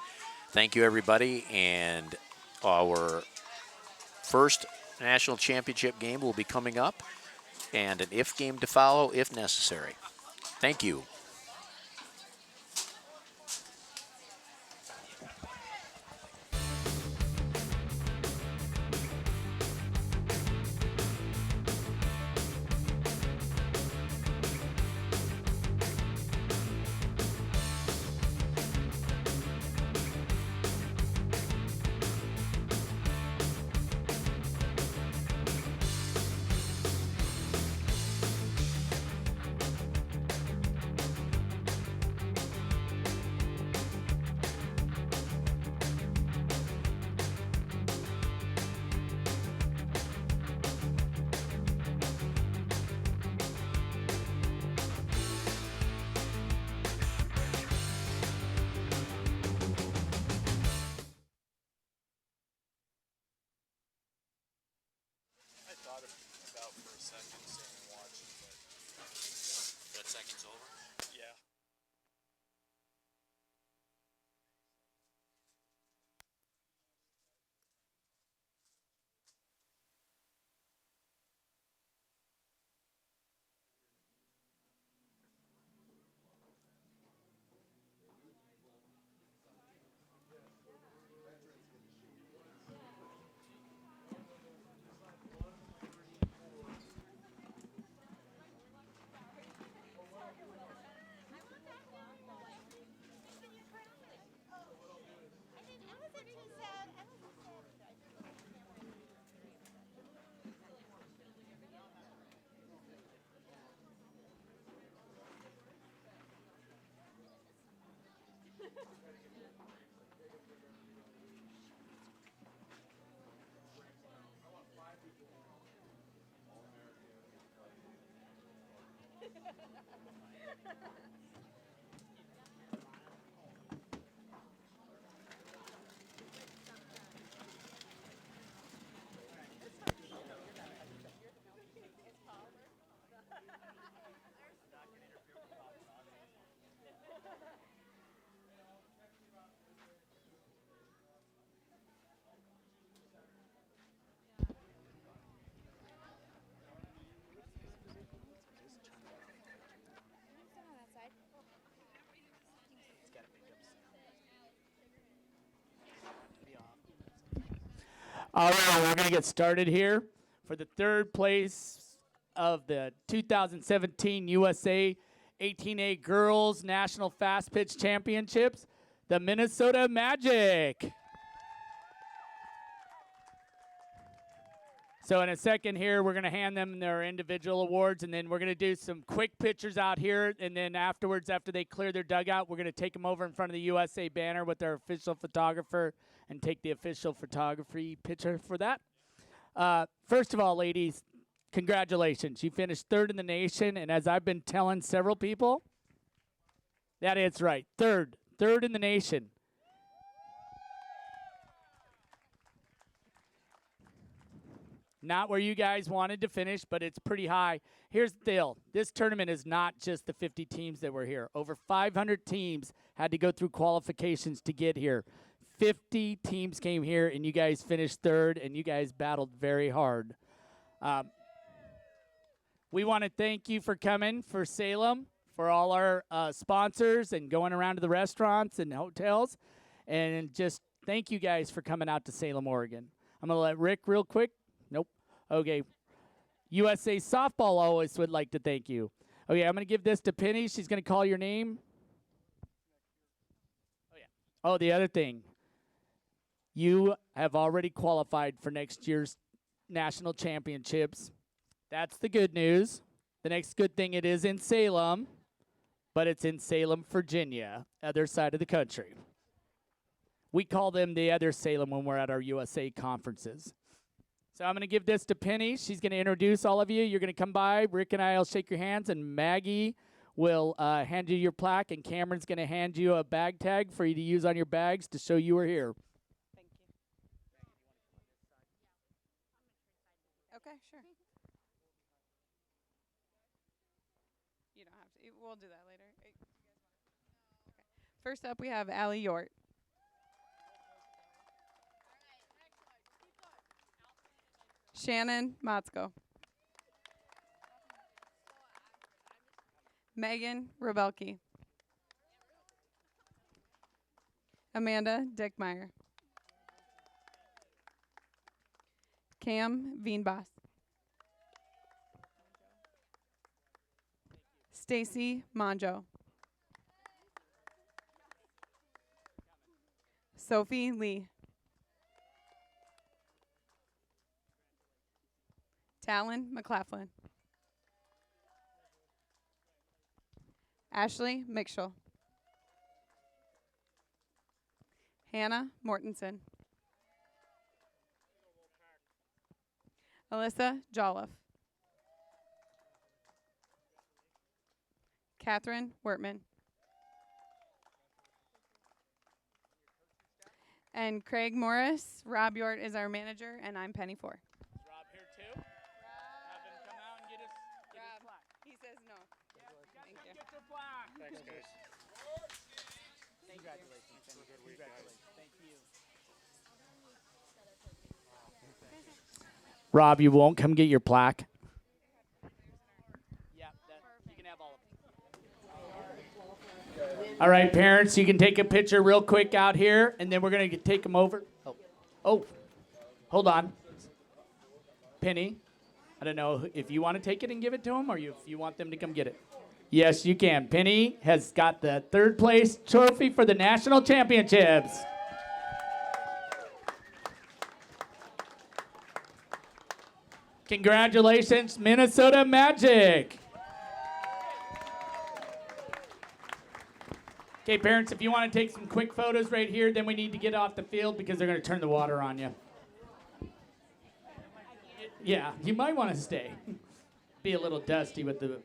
[SPEAKER 3] thank you, everybody. And our first national championship game will be coming up and an if game to follow if necessary. Thank you.
[SPEAKER 4] I thought about for a second saying watching, but
[SPEAKER 3] That second's over.
[SPEAKER 4] yeah.
[SPEAKER 2] All right, we're going to get started here for the third place of the 2017 USA 18A Girls National Fastpitch Championships, the Minnesota Magic. So in a second here, we're going to hand them their individual awards, and then we're going to do some quick pictures out here, and then afterwards, after they clear their dugout, we're going to take them over in front of the USA banner with their official photographer and take the official photography picture for that. First of all, ladies, congratulations. You finished third in the nation, and as I've been telling several people, that is right, third in the nation. Not where you guys wanted to finish, but it's pretty high. Here's the deal. This tournament is not just the 50 teams that were here. Over 500 teams had to go through qualifications to get here. 50 teams came here, and you guys finished third, and you guys battled very hard. We want to thank you for coming, for Salem, for all our sponsors and going around to the restaurants and hotels. And just thank you guys for coming out to Salem, Oregon. I'm going to let Rick real quick. Nope. Okay. USA Softball always would like to thank you. Okay, I'm going to give this to Penny. She's going to call your name. Oh, yeah. Oh, the other thing. You have already qualified for next year's national championships. That's the good news. The next good thing, it is in Salem, but it's in Salem, Virginia, other side of the country. We call them the other Salem when we're at our USA conferences. So I'm going to give this to Penny. She's going to introduce all of you. You're going to come by. Rick and I will shake your hands, and Maggie will hand you your plaque, and Cameron's going to hand you a bag tag for you to use on your bags to show you were here.
[SPEAKER 7] Thank you. Okay, sure. You don't have to. We'll do that later. Okay. First up, we have Allie Yort. Shannon Motzko. Megan Rebelke. Amanda Dickmeyer. Cam Veenbos. Stacy Monjo. Sophie Lee. Talon McLaughlin. Ashley Mitchell. Hannah Mortensen. Alyssa Jolliffe. Catherine Wertman. And Craig Morris. Rob Yort is our manager, and I'm Penny Four.
[SPEAKER 8] Is Rob here too? Have him come out and get his plaque.
[SPEAKER 7] He says no. Thank you.
[SPEAKER 8] Get your plaque. Thanks, guys. Congratulations. Congratulations. Thank you. Rob, you won't come get your plaque? Yeah, you can have all of them. All right, parents, you can take a picture real quick out here, and then we're going to take them over. Oh, hold on. Penny, I don't know if you want to take it and give it to them, or if you want them to come get it. Yes, you can. Penny has got the third place trophy for the national championships. Congratulations, Minnesota Magic. Okay, parents, if you want to take some quick photos right here, then we need to get off the field because they're going to turn the water on you. Yeah, you might want to stay. Be a little dusty with the...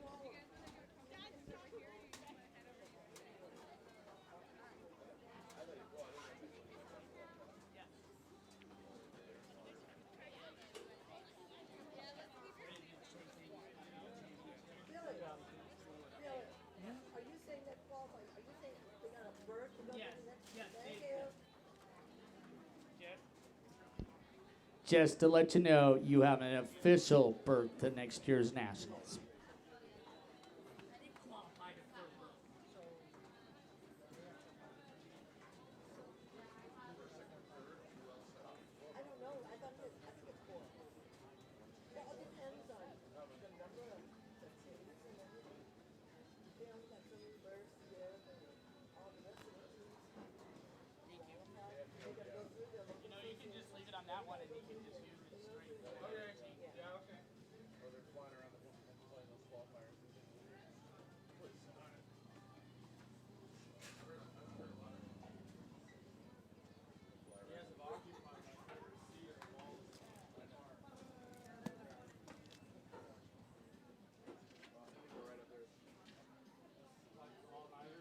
[SPEAKER 8] Just to let you know, you have an official berth to next year's Nationals. You can just leave it on that one and you can just use it straight. Okay.